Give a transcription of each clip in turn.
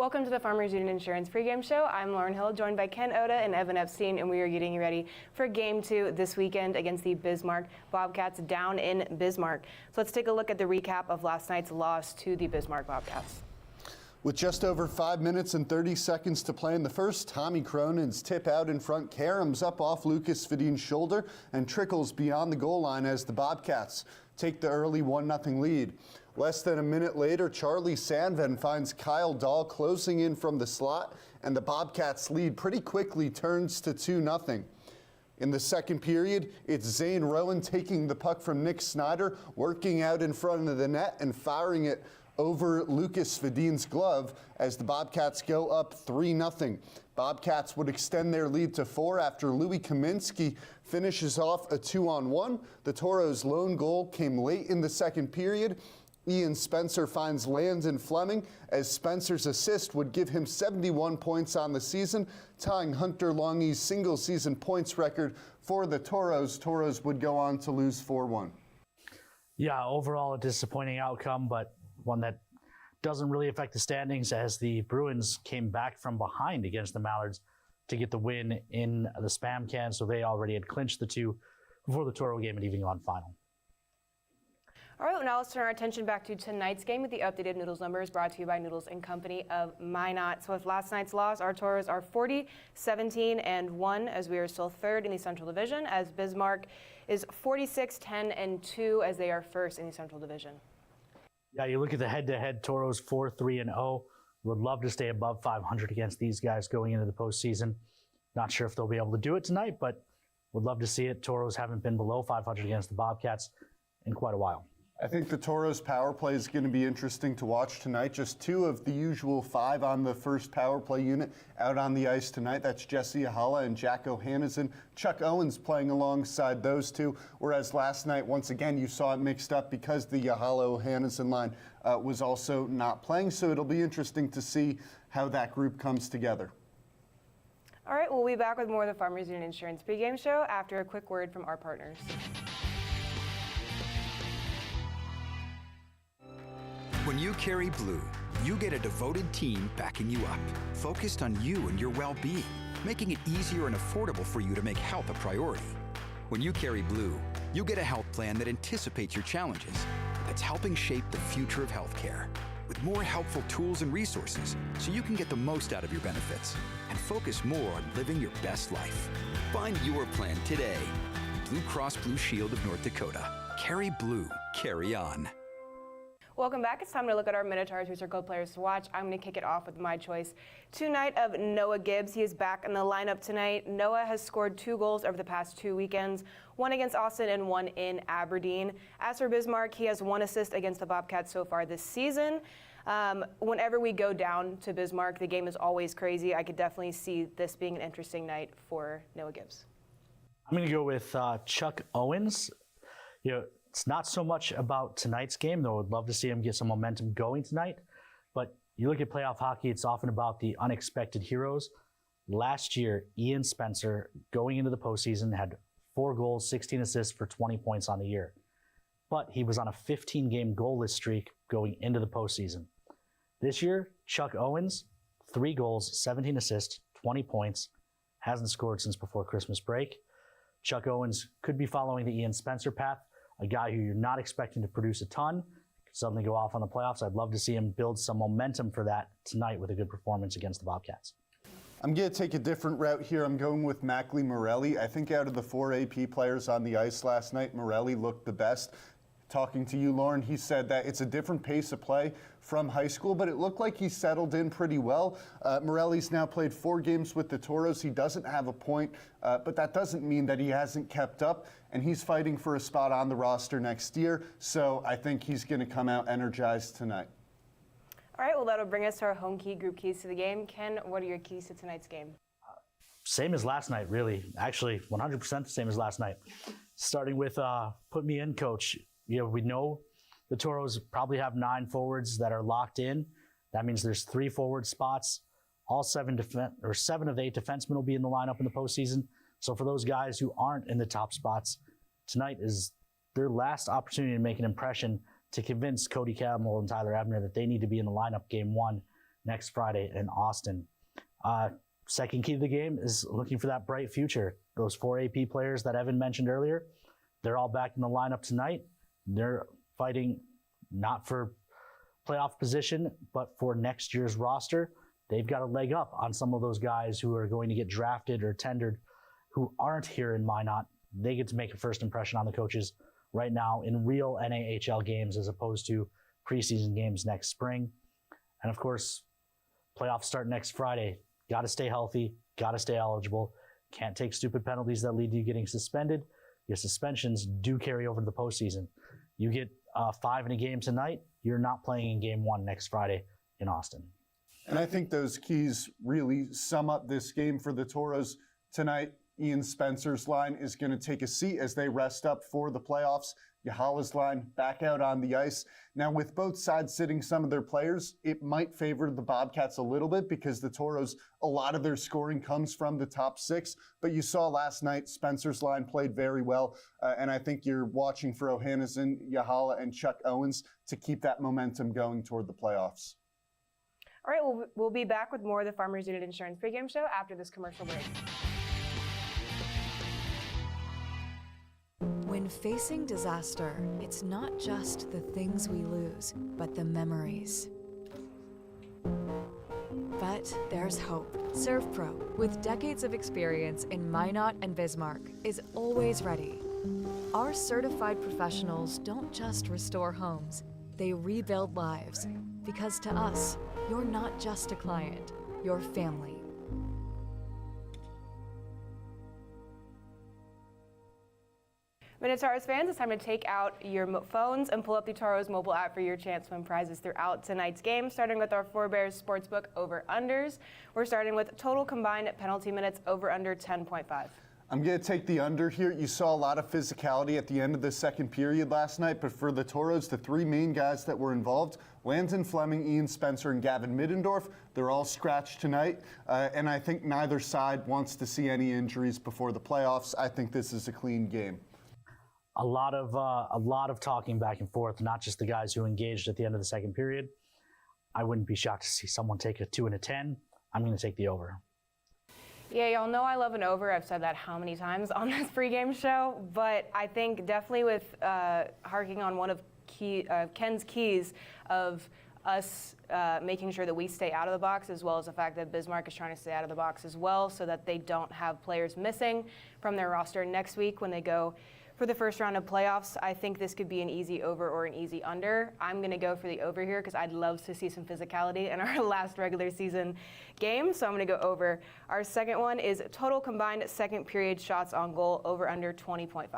Welcome to the Farmers Union Insurance pregame show. I'm Lauren Hill, joined by Ken Oda and Evan Epstein, and we are getting ready for Game 2 this weekend against the Bismarck Bobcats down in Bismarck. So let's take a look at the recap of last night's loss to the Bismarck Bobcats. With just over 5 minutes and 30 seconds to play in the first, Tommy Cronin's tip out in front caroms up off Lucas Fedin's shoulder and trickles beyond the goal line as the Bobcats take the early 1-0 lead. Less than a minute later, Charlie Sandven finds Kyle Dahl closing in from the slot, and the Bobcats' lead pretty quickly turns to 2-0. In the second period, it's Zane Rowan taking the puck from Nick Snyder, working out in front of the net and firing it over Lucas Fedin's glove as the Bobcats go up 3-0. Bobcats would extend their lead to 4 after Louis Kaminsky finishes off a 2-on-1. The Toros' lone goal came late in the second period. Ian Spencer finds Landon Fleming as Spencer's assist would give him 71 points on the season, tying Hunter Longy's single-season points record for the Toros. Toros would go on to lose 4-1. Yeah, overall a disappointing outcome, but one that doesn't really affect the standings as the Bruins came back from behind against the Mallards to get the win in the Spam Can, so they already had clinched the two before the Toro game and Evening On final. All right, well, now let's turn our attention back to tonight's game with the updated Noodles numbers brought to you by Noodles & Company of Minot. So with last night's loss, our Toros are 40-17-1 as we are still third in the Central Division, as Bismarck is 46-10-2 as they are first in the Central Division. Yeah, you look at the head-to-head, Toros 4-3-0. Would love to stay above 500 against these guys going into the postseason. Not sure if they'll be able to do it tonight, but would love to see it. Toros haven't been below 500 against the Bobcats in quite a while. I think the Toros' power play is going to be interesting to watch tonight. Just 2 of the usual 5 on the first power play unit out on the ice tonight. That's Jesse Ahala and Jack O'Hanneson. Chuck Owens playing alongside those 2, whereas last night, once again, you saw it mixed up because the Ahala-O'Hanneson line was also not playing. So it'll be interesting to see how that group comes together. All right, we'll be back with more of the Farmers Union Insurance pregame show after a quick word from our partners. When you carry blue, you get a devoted team backing you up, focused on you and your well-being, making it easier and affordable for you to make health a priority. When you carry blue, you get a health plan that anticipates your challenges, that's helping shape the future of healthcare, with more helpful tools and resources so you can get the most out of your benefits and focus more on living your best life. Find your plan today. Blue Cross Blue Shield of North Dakota. Carry blue, carry on. Welcome back. It's time to look at our Minotauros Booster Code players to watch. I'm going to kick it off with my choice tonight of Noah Gibbs. He is back in the lineup tonight. Noah has scored 2 goals over the past 2 weekends, 1 against Austin and 1 in Aberdeen. As for Bismarck, he has 1 assist against the Bobcats so far this season. Whenever we go down to Bismarck, the game is always crazy. I could definitely see this being an interesting night for Noah Gibbs. I'm going to go with Chuck Owens. It's not so much about tonight's game, though I'd love to see him get some momentum going tonight. But you look at playoff hockey, it's often about the unexpected heroes. Last year, Ian Spencer, going into the postseason, had 4 goals, 16 assists for 20 points on the year. But he was on a 15-game goalless streak going into the postseason. This year, Chuck Owens, 3 goals, 17 assists, 20 points, hasn't scored since before Christmas break. Chuck Owens could be following the Ian Spencer path. A guy who you're not expecting to produce a ton, could suddenly go off on the playoffs. I'd love to see him build some momentum for that tonight with a good performance against the Bobcats. I'm going to take a different route here. I'm going with Mackley Morelli. I think out of the 4 AP players on the ice last night, Morelli looked the best. Talking to you, Lauren, he said that it's a different pace of play from high school, but it looked like he settled in pretty well. Morelli's now played 4 games with the Toros. He doesn't have a point, but that doesn't mean that he hasn't kept up, and he's fighting for a spot on the roster next year, so I think he's going to come out energized tonight. All right, well, that'll bring us to our home key group keys to the game. Ken, what are your keys to tonight's game? Same as last night, really. Actually, 100% the same as last night. Starting with put me in, coach. We know the Toros probably have 9 forwards that are locked in. That means there's 3 forward spots. All 7 of 8 defensemen will be in the lineup in the postseason. So for those guys who aren't in the top spots, tonight is their last opportunity to make an impression to convince Cody Campbell and Tyler Ebner that they need to be in the lineup game 1 next Friday in Austin. Second key to the game is looking for that bright future. Those 4 AP players that Evan mentioned earlier, they're all back in the lineup tonight. They're fighting not for playoff position, but for next year's roster. They've got a leg up on some of those guys who are going to get drafted or tendered who aren't here in Minot. They get to make a first impression on the coaches right now in real NAHL games as opposed to preseason games next spring. And of course, playoffs start next Friday. Got to stay healthy, got to stay eligible. Can't take stupid penalties that lead to you getting suspended. Your suspensions do carry over to the postseason. You get 5 in a game tonight, you're not playing in game 1 next Friday in Austin. And I think those keys really sum up this game for the Toros tonight. Ian Spencer's line is going to take a seat as they rest up for the playoffs. Yahala's line back out on the ice. Now, with both sides sitting some of their players, it might favor the Bobcats a little bit because the Toros, a lot of their scoring comes from the top 6. But you saw last night, Spencer's line played very well. And I think you're watching for Ohannes, Yahala, and Chuck Owens to keep that momentum going toward the playoffs. All right, we'll be back with more of the Farmers Union Insurance pregame show after this commercial break. When facing disaster, it's not just the things we lose, but the memories. But there's hope. ServPro, with decades of experience in Minot and Bismarck, is always ready. Our certified professionals don't just restore homes, they rebuild lives. Because to us, you're not just a client, you're family. Minotauros fans, it's time to take out your phones and pull up the Toros mobile app for your chance to win prizes throughout tonight's game, starting with our Forebears Sportsbook over-unders. We're starting with total combined penalty minutes over-under 10.5. I'm going to take the under here. You saw a lot of physicality at the end of the second period last night, but for the Toros, the 3 main guys that were involved, Landon Fleming, Ian Spencer, and Gavin Middendorf, they're all scratched tonight, and I think neither side wants to see any injuries before the playoffs. I think this is a clean game. A lot of talking back and forth, not just the guys who engaged at the end of the second period. I wouldn't be shocked to see someone take a 2 and a 10. I'm going to take the over. Yeah, y'all know I love an over. I've said that how many times on this pregame show, but I think definitely with harking on one of Ken's keys of us making sure that we stay out of the box, as well as the fact that Bismarck is trying to stay out of the box as well, so that they don't have players missing from their roster next week when they go for the first round of playoffs. I think this could be an easy over or an easy under. I'm going to go for the over here because I'd love to see some physicality in our last regular season game, so I'm going to go over. Our second one is total combined second period shots on goal over under 20.5.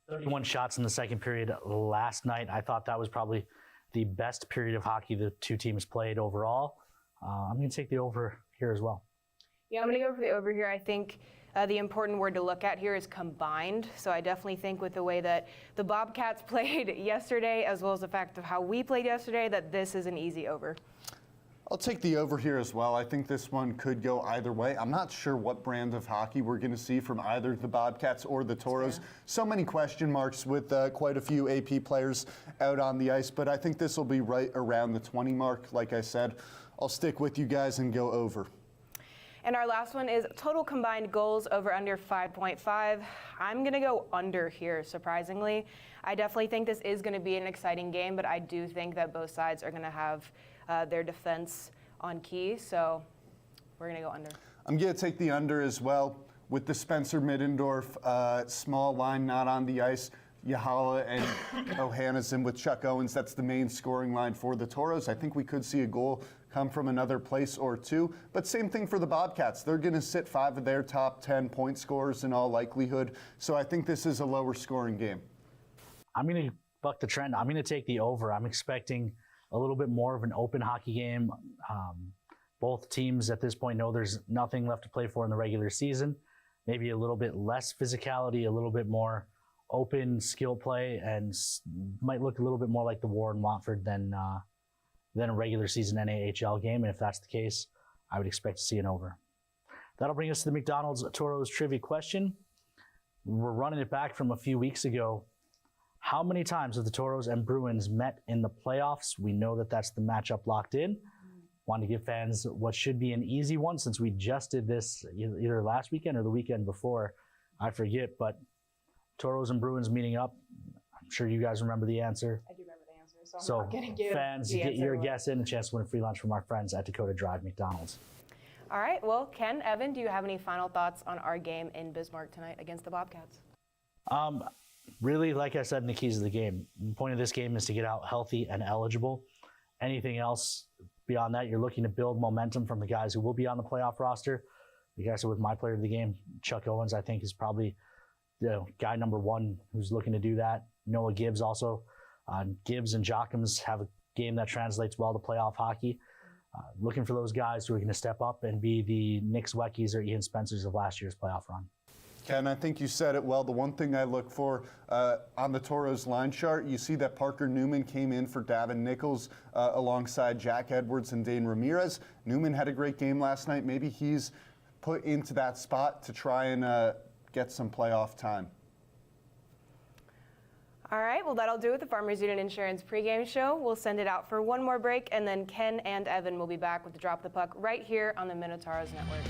31 shots in the second period last night. I thought that was probably the best period of hockey the two teams played overall. I'm going to take the over here as well. Yeah, I'm going to go for the over here. I think the important word to look at here is combined. So I definitely think with the way that the Bobcats played yesterday, as well as the fact of how we played yesterday, that this is an easy over. I'll take the over here as well. I think this one could go either way. I'm not sure what brand of hockey we're going to see from either the Bobcats or the Toros. Yeah. So many question marks with quite a few AP players out on the ice, but I think this will be right around the 20 mark. Like I said, I'll stick with you guys and go over. And our last one is total combined goals over under 5.5. I'm going to go under here, surprisingly. I definitely think this is going to be an exciting game, but I do think that both sides are going to have their defense on key, so we're going to go under. I'm going to take the under as well with the Spencer Middendorf small line not on the ice. Yahala and Ohannes with Chuck Owens, that's the main scoring line for the Toros. I think we could see a goal come from another place or two. But same thing for the Bobcats. They're going to sit 5 of their top 10 point scorers in all likelihood. So I think this is a lower scoring game. I'm going to buck the trend. I'm going to take the over. I'm expecting a little bit more of an open hockey game. Both teams at this point know there's nothing left to play for in the regular season. Maybe a little bit less physicality, a little bit more open skill play, and might look a little bit more like the war in Watford than a regular season NAHL game. And if that's the case, I would expect to see an over. That'll bring us to the McDonald's Toros trivia question. We're running it back from a few weeks ago. How many times have the Toros and Bruins met in the playoffs? We know that that's the matchup locked in. wanted to give fans what should be an easy one since we just did this either last weekend or the weekend before. I forget, but Toros and Bruins meeting up. I'm sure you guys remember the answer. I do remember the answer, so I'm not going to give fans, the get answer your away. guess in, a chance to win a free lunch from our friends at Dakota Drive McDonald's. All right, well, Ken, Evan, do you have any final thoughts on our game in Bismarck tonight against the Bobcats? Really, like I said in the keys of the game, the point of this game is to get out healthy and eligible. Anything else beyond that, you're looking to build momentum from the guys who will be on the playoff roster. Like I said, with my player of the game, Chuck Owens, I think is probably guy number one who's looking to do that. Noah Gibbs also. Gibbs and Jochums have a game that translates well to playoff hockey. Looking for those guys who are going to step up and be the Nick Zweckys or Ian Spencers of last year's playoff run. Ken, I think you said it well. The one thing I look for on the Toros line chart, you see that Parker Newman came in for Davin Nichols alongside Jack Edwards and Dane Ramirez. Newman had a great game last night. Maybe he's put into that spot to try and get some playoff time. All right, well, that'll do it. The Farmers Union Insurance pregame show. We'll send it out for one more break, and then Ken and Evan will be back with the Drop the Puck right here on the Minotauros Network.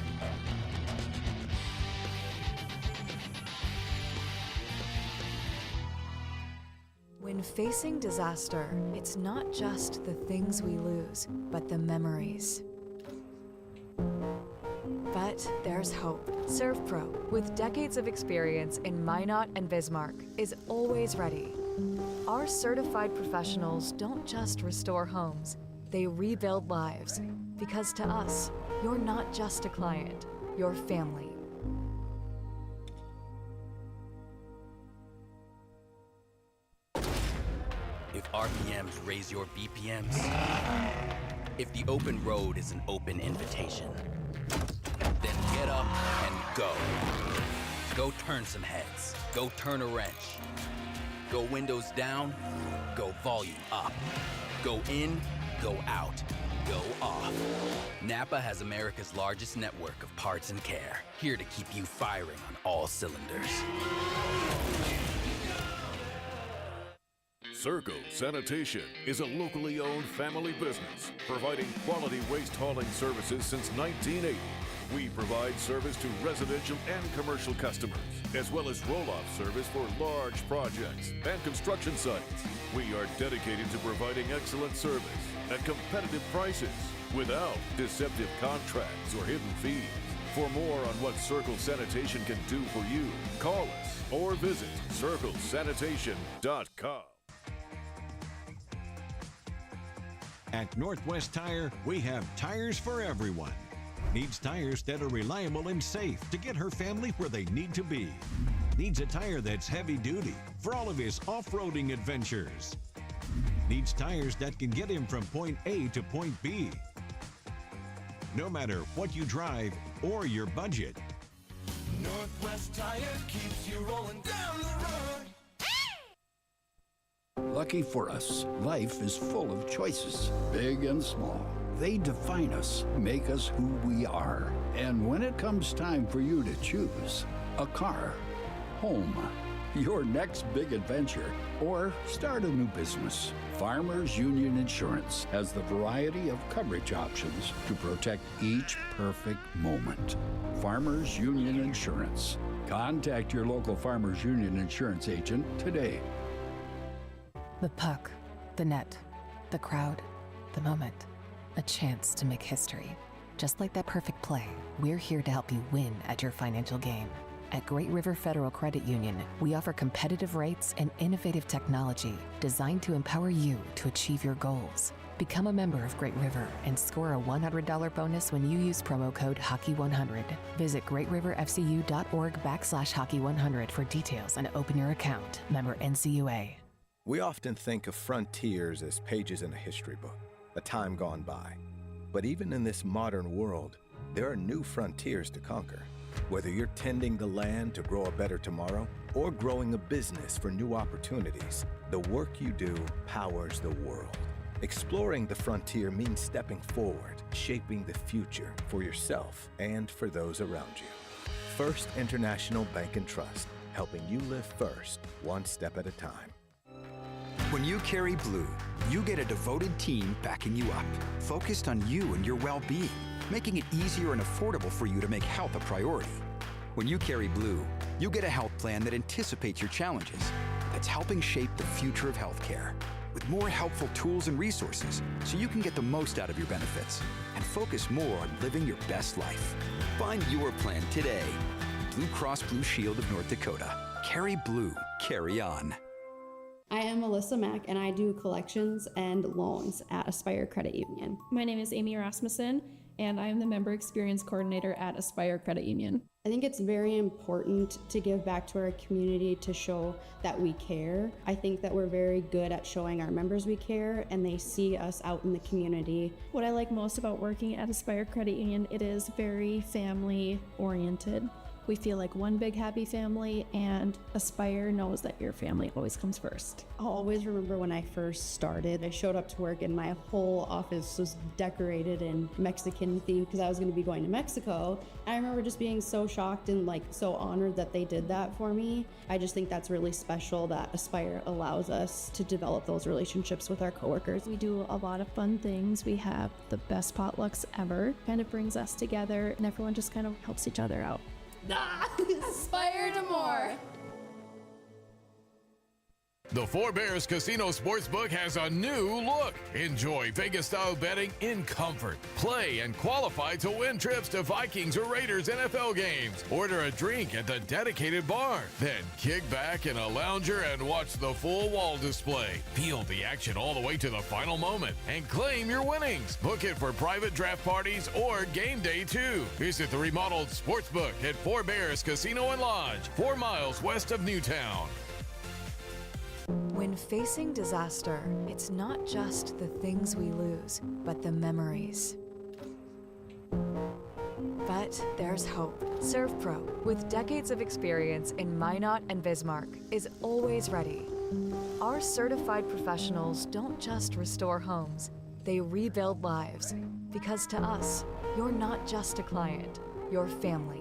When facing disaster, it's not just the things we lose, but the memories. But there's hope. ServPro, with decades of experience in Minot and Bismarck, is always ready. Our certified professionals don't just restore homes, they rebuild lives. Because to us, you're not just a client, you're family. If RPMs raise your BPMs, if the open road is an open invitation, then get up and go. Go turn some heads. Go turn a wrench. Go windows down. Go volume up. Go in. Go out. Go off. Napa has America's largest network of parts and care, here to keep you firing on all cylinders. Circle Sanitation is a locally owned family business providing quality waste hauling services since 1980. We provide service to residential and commercial customers, as well as roll-off service for large projects and construction sites. We are dedicated to providing excellent service at competitive prices without deceptive contracts or hidden fees. For more on what Circle Sanitation can do for you, call us or visit circlesanitation.com. At Northwest Tire, we have tires for everyone. Needs tires that are reliable and safe to get her family where they need to be. Needs a tire that's heavy duty for all of his off-roading adventures. Needs tires that can get him from point A to point B. No matter what you drive or your budget. Northwest Tire keeps you rolling down the road. Lucky for us, life is full of choices, big and small. They define us, make us who we are. And when it comes time for you to choose a car, home, your next big adventure, or start a new business, Farmers Union Insurance has the variety of coverage options to protect each perfect moment. Farmers Union Insurance. Contact your local Farmers Union Insurance agent today. The puck, the net, the crowd, the moment. A chance to make history. Just like that perfect play, we're here to help you win at your financial game. At Great River Federal Credit Union, we offer competitive rates and innovative technology designed to empower you to achieve your goals. Become a member of Great River and score a $100 bonus when you use promo code Hockey100. Visit greatriverfcu.org/Hockey100 for details and open your account. Member NCUA. We often think of frontiers as pages in a history book, a time gone by. But even in this modern world, there are new frontiers to conquer. Whether you're tending the land to grow a better tomorrow or growing a business for new opportunities, the work you do powers the world. Exploring the frontier means stepping forward, shaping the future for yourself and for those around you. First International Bank and Trust, helping you live first, one step at a time. When you carry blue, you get a devoted team backing you up, focused on you and your well-being, making it easier and affordable for you to make health a priority. When you carry blue, you get a health plan that anticipates your challenges, that's helping shape the future of healthcare, with more helpful tools and resources so you can get the most out of your benefits and focus more on living your best life. Find your plan today. Blue Cross Blue Shield of North Dakota. Carry blue, carry on. I am Melissa Mack, and I do collections and loans at Aspire Credit Union. My name is Amy Rasmussen, and I am the Member Experience Coordinator at Aspire Credit Union. I think it's very important to give back to our community to show that we care. I think that we're very good at showing our members we care, and they see us out in the community. What I like most about working at Aspire Credit Union, it is very family oriented. We feel like one big happy family, and Aspire knows that your family always comes first. I'll always remember when I first started. I showed up to work and my whole office was decorated in Mexican theme because I was going to be going to Mexico. I remember just being so shocked and so honored that they did that for me. I just think that's really special that Aspire allows us to develop those relationships with our coworkers. We do a lot of fun things. We have the best potlucks ever. Kind of brings us together, and everyone just kind of helps each other out. Aspire to more. The Four Bears Casino Sportsbook has a new look. Enjoy Vegas-style betting in comfort. Play and qualify to win trips to Vikings or Raiders NFL games. Order a drink at the dedicated bar. Then kick back in a lounger and watch the full wall display. Feel the action all the way to the final moment and claim your winnings. Book it for private draft parties or game day too. Visit the remodeled Sportsbook at Four Bears Casino and Lodge, 4 miles west of Newtown. When facing disaster, it's not just the things we lose, but the memories. But there's hope. ServPro, with decades of experience in Minot and Bismarck, is always ready. Our certified professionals don't just restore homes, they rebuild lives. Because to us, you're not just a client, you're family.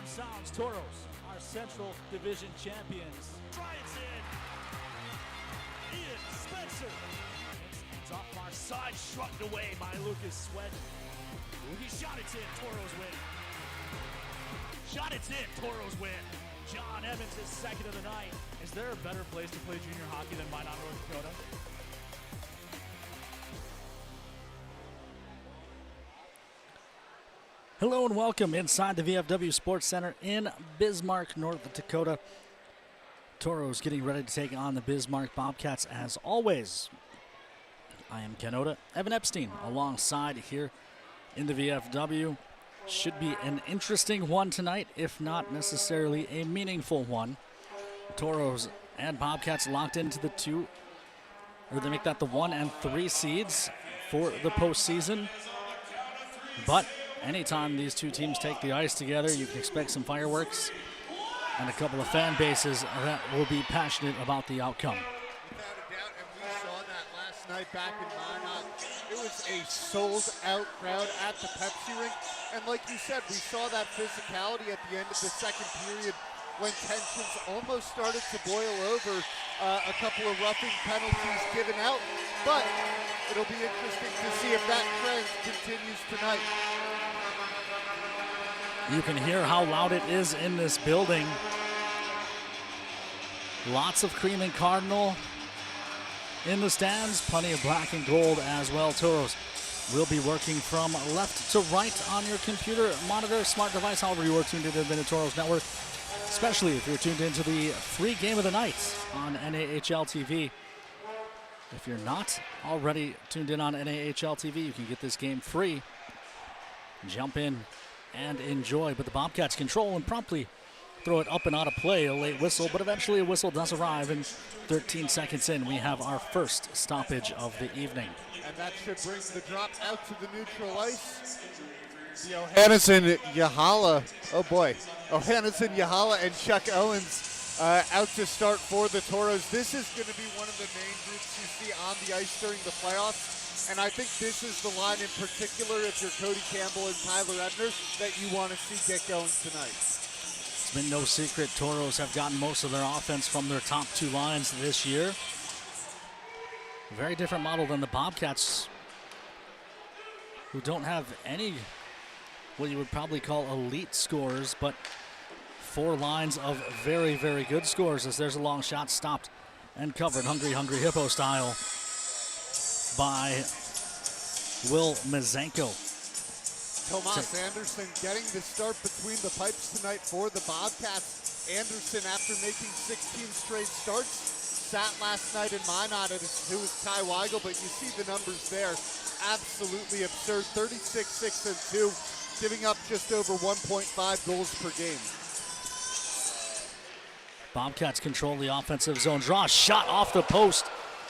Sounds Toros, our Central Division champions. Bryant's in. Ian Spencer. It's off our side, shrugged away by Lucas Sweat. He shot it in. Toros win. Shot it in. Toros win. John Evans is second of the night. Is there a better place to play junior hockey than Minot, North Dakota? Hello and welcome inside the VFW Sports Center in Bismarck, North Dakota. Toros getting ready to take on the Bismarck Bobcats as always. I am Ken Oda, Evan Epstein alongside here in the VFW. Should be an interesting one tonight, if not necessarily a meaningful one. Toros and Bobcats locked into the they make that the 1 and 3 seeds for the postseason. But anytime these two teams take the ice together, you can expect some fireworks and a couple of fan bases that will be passionate about the outcome. Without a doubt, and we saw that last night back in Minot. It was a sold-out crowd at the Pepsi rink, and like you said, we saw that physicality at the end of the second period when tensions almost started to boil over. A couple of roughing penalties given out, but it'll be interesting to see if that trend continues tonight. You can hear how loud it is in this building. Lots of cream and cardinal in the stands, plenty of black and gold as well. Toros will be working from left to right on your computer, monitor, smart device, however you are tuned into the Minotauros Network, especially if you're tuned into the free game of the night on NAHL TV. If you're not already tuned in on NAHL TV, you can get this game free. Jump in and enjoy, but the Bobcats control and promptly throw it up and out of play. A late whistle, but eventually a whistle does arrive, and 13 seconds in, we have our first stoppage of the evening. And that should bring the drop out to the neutral ice. Johannesson, Yahala, oh boy. Johannesson, Yahala, and Chuck Owens out to start for the Toros. This is going to be one of the main groups you see on the ice during the playoffs. And I think this is the line in particular, if you're Cody Campbell and Tyler Ebner, that you want to see get going tonight. It's been no secret Toros have gotten most of their offense from their top two lines this year. A very different model than the Bobcats, who don't have any what you would probably call elite scores, but 4 lines of very, very good scores, as there's a long shot stopped and covered, Hungry Hippo style, by Will Mazenko. Tomas Anderson getting the start between the pipes tonight for the Bobcats. Anderson, after making 16 straight starts, sat last night in Minot. It was Kai Weigel, but you see the numbers there. Absolutely absurd. 36, 6, and 2, giving up just over 1.5 goals per game. Bobcats control the offensive zone. Draw, shot off the post.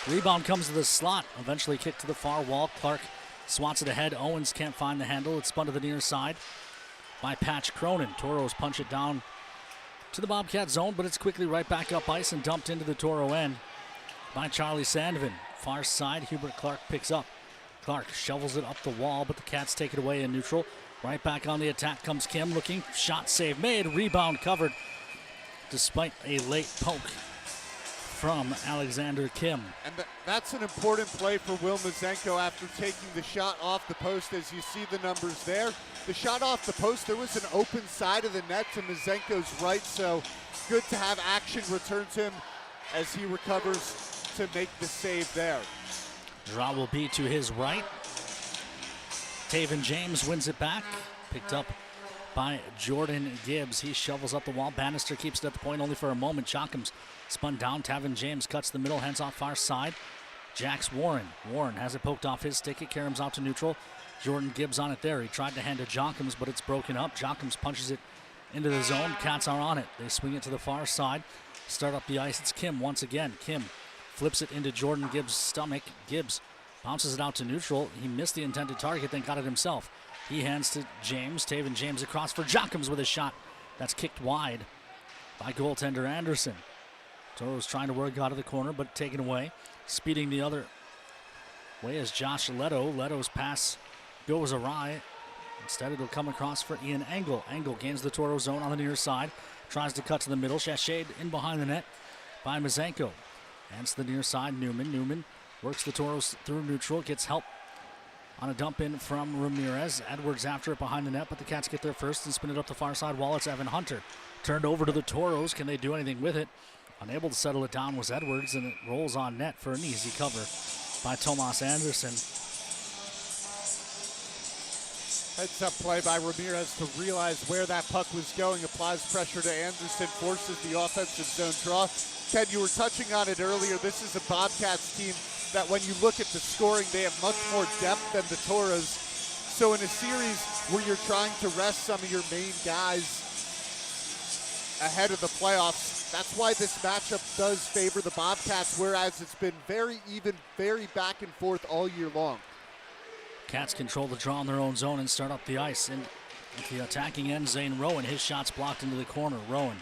Rebound comes to the slot. Eventually kicked to the far wall. Clark swats it ahead. Owens can't find the handle. It's spun to the near side by Patch Cronin. Toros punch it down to the Bobcat zone, but it's quickly right back up ice and dumped into the Toro end by Charlie Sandvin. Far side, Hubert Clark picks up. Clark shovels it up the wall, but the Cats take it away in neutral. Right back on the attack comes Kim, looking, shot save made, rebound covered, despite a late poke from Alexander Kim. And that's an important play for Will Mazenko after taking the shot off the post. As you see the numbers there, the shot off the post, there was an open side of the net to Mazenko's right, so good to have action return to him as he recovers to make the save there. Draw will be to his right. Taven James wins it back, picked up by Jordan Gibbs. He shovels up the wall. Bannister keeps it at the point only for a moment. Jockham's spun down. Taven James cuts the middle, hands off far side. Jacks Warren. Warren has it poked off his stick. It caroms out to neutral. Jordan Gibbs on it there. He tried to hand to Jockham's, but it's broken up. Jockham's punches it into the zone. Cats are on it. They swing it to the far side. Start up the ice. It's Kim once again. Kim flips it into Jordan Gibbs' stomach. Gibbs bounces it out to neutral. He missed the intended target, then got it himself. He hands to James. Taven James across for Jockham's with a shot that's kicked wide by goaltender Anderson. Toros trying to work out of the corner, but taken away. Speeding the other way is Josh Leto. Leto's pass goes awry. Instead, it'll come across for Ian Engel. Engel gains the Toro zone on the near side. Tries to cut to the middle. Shashade in behind the net by Mazenko. Hands to the near side. Newman works the Toros through neutral. Gets help on a dump in from Ramirez. Edwards after it behind the net, but the Cats get there first and spin it up the far side wall. It's Evan Hunter. Turned over to the Toros. Can they do anything with it? Unable to settle it down was Edwards, and it rolls on net for an easy cover by Tomas Anderson. Heads-up play by Ramirez to realize where that puck was going. Applies pressure to Anderson, forces the offensive zone draw. Ken, you were touching on it earlier. This is a Bobcats team that when you look at the scoring, they have much more depth than the Toros. So in a series where you're trying to rest some of your main guys ahead of the playoffs, that's why this matchup does favor the Bobcats, whereas it's been very even, very back and forth all year long. Cats control the draw in their own zone and start up the ice. And at the attacking end, Zane Rowan, his shot's blocked into the corner. Rowan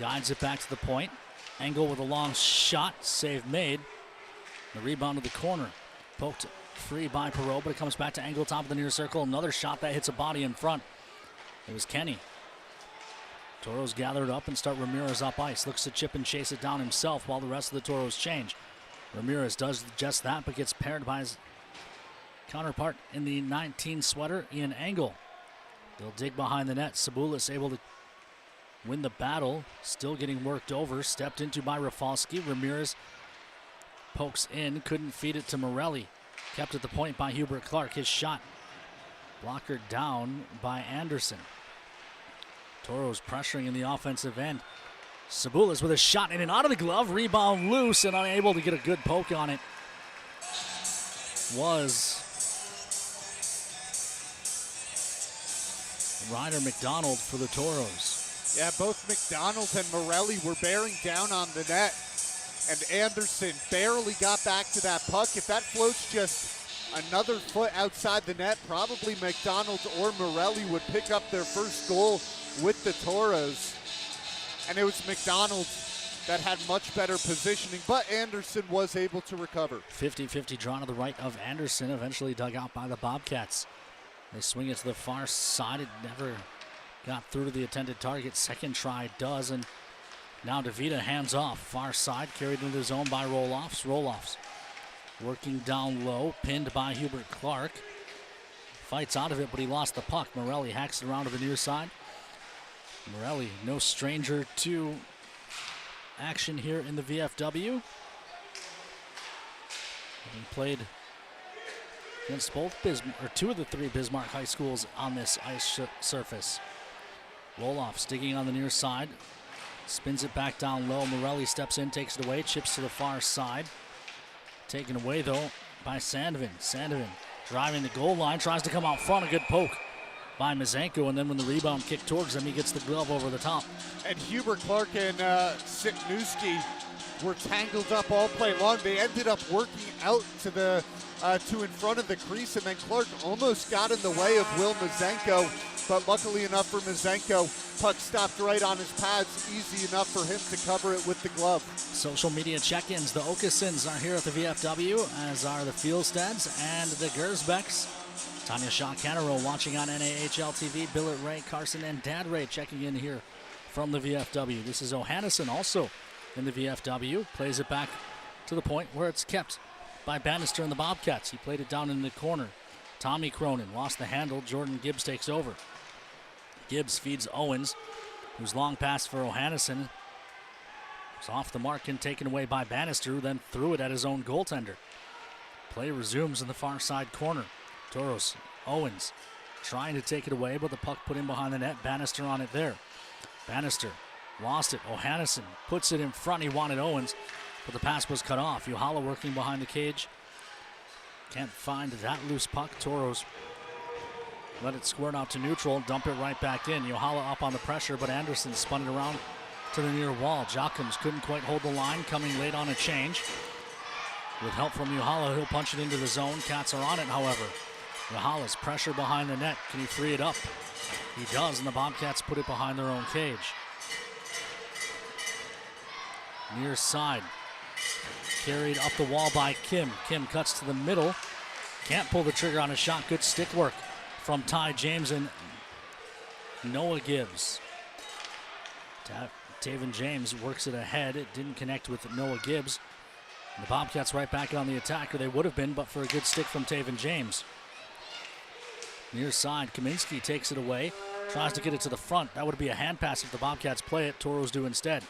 guides it back to the point. Engel with a long shot, save made. The rebound to the corner, poked free by Perreault, but it comes back to Engel, top of the near circle. Another shot that hits a body in front. It was Kenny. Toros gather it up and start Ramirez up ice. Looks to chip and chase it down himself while the rest of the Toros change. Ramirez does just that, but gets paired by his counterpart in the 19 sweater, Ian Engel. They'll dig behind the net. Sabulis able to win the battle. Still getting worked over. Stepped into by Rafalski. Ramirez pokes in. Couldn't feed it to Morelli. Kept at the point by Hubert Clark. His shot blocker down by Anderson. Toros pressuring in the offensive end. Sabulis with a shot in and out of the glove. Rebound loose and unable to get a good poke on it was Ryder McDonald for the Toros. Yeah, both McDonald and Morelli were bearing down on the net, and Anderson barely got back to that puck. If that floats just another foot outside the net, probably McDonald or Morelli would pick up their first goal with the Toros. And it was McDonald that had much better positioning, but Anderson was able to recover. 50-50 draw to the right of Anderson, eventually dug out by the Bobcats. They swing it to the far side. It never got through to the intended target. Second try does, and now DeVita hands off. Far side, carried into the zone by Roloffs. Roloffs working down low, pinned by Hubert Clark. Fights out of it, but he lost the puck. Morelli hacks it around to the near side. Morelli, no stranger to action here in the VFW. Having played against both two of the three Bismarck high schools on this ice surface. Roloffs digging on the near side. Spins it back down low. Morelli steps in, takes it away, chips to the far side. Taken away, though, by Sandvin. Sandvin driving the goal line, tries to come out front. A good poke by Mazenko, and then when the rebound kicked towards him, he gets the glove over the top. And Hubert Clark and Sitnewski were tangled up all play long. They ended up working out to the to in front of the crease, and then Clark almost got in the way of Will Mazenko, but luckily enough for Mazenko, puck stopped right on his pads. Easy enough for him to cover it with the glove. Social media check-ins. The Okasons are here at the VFW, as are the Fieldsteads and the Gersbecks. Tanya Shaw-Canero watching on NAHL TV. Billet Ray, Carson, and Dad Ray checking in here from the VFW. This is Ohannesson also in the VFW. Plays it back to the point where it's kept by Bannister and the Bobcats. He played it down in the corner. Tommy Cronin lost the handle. Jordan Gibbs takes over. Gibbs feeds Owens, whose long pass for Ohannesson was off the mark and taken away by Bannister, who then threw it at his own goaltender. Play resumes in the far side corner. Toros, Owens trying to take it away, but the puck put in behind the net. Bannister on it there. Bannister lost it. Ohannesson puts it in front. He wanted Owens, but the pass was cut off. Uhala working behind the cage. Can't find that loose puck. Toros let it squirt out to neutral, dump it right back in. Yohala up on the pressure, but Anderson spun it around to the near wall. Jockums couldn't quite hold the line, coming late on a change. With help from Yohala, he'll punch it into the zone. Cats are on it, however. Yohala's pressure behind the net. Can he free it up? He does, and the Bobcats put it behind their own cage. Near side. Carried up the wall by Kim. Kim cuts to the middle. Can't pull the trigger on a shot. Good stick work from Ty James and Noah Gibbs. Taven James works it ahead. It didn't connect with Noah Gibbs. And the Bobcats right back on the attack, or they would have been, but for a good stick from Taven James. Near side, Kaminsky takes it away. Tries to get it to the front. That would be a hand pass if the Bobcats play it. Toros do instead.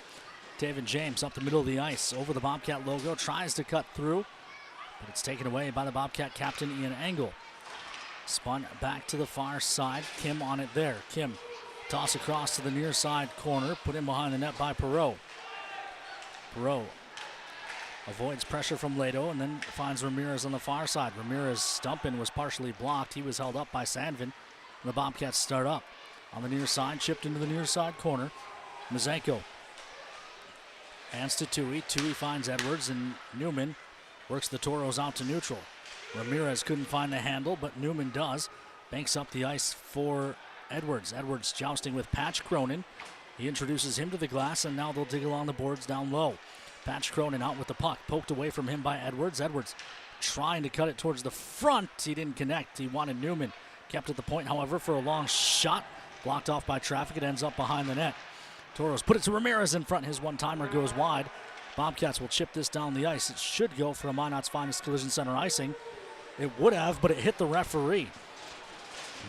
Taven James up the middle of the ice over the Bobcat logo. Tries to cut through, but it's taken away by the Bobcat captain, Ian Engel. Spun back to the far side. Kim on it there. Kim toss across to the near side corner. Put in behind the net by Perreault. Perreault avoids pressure from Lado and then finds Ramirez on the far side. Ramirez stump-in was partially blocked. He was held up by Sandvin. And the Bobcats start up. On the near side, chipped into the near side corner. Mazenko hands to Tui. Tui finds Edwards, and Newman works the Toros out to neutral. Ramirez couldn't find the handle, but Newman does. Banks up the ice for Edwards. Edwards jousting with Patch Cronin. He introduces him to the glass, and now they'll dig along the boards down low. Patch Cronin out with the puck, poked away from him by Edwards. Edwards trying to cut it towards the front. He didn't connect. He wanted Newman. Kept at the point, however, for a long shot. Blocked off by traffic. It ends up behind the net. Toros put it to Ramirez in front. His one-timer goes wide. Bobcats will chip this down the ice. It should go for Minot's finest collision center icing. It would have, but it hit the referee.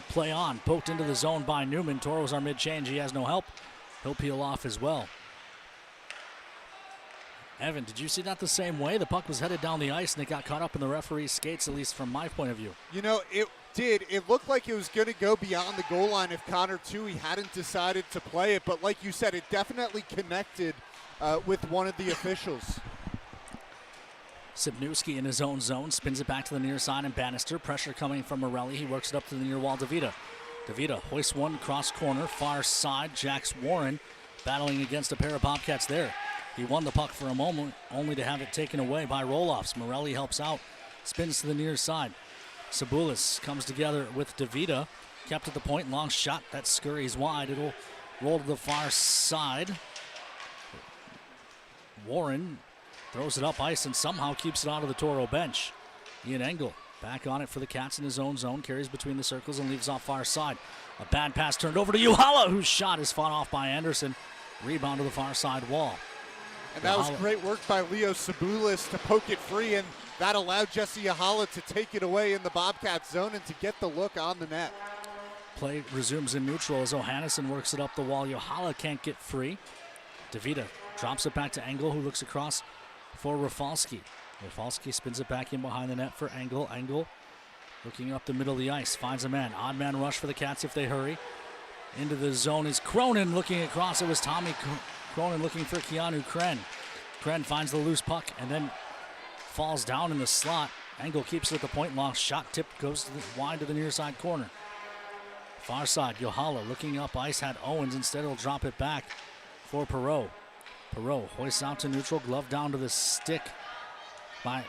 Play on. Poked into the zone by Newman. Toros are mid-change. He has no help. He'll peel off as well. Evan, did you see that the same way? The puck was headed down the ice and it got caught up in the referee's skates, at least from my point of view. You know, it did. It looked like it was going to go beyond the goal line if Connor Tui hadn't decided to play it. But like you said, it definitely connected with one of the officials. Sibnewski in his own zone, spins it back to the near side, and Bannister. Pressure coming from Morelli. He works it up to the near wall, DeVita. DeVita hoists one cross corner, far side. Jax Warren battling against a pair of Bobcats there. He won the puck for a moment, only to have it taken away by Roloffs. Morelli helps out, spins to the near side. Sabulis comes together with DeVita. Kept at the point, long shot. That scurries wide. It'll roll to the far side. Warren throws it up ice and somehow keeps it out of the Toro bench. Ian Engel back on it for the Cats in his own zone, carries between the circles and leaves off far side. A bad pass turned over to Uhala, whose shot is fought off by Anderson. Rebound to the far side wall. And that was great work by Leo Sabulis to poke it free, and that allowed Jesse Uhala to take it away in the Bobcats zone and to get the look on the net. Play resumes in neutral as O'Hannison works it up the wall. Uhala can't get free. DeVita drops it back to Engel, who looks across for Rafalski. Rafalski spins it back in behind the net for Engel. Engel looking up the middle of the ice, finds a man. Odd man rush for the Cats if they hurry. Into the zone is Cronin looking across. It was Tommy Cronin looking for Keanu Kren. Kren finds the loose puck and then falls down in the slot. Engel keeps it at the point. Long shot tip goes to wide to the near side corner. Far side, Uhala looking up ice, had Owens. Instead, he'll drop it back for Perreault. Perreault hoists out to neutral, glove down to the stick by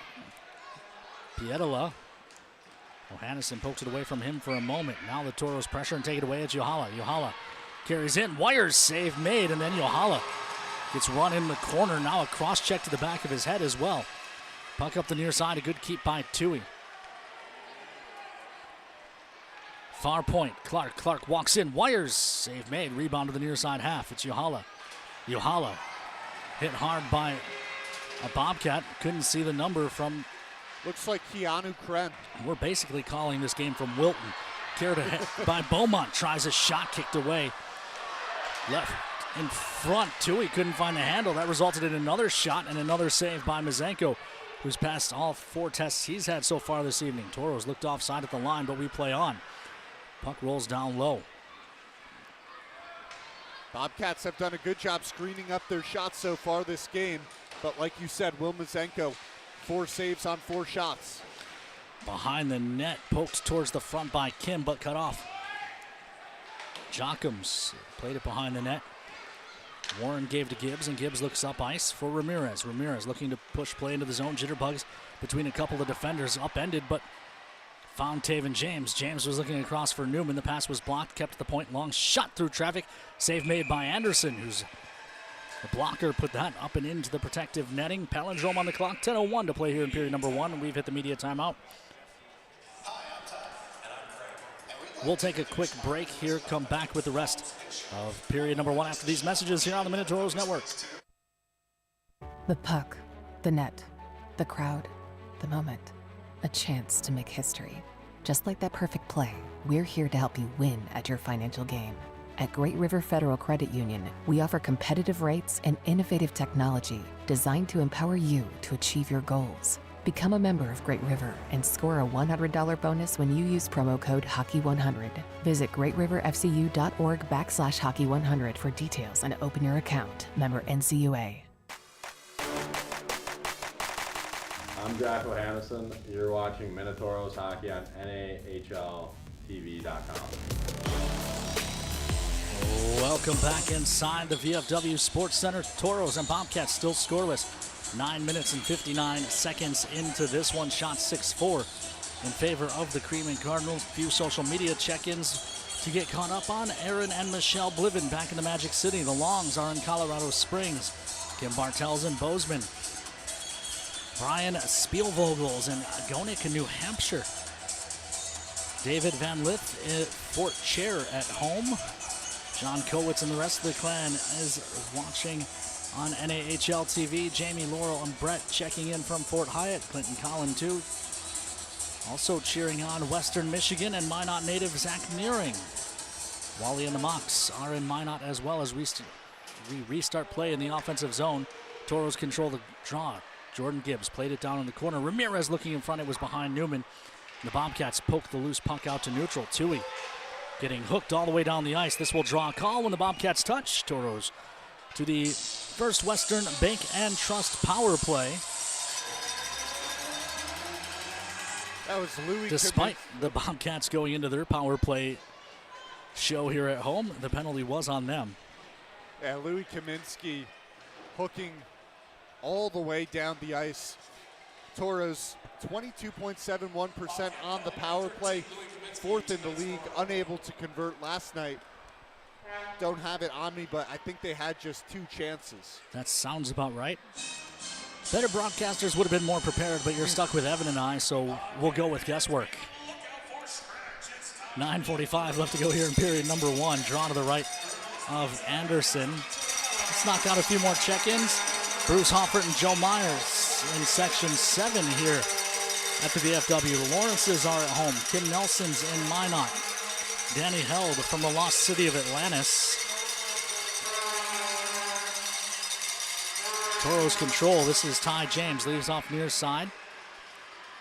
Pietola. O'Hannison pokes it away from him for a moment. Now the Toros pressure and take it away. It's Uhala. Uhala carries in. Wires save made, and then Uhala gets run in the corner. Now a cross check to the back of his head as well. Puck up the near side. A good keep by Tui. Far point. Clark walks in. Wires save made. Rebound to the near side half. It's Uhala. Uhala hit hard by a Bobcat. Couldn't see the number from... Looks like Keanu Kren. We're basically calling this game from Wilton. Carried ahead by Beaumont. Tries a shot kicked away. Left in front. Tui couldn't find the handle. That resulted in another shot and another save by Mazenko, who's passed all 4 tests he's had so far this evening. Toros looked offside at the line, but we play on. Puck rolls down low. Bobcats have done a good job screening up their shots so far this game, but like you said, Will Mazenko, 4 saves on 4 shots. Behind the net, poked towards the front by Kim, but cut off. Jockums played it behind the net. Warren gave to Gibbs, and Gibbs looks up ice for Ramirez. Ramirez looking to push play into the zone. Jitterbugs between a couple of defenders, upended, but found Taven James. James was looking across for Newman. The pass was blocked, kept at the point. Long shot through traffic. Save made by Anderson, who's the blocker. Put that up and into the protective netting. Palindrome on the clock. 10:01 to play here in period number 1. We've hit the media timeout. We'll take a quick break here. Come back with the rest of period number 1 after these messages here on the Minotauros Network. The puck, the net, the crowd, the moment. A chance to make history. Just like that perfect play, we're here to help you win at your financial game. At Great River Federal Credit Union, we offer competitive rates and innovative technology designed to empower you to achieve your goals. Become a member of Great River and score a $100 bonus when you use promo code Hockey100. Visit greatriverfcu.org/Hockey100 for details and open your account. Member NCUA. I'm Jack O'Hannison. You're watching Minotauros hockey on NAHLTV.com. Welcome back inside the VFW Sports Center. Toros and Bobcats still scoreless. 9 minutes and 59 seconds into this one. Shot 6-4 in favor of the Cream and Cardinals. Few social media check-ins to get caught up on. Aaron and Michelle Bliven back in the Magic City. The Longs are in Colorado Springs. Kim Bartels in Bozeman. Brian Spielvogel's in Gonick, New Hampshire. David Van Lith at Fort Chair at home. John Kowitz and the rest of the clan is watching on NAHL TV. Jamie, Laurel, and Brett checking in from Fort Hyatt. Clinton Collin, too. Also cheering on Western Michigan and Minot native Zach Nearing. Wally and the Mocs are in Minot as well as we restart play in the offensive zone. Toros control the draw. Jordan Gibbs played it down in the corner. Ramirez looking in front. It was behind Newman. The Bobcats poked the loose puck out to neutral. Tui getting hooked all the way down the ice. This will draw a call when the Bobcats touch. Toros to the First Western Bank and Trust power play. That was Louis. Despite the Bobcats going into their power play show here at home, the penalty was on them. Yeah, Louis Kaminsky hooking all the way down the ice. Toros 22.71% on the power play, 4th in the league, unable to convert last night. don't have it on me, but I think they had just 2 chances. That sounds about right. Better broadcasters would have been more prepared, but you're stuck with Evan and I, so we'll go with guesswork. 9:45 left to go here in period number 1. Draw to the right of Anderson. Let's knock out a few more check-ins. Bruce Hoffert and Joe Myers in section 7 here at the VFW. The Lawrences are at home. Kim Nelson's in Minot. Danny Held from the lost city of Atlantis. Toros control. This is Ty James. Leaves off near side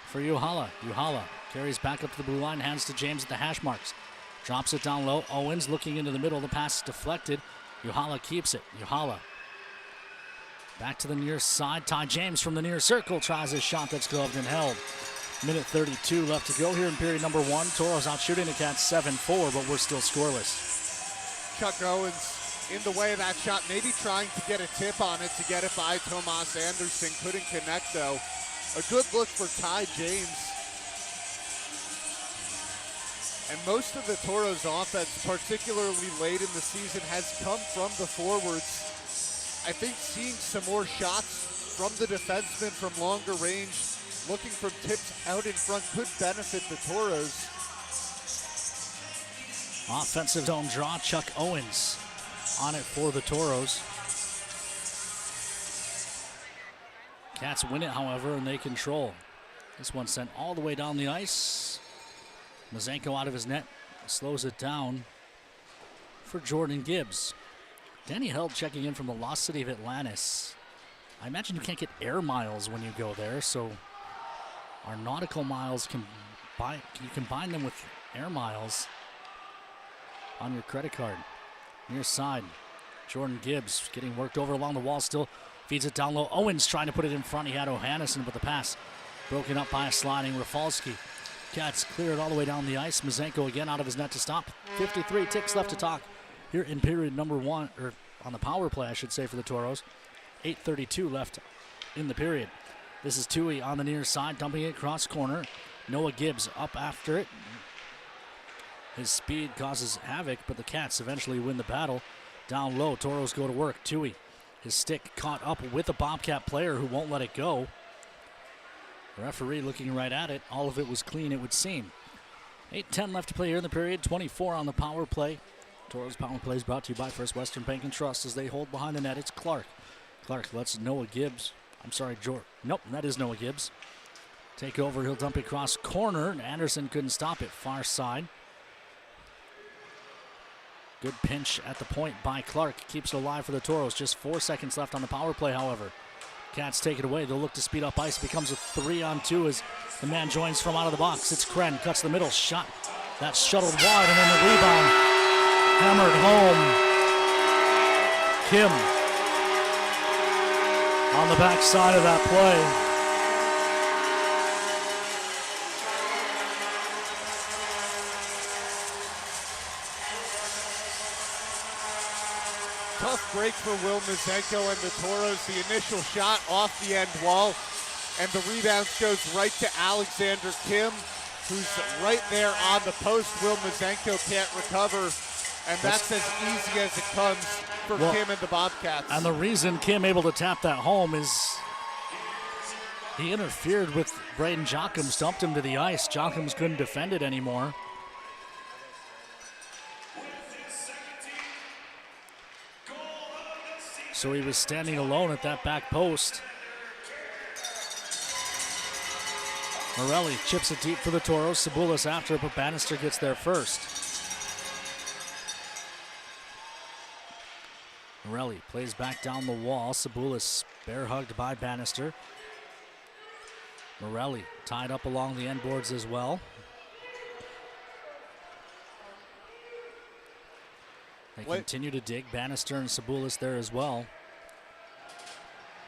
for Uhala. Uhala carries back up to the blue line. Hands to James at the hash marks. Drops it down low. Owens looking into the middle. The pass is deflected. Uhala keeps it. Uhala back to the near side. Ty James from the near circle tries his shot that's gloved and held. Minute 32 left to go here in period number 1. Toros out shooting the Cats 7-4, but we're still scoreless. Chuck Owens in the way of that shot, maybe trying to get a tip on it to get it by Tomas Anderson. Couldn't connect though. A good look for Ty James. And most of the Toros offense, particularly late in the season, has come from the forwards. I think seeing some more shots from the defensemen from longer range, looking for tips out in front, could benefit the Toros. Offensive zone draw. Chuck Owens on it for the Toros. Cats win it, however, and they control. This one sent all the way down the ice. Mazenko out of his net, slows it down for Jordan Gibbs. Danny Held checking in from the lost city of Atlantis. I imagine you can't get air miles when you go there, so our nautical miles you combine them with air miles on your credit card. Near side, Jordan Gibbs getting worked over along the wall still. Feeds it down low. Owens trying to put it in front. He had O'Hannison, but the pass broken up by a sliding Rafalski. Cats clear it all the way down the ice. Mazenko again out of his net to stop. 53 ticks left to talk here in period number 1, or on the power play, I should say, for the Toros. 8:32 left in the period. This is Tui on the near side, dumping it cross corner. Noah Gibbs up after it. His speed causes havoc, but the Cats eventually win the battle. Down low, Toros go to work. Tui, his stick caught up with a Bobcat player who won't let it go. The referee looking right at it. All of it was clean, it would seem. 8:10 left to play here in the period. 24 on the power play. Toros power play is brought to you by First Western Bank and Trust as they hold behind the net. It's Clark. Clark lets Noah Gibbs. I'm sorry, George. Nope, that is Noah Gibbs. Take over. He'll dump it across corner. And Anderson couldn't stop it. Far side. Good pinch at the point by Clark. Keeps it alive for the Toros. Just 4 seconds left on the power play, however. Cats take it away. They'll look to speed up ice. It becomes a 3-on-2 as the man joins from out of the box. It's Kren. Cuts the middle. Shot. That's shuttled wide. And then the rebound. Hammered home. Kim on the back side of that play. Tough break for Will Mazenko and the Toros. The initial shot off the end wall, and the rebound goes right to Alexander Kim, who's right there on the post. Will Mazenko can't recover, and that's as easy as it comes for Kim and the Bobcats. And the reason Kim able to tap that home is he interfered with Braden Jochums, dumped him to the ice. Jochums couldn't defend it anymore. So he was standing alone at that back post. Morelli chips it deep for the Toros. Sabulis after it, but Bannister gets there first. Morelli plays back down the wall. Sabulis bear hugged by Bannister. Morelli tied up along the end boards as well. They continue to dig. Bannister and Sabulis there as well.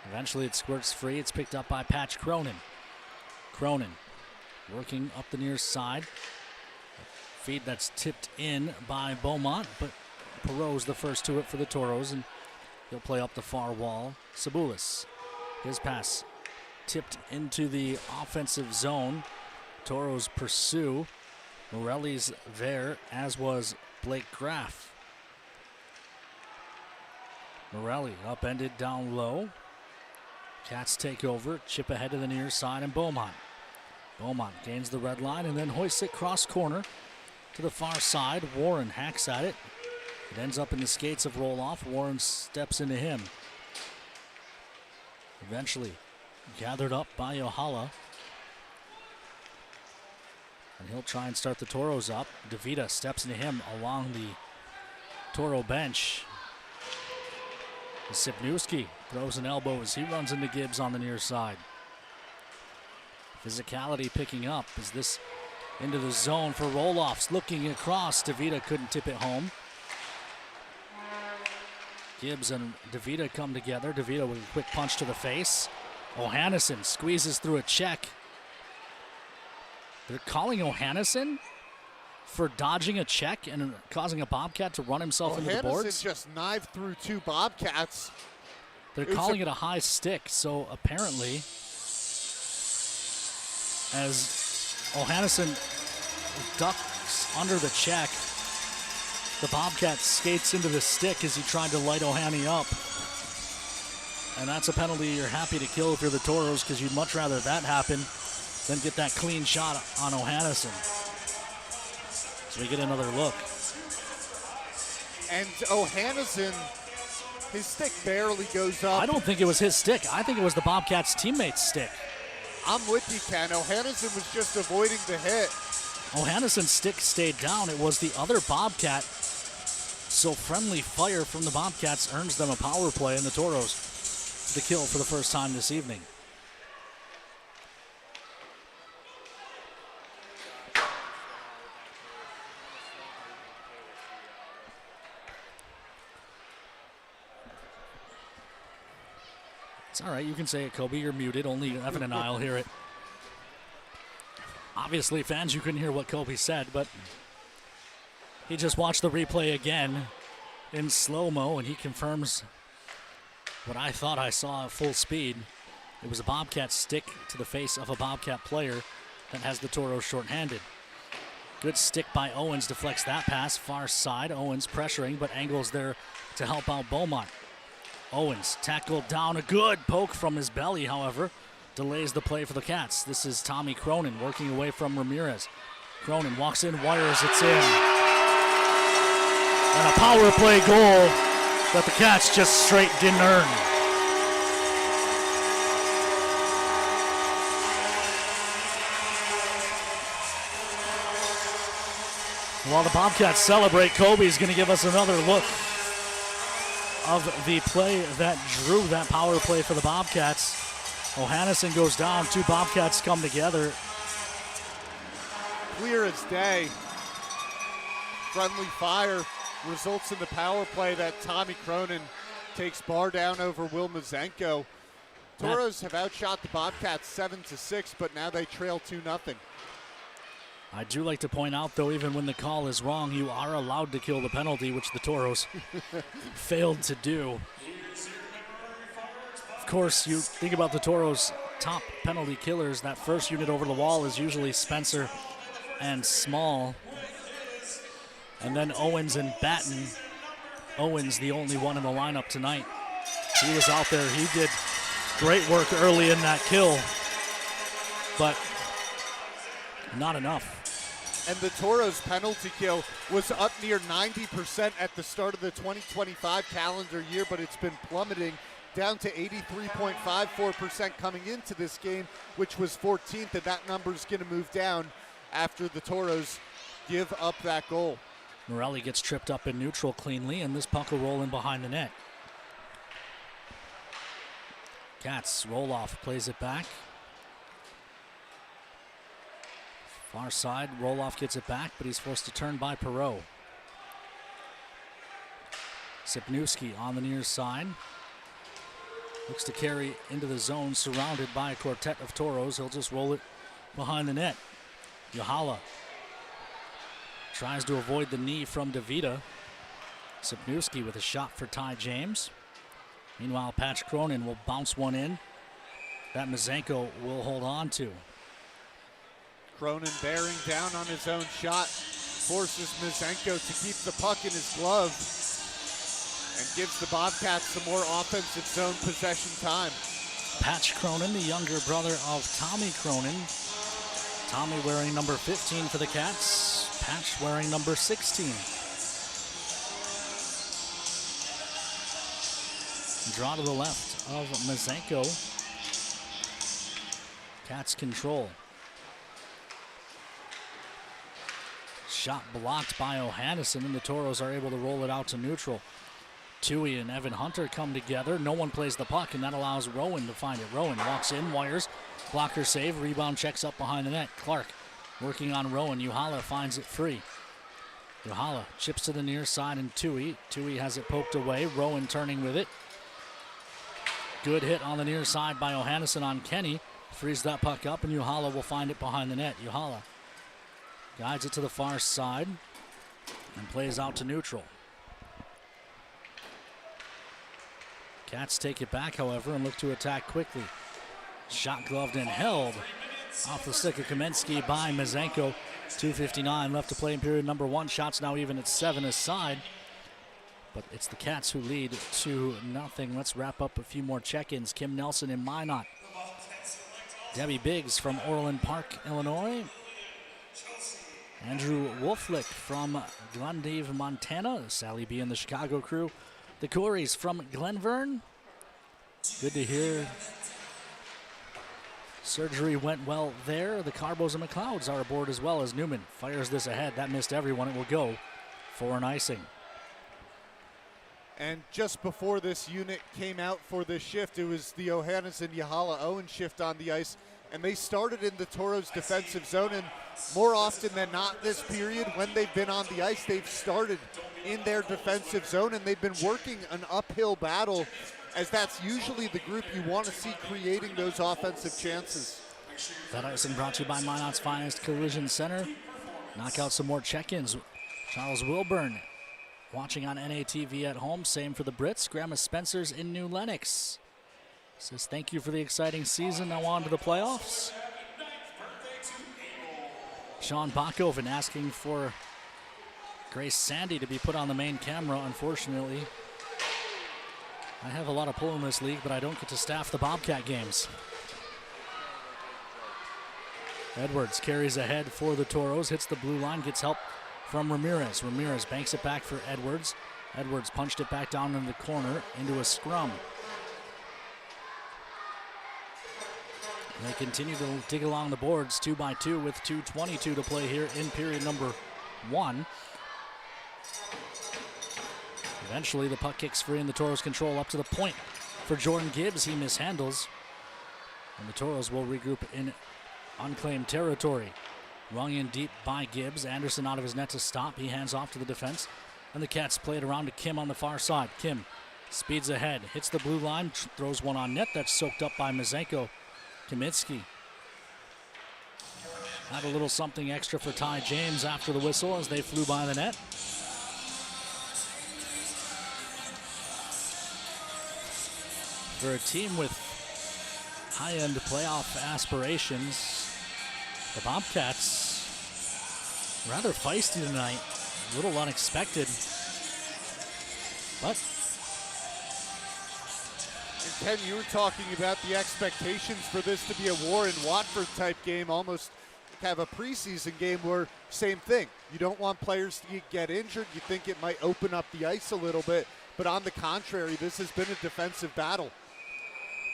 Eventually it squirts free. It's picked up by Patch Cronin. Cronin working up the near side. A feed that's tipped in by Beaumont, but Perot's the first to it for the Toros, and he'll play up the far wall. Sabulis, his pass tipped into the offensive zone. Toros pursue. Morelli's there, as was Blake Graff. Morelli upended down low. Cats take over, chip ahead to the near side, and Beaumont. Beaumont gains the red line and then hoists it cross corner to the far side. Warren hacks at it. It ends up in the skates of Roloff. Warren steps into him. Eventually gathered up by Yohala. And he'll try and start the Toros up. DeVita steps into him along the Toro bench. Sipniewski throws an elbow as he runs into Gibbs on the near side. Physicality picking up as this into the zone for Roloffs. Looking across, DeVita couldn't tip it home. Gibbs and DeVita come together. DeVita with a quick punch to the face. O'Hannison squeezes through a check. They're calling O'Hannison for dodging a check and causing a Bobcat to run himself into the boards. O'Hannison just knifed through 2 Bobcats. They're calling it a high stick, so apparently, as O'Hannison ducks under the check, the Bobcat skates into the stick as he tried to light O'Hanny up. And that's a penalty you're happy to kill if you're the Toros, because you'd much rather that happen than get that clean shot on O'Hannison. So we get another look. And O'Hannison, his stick barely goes up. I don't think it was his stick. I think it was the Bobcats' teammate's stick. I'm with you, Ken. O'Hannison was just avoiding the hit. O'Hannison's stick stayed down. It was the other Bobcat. So friendly fire from the Bobcats earns them a power play, and the Toros the kill for the first time this evening. It's all right, you can say it, Kobe. You're muted. Only Evan and I will hear it. Obviously, fans, you couldn't hear what Kobe said, but he just watched the replay again in slow-mo, and he confirms what I thought I saw at full speed. It was a Bobcat stick to the face of a Bobcat player that has the Toros shorthanded. Good stick by Owens, deflects that pass. Far side, Owens pressuring, but angles there to help out Beaumont. Owens tackled down, a good poke from his belly, however, delays the play for the Cats. This is Tommy Cronin working away from Ramirez. Cronin walks in, wires, it's in. And a power play goal that the Cats just straight didn't earn. While the Bobcats celebrate, Kobe's going to give us another look of the play that drew that power play for the Bobcats. O'Hannison goes down, 2 Bobcats come together. Clear as day. Friendly fire results in the power play that Tommy Cronin takes bar down over Will Mazenko. Toros have outshot the Bobcats 7-6, but now they trail 2-0. I do like to point out, though, even when the call is wrong, you are allowed to kill the penalty, which the Toros failed to do. Of course, you think about the Toros' top penalty killers. That first unit over the wall is usually Spencer and Small. And then Owens and Batten. Owens, the only one in the lineup tonight. He was out there. He did great work early in that kill, but not enough. And the Toros' penalty kill was up near 90% at the start of the 2025 calendar year, but it's been plummeting down to 83.54% coming into this game, which was 14th, and that number's going to move down after the Toros give up that goal. Morelli gets tripped up in neutral cleanly, and this puck will roll in behind the net. Cats, Roloff plays it back. Far side, Roloff gets it back, but he's forced to turn by Perreault. Sipniewski on the near side. Looks to carry into the zone, surrounded by a quartet of Toros. He'll just roll it behind the net. Yohala tries to avoid the knee from DeVita. Sipniewski with a shot for Ty James. Meanwhile, Patch Cronin will bounce one in that Mazenko will hold on to. Cronin bearing down on his own shot, forces Mazenko to keep the puck in his glove. and gives the Bobcats some more offensive zone possession time. Patch Cronin, the younger brother of Tommy Cronin. Tommy wearing number 15 for the Cats. Patch wearing number 16. Draw to the left of Mazenko. Cats control. Shot blocked by O'Hannison, and the Toros are able to roll it out to neutral. Tui and Evan Hunter come together. No one plays the puck, and that allows Rowan to find it. Rowan walks in, wires, blocker save, rebound checks up behind the net. Clark working on Rowan. Uhala finds it free. Uhala chips to the near side, and Tui. Tui has it poked away. Rowan turning with it. Good hit on the near side by O'Hannison on Kenny. Frees that puck up, and Uhala will find it behind the net. Uhala guides it to the far side and plays out to neutral. Cats take it back, however, and look to attack quickly. Shot gloved and held off the stick of Kamensky by Mazenko. 2:59 left to play in period number 1. Shots now even at 7 aside. But it's the Cats who lead 2-0. Let's wrap up a few more check-ins. Kim Nelson in Minot. Debbie Biggs from Orland Park, Illinois. Andrew Wolflick from Glendive, Montana. Sally B and the Chicago crew. The Coreys from Glenvern. Good to hear. Surgery went well there. The Carbos and McLeods are aboard as well as Newman. Fires this ahead. That missed everyone. It will go for an icing. And just before this unit came out for this shift, it was the O'Hannison Yahala Owen shift on the ice. And they started in the Toros defensive zone. And more often than not this period, when they've been on the ice, they've started in their defensive zone. And they've been working an uphill battle, as that's usually the group you want to see creating those offensive chances. That icing brought to you by Minot's Finest Collision Center. Knock out some more check-ins. Charles Wilburn watching on NATV at home. Same for the Brits. Grandma Spencer's in New Lenox. Says thank you for the exciting season. Now on to the playoffs. Sean Bachoven asking for Grace Sandy to be put on the main camera, unfortunately. I have a lot of pull in this league, but I don't get to staff the Bobcat games. Edwards carries ahead for the Toros, hits the blue line, gets help from Ramirez. Ramirez banks it back for Edwards. Edwards punched it back down in the corner into a scrum. They continue to dig along the boards 2-by-2 with 2:22 to play here in period number 1. Eventually the puck kicks free and the Toros control up to the point for Jordan Gibbs. He mishandles. And the Toros will regroup in unclaimed territory. Rung in deep by Gibbs. Anderson out of his net to stop. He hands off to the defense. And the Cats play it around to Kim on the far side. Kim speeds ahead, hits the blue line, throws one on net. That's soaked up by Mazenko. Kamitsky. Had a little something extra for Ty James after the whistle as they flew by the net. For a team with high-end playoff aspirations, the Bobcats rather feisty tonight. A little unexpected, but Ken, you were talking about the expectations for this to be a Warren Watford type game, almost have a preseason game where same thing. You don't want players to get injured. You think it might open up the ice a little bit, but on the contrary, this has been a defensive battle.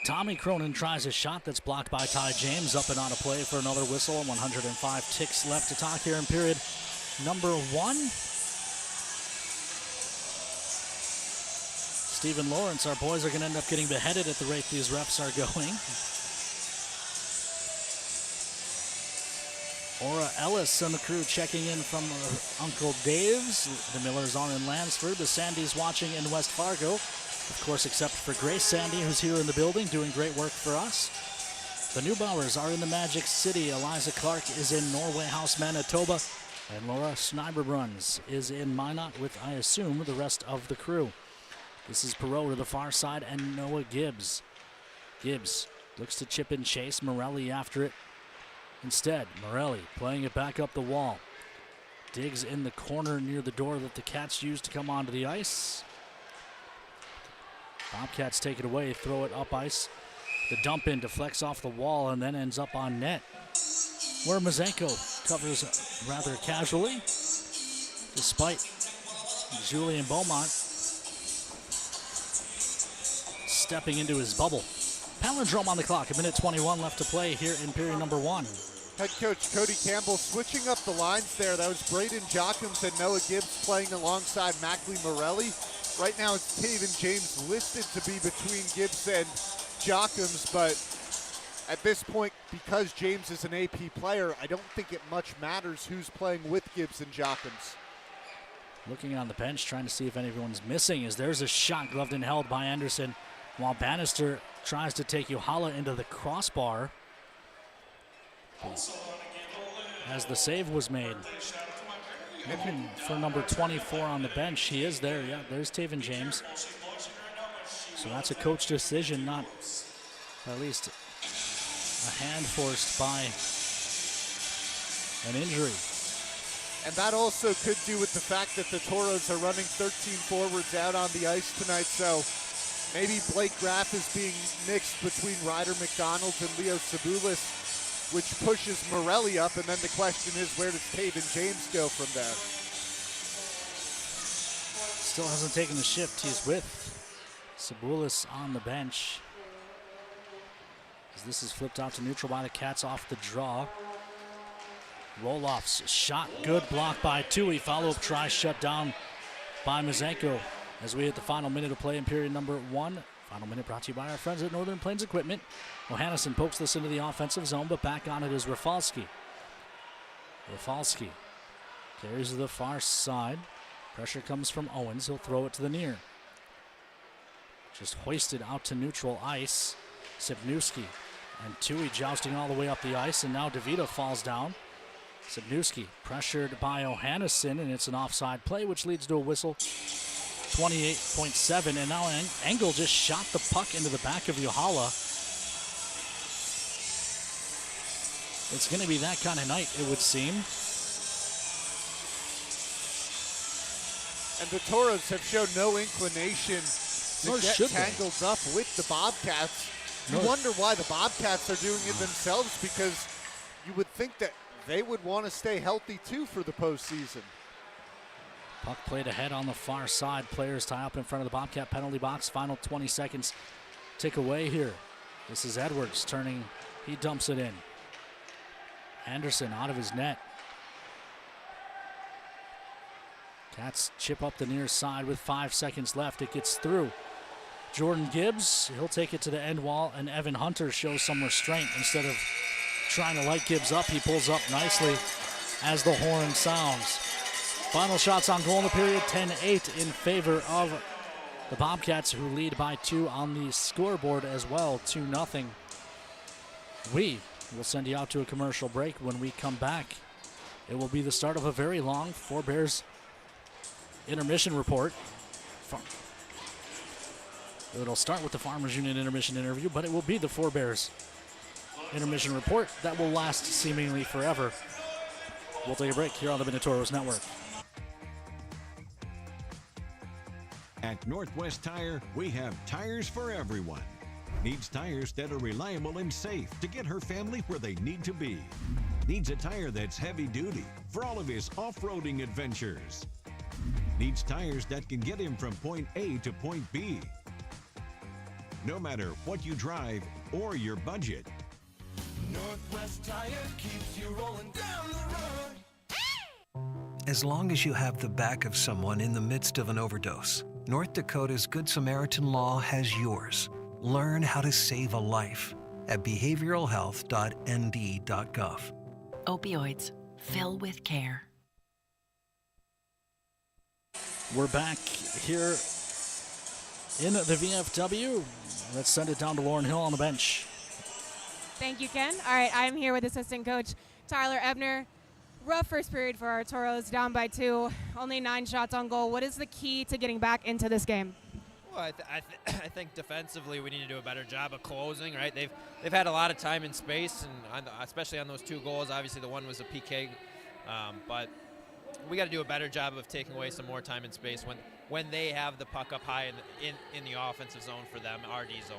Tommy Cronin tries a shot that's blocked by Ty James. Up and on a play for another whistle. 105 ticks left to talk here in period number 1. Stephen Lawrence, our boys are going to end up getting beheaded at the rate these refs are going. Aura Ellis and the crew checking in from Uncle Dave's. The Millers are in Lansford. The Sandys watching in West Fargo. Of course, except for Grace Sandy, who's here in the building doing great work for us. The Neubauers are in the Magic City. Eliza Clark is in Norway House, Manitoba. And Laura Schneiberbruns is in Minot with, I assume, the rest of the crew. This is Perot to the far side and Noah Gibbs. Gibbs looks to chip and chase. Morelli after it. Instead, Morelli playing it back up the wall. Digs in the corner near the door that the Cats used to come onto the ice. Bobcats take it away, throw it up ice. The dump in deflects off the wall and then ends up on net, where Mazenko covers rather casually, despite Julian Beaumont stepping into his bubble. Palindrome on the clock, 1:21 left to play here in period number 1. Head coach Cody Campbell switching up the lines there. That was Braden Jockums and Noah Gibbs playing alongside Mackley Morelli. Right now it's Taven James listed to be between Gibbs and Jockums, but at this point, because James is an AP player, I don't think it much matters who's playing with Gibbs and Jockums. Looking on the bench, trying to see if anyone's missing, as there's a shot gloved and held by Anderson, while Bannister tries to take Uhala into the crossbar as the save was made. Looking for number 24 on the bench. He is there. Yeah, there's Taven James. So that's a coach decision, not at least a hand forced by an injury. And that also could do with the fact that the Toros are running 13 forwards out on the ice tonight, so maybe Blake Graff is being mixed between Ryder McDonald and Leo Sabulis, which pushes Morelli up, and then the question is, where does Taven James go from there? Still hasn't taken the shift. He's with Sabulis on the bench. As this is flipped out to neutral by the Cats off the draw. Roloff's shot, good, block by Tui. Follow-up try shut down by Mazenko as we hit the final minute of play in period number 1. Final minute brought to you by our friends at Northern Plains Equipment. Johannesson pokes this into the offensive zone, but back on it is Rafalski. Rafalski carries to the far side. Pressure comes from Owens. He'll throw it to the near. Just hoisted out to neutral ice. Sibnewski and Tui jousting all the way up the ice, and now DeVito falls down. Sibnewski pressured by Johannesson, and it's an offside play, which leads to a whistle. 28.7, and now Engel just shot the puck into the back of Uhala. It's going to be that kind of night, it would seem. And the Toros have shown no inclination to get tangled up with the Bobcats. You wonder why the Bobcats are doing it themselves, because you would think that they would want to stay healthy too for the postseason. Puck played ahead on the far side. Players tie up in front of the Bobcat penalty box. Final 20 seconds tick away here. This is Edwards turning. He dumps it in. Anderson out of his net. Cats chip up the near side with 5 seconds left. It gets through. Jordan Gibbs, he'll take it to the end wall, and Evan Hunter shows some restraint. Instead of trying to light Gibbs up, he pulls up nicely as the horn sounds. Final shots on goal in the period, 10-8 in favor of the Bobcats, who lead by 2 on the scoreboard as well, 2-0. We will send you out to a commercial break. When we come back, it will be the start of a very long Four Bears intermission report. It'll start with the Farmers Union intermission interview, but it will be the Four Bears intermission report that will last seemingly forever. We'll take a break here on the Minotauros Network. At Northwest Tire, we have tires for everyone. Needs tires that are reliable and safe to get her family where they need to be. Needs a tire that's heavy duty for all of his off-roading adventures. Needs tires that can get him from point A to point B. No matter what you drive or your budget. Northwest Tire keeps you rolling down the road. As long as you have the back of someone in the midst of an overdose, North Dakota's Good Samaritan Law has yours. Learn how to save a life at behavioralhealth.nd.gov. Opioids. Fill with care. We're back here in the VFW. Let's send it down to Lauren Hill on the bench. Thank you, Ken. All right, I'm here with assistant coach Tyler Ebner. Rough first period for our Toros, down by 2, only 9 shots on goal. What is the key to getting back into this game? Well, I think defensively we need to do a better job of closing. Right, they've had a lot of time and space, and especially on those 2 goals. Obviously, the one was a PK, but we got to do a better job of taking away some more time and space when they have the puck up high in the offensive zone for them, RD zone.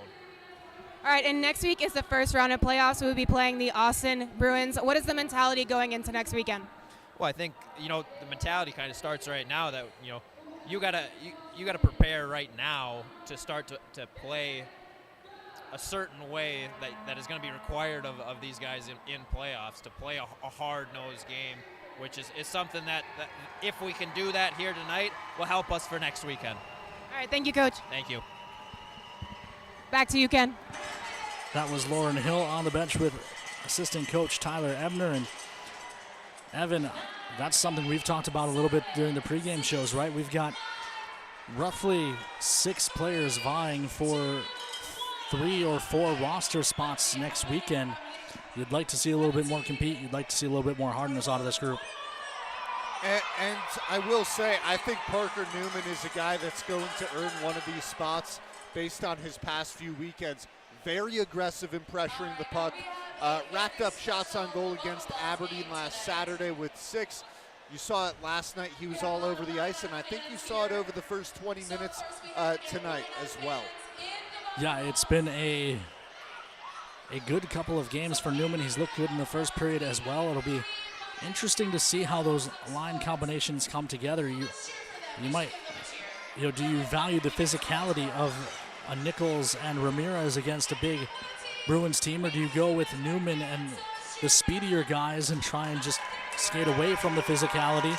All right, and next week is the first round of playoffs. We'll be playing the Austin Bruins. What is the mentality going into next weekend? Well, I think, the mentality kind of starts right now that, you gotta prepare right now to start to play a certain way that is going to be required of these guys in playoffs, to play a hard-nosed game, which is something that if we can do that here tonight will help us for next weekend. All right, thank you, Coach. Thank you. Back to you, Ken. That was Lauren Hill on the bench with assistant coach Tyler Ebner. And Evan, that's something we've talked about a little bit during the pregame shows, right? We've got roughly 6 players vying for 3 or 4 roster spots next weekend. You'd like to see a little bit more compete. You'd like to see a little bit more hardness out of this group. And I will say, I think Parker Newman is a guy that's going to earn one of these spots based on his past few weekends. Very aggressive in pressuring the puck. Racked up shots on goal against Aberdeen last Saturday with 6. You saw it last night. He was all over the ice, and I think you saw it over the first 20 minutes tonight as well. Yeah, it's been a good couple of games for Newman. He's looked good in the first period as well. It'll be interesting to see how those line combinations come together. You might, do you value the physicality of a Nichols and Ramirez against a big Bruins team, or do you go with Newman and the speedier guys and try and just skate away from the physicality?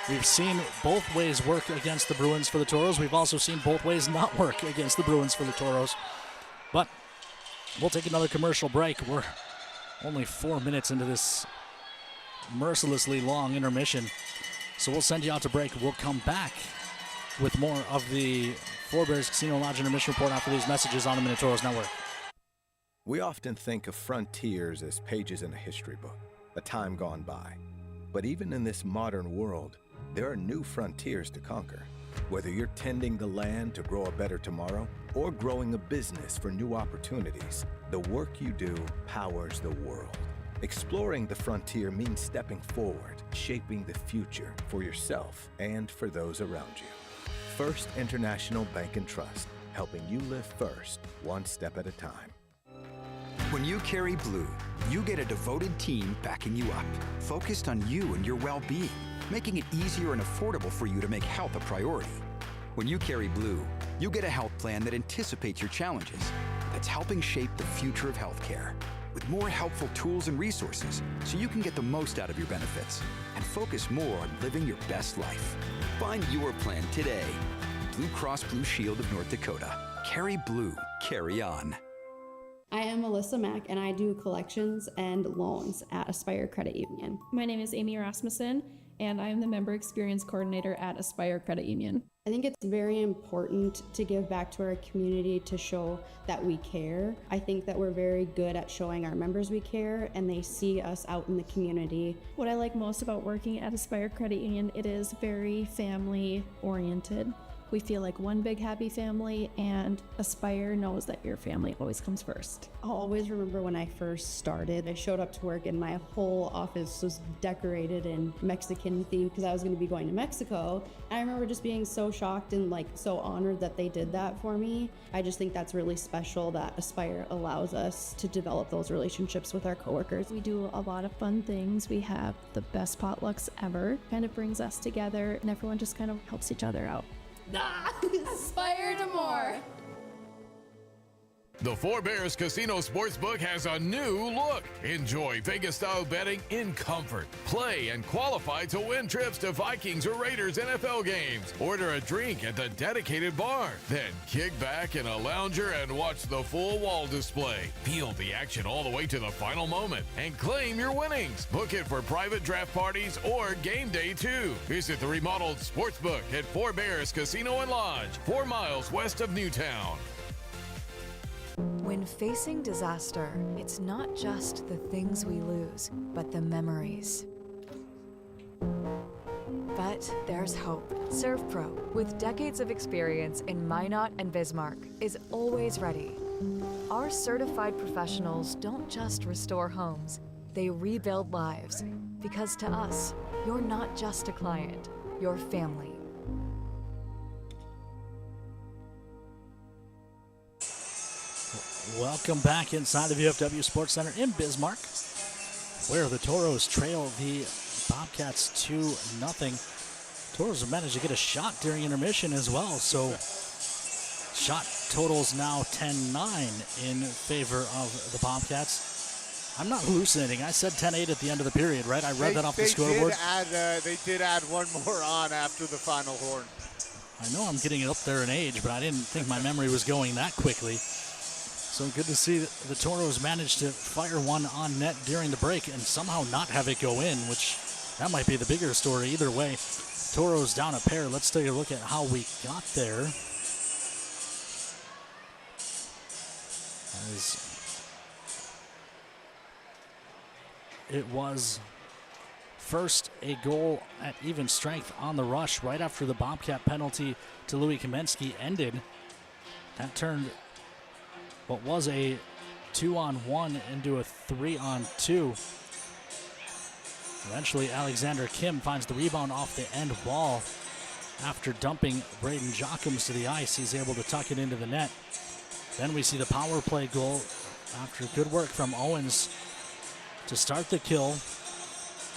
We've seen both ways work against the Bruins for the Toros. We've also seen both ways not work against the Bruins for the Toros. But we'll take another commercial break. We're only 4 minutes into this mercilessly long intermission. So we'll send you out to break. We'll come back with more of the Four Bears Casino Lodge Intermission Report after these messages on the Minotauros Network. We often think of frontiers as pages in a history book, a time gone by. But even in this modern world, there are new frontiers to conquer. Whether you're tending the land to grow a better tomorrow or growing a business for new opportunities, the work you do powers the world. Exploring the frontier means stepping forward, shaping the future for yourself and for those around you. First International Bank and Trust, helping you live first, one step at a time. When you carry blue, you get a devoted team backing you up, focused on you and your well-being, making it easier and affordable for you to make health a priority. When you carry blue, you get a health plan that anticipates your challenges, that's helping shape the future of healthcare, with more helpful tools and resources so you can get the most out of your benefits and focus more on living your best life. Find your plan today. Blue Cross Blue Shield of North Dakota. Carry blue, carry on. I am Melissa Mack, and I do collections and loans at Aspire Credit Union. My name is Amy Rasmussen, and I am the Member Experience Coordinator at Aspire Credit Union. I think it's very important to give back to our community to show that we care. I think that we're very good at showing our members we care, and they see us out in the community. What I like most about working at Aspire Credit Union, it is very family oriented. We feel like one big happy family, and Aspire knows that your family always comes first. I'll always remember when I first started. I showed up to work and my whole office was decorated in Mexican theme because I was going to be going to Mexico. I remember just being so shocked and so honored that they did that for me. I just think that's really special that Aspire allows us to develop those relationships with our coworkers. We do a lot of fun things. We have the best potlucks ever. Kind of brings us together, and everyone just kind of helps each other out. Aspire to more. The Four Bears Casino Sportsbook has a new look. Enjoy Vegas-style betting in comfort. Play and qualify to win trips to Vikings or Raiders NFL games. Order a drink at the dedicated bar. Then kick back in a lounger and watch the full wall display. Feel the action all the way to the final moment and claim your winnings. Book it for private draft parties or game day too. Visit the remodeled Sportsbook at Four Bears Casino and Lodge, 4 miles west of Newtown. When facing disaster, it's not just the things we lose, but the memories. But there's hope. ServPro, with decades of experience in Minot and Bismarck, is always ready. Our certified professionals don't just restore homes, they rebuild lives. Because to us, You're not just a client, you're family. Welcome back inside the VFW Sports Center in Bismarck, where the Toros trail the Bobcats 2-0. Toros have managed to get a shot during intermission as well, so shot totals now 10-9 in favor of the Bobcats. I'm not hallucinating. I said 10-8 at the end of the period, right? I read that off the scoreboard. They did add one more on after the final horn. I know I'm getting up there in age, but I didn't think my memory was going that quickly. So good to see that the Toros managed to fire one on net during the break and somehow not have it go in, which that might be the bigger story. Either way, Toros down a pair. Let's take a look at how we got there. As it was first a goal at even strength on the rush right after the Bobcat penalty to Louis Kamensky ended. That turned what was a 2-on-1 into a 3-on-2. Eventually, Alexander Kim finds the rebound off the end wall. After dumping Braden Jockums to the ice, he's able to tuck it into the net. Then we see the power play goal after good work from Owens to start the kill.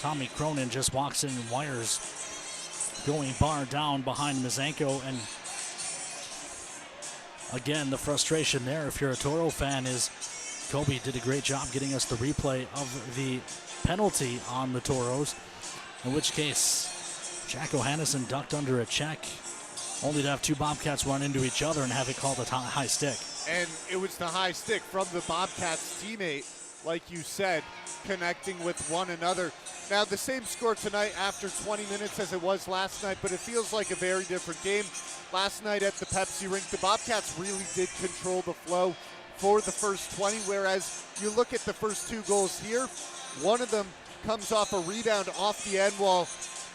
Tommy Cronin just walks in and wires, going bar down behind Mizanko, and again, the frustration there, if you're a Toro fan, is Kobe did a great job getting us the replay of the penalty on the Toros, in which case Jack O'Hannison ducked under a check, only to have two Bobcats run into each other and have it called a high stick. And it was the high stick from the Bobcats teammate, like you said, connecting with one another. Now, the same score tonight after 20 minutes as it was last night, but it feels like a very different game. Last night at the Pepsi rink, the Bobcats really did control the flow for the first 20, whereas you look at the first two goals here, one of them comes off a rebound off the end wall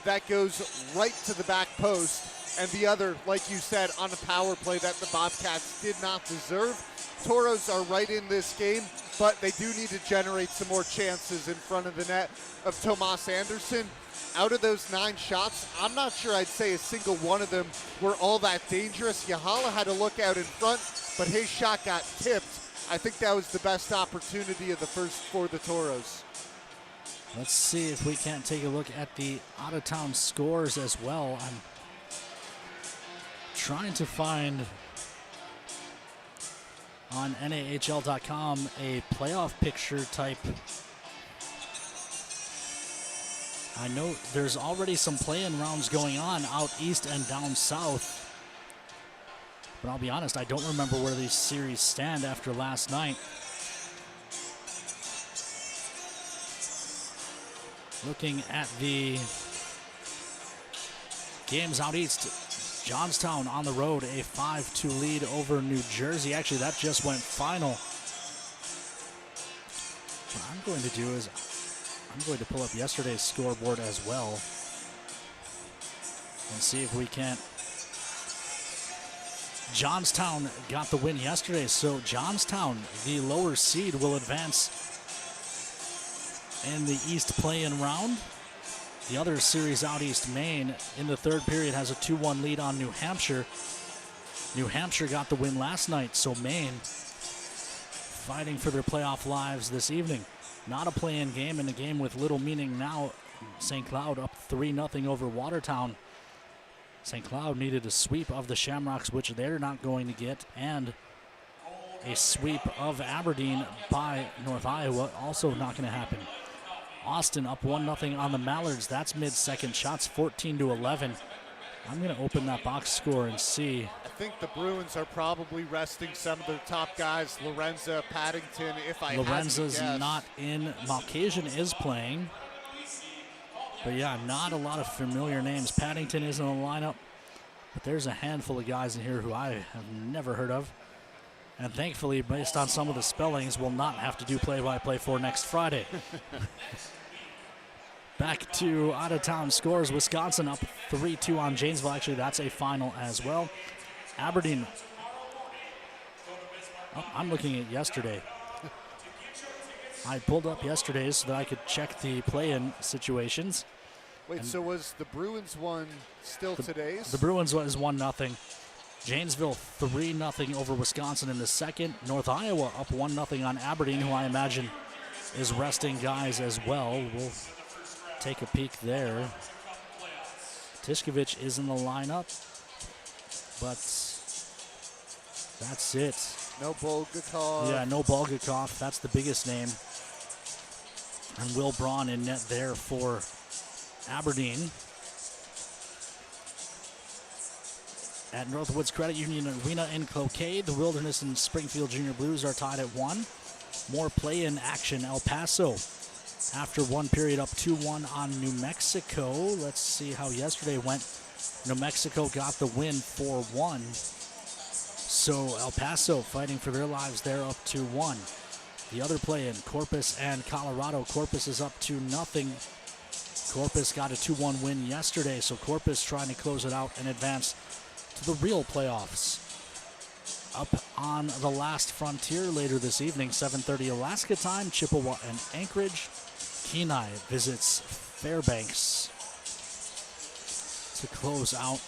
that goes right to the back post, and the other, like you said, on a power play that the Bobcats did not deserve. Toros are right in this game, but they do need to generate some more chances in front of the net of Tomas Anderson. Out of those 9 shots, I'm not sure I'd say a single one of them were all that dangerous. Yahala had a look out in front, but his shot got tipped. I think that was the best opportunity of the first for the Toros. Let's see if we can't take a look at the out-of-town scores as well. I'm trying to find on NAHL.com a playoff picture type. I know there's already some play-in rounds going on out east and down south. But I'll be honest, I don't remember where these series stand after last night. Looking at the games out east, Johnstown on the road, a 5-2 lead over New Jersey. Actually, that just went final. What I'm going to do is I'm going to pull up yesterday's scoreboard as well and see if we can't. Johnstown got the win yesterday, so Johnstown, the lower seed, will advance in the East play-in round. The other series out east, Maine, in the third period has a 2-1 lead on New Hampshire. New Hampshire got the win last night, so Maine fighting for their playoff lives this evening. Not a play-in game, and a game with little meaning now. St. Cloud up 3-0 over Watertown. St. Cloud needed a sweep of the Shamrocks, which they're not going to get, and a sweep of Aberdeen by North Iowa, also not going to happen. Austin up 1-0 on the Mallards. That's mid-second. Shots 14-11. I'm going to open that box score and see. I think the Bruins are probably resting some of their top guys. Lorenza, Paddington, if I had to Lorenza's guess. not in. Malkasian is playing. But yeah, not a lot of familiar names. Paddington is in the lineup. But there's a handful of guys in here who I have never heard of. And thankfully, based on some of the spellings, we'll not have to do play-by-play for next Friday. Back to out-of-town scores. Wisconsin up 3-2 on Janesville. Actually, that's a final as well. Aberdeen. Oh, I'm looking at yesterday. I pulled up yesterday's so that I could check the play-in situations. Wait, so was the Bruins one still today's? The Bruins is 1-0. Janesville 3-0 over Wisconsin in the second. North Iowa up 1-0 on Aberdeen, who I imagine is resting guys as well. We'll take a peek there. Tishkovich is in the lineup, but that's it. No Bulgakov. Yeah, no Bulgakov. That's the biggest name. And Will Braun in net there for Aberdeen. At Northwoods Credit Union Arena in Cloquet, the Wilderness and Springfield Junior Blues are tied at 1. More play-in action. El Paso, after one period, up 2-1 on New Mexico. Let's see how yesterday went. New Mexico got the win 4-1. So El Paso fighting for their lives there, up 2-1. The other play-in, Corpus and Colorado. Corpus is up 2-0. Corpus got a 2-1 win yesterday, so Corpus trying to close it out and advance to the real playoffs. Up on the last frontier later this evening, 7:30 Alaska time, Chippewa and Anchorage. Kenai visits Fairbanks to close out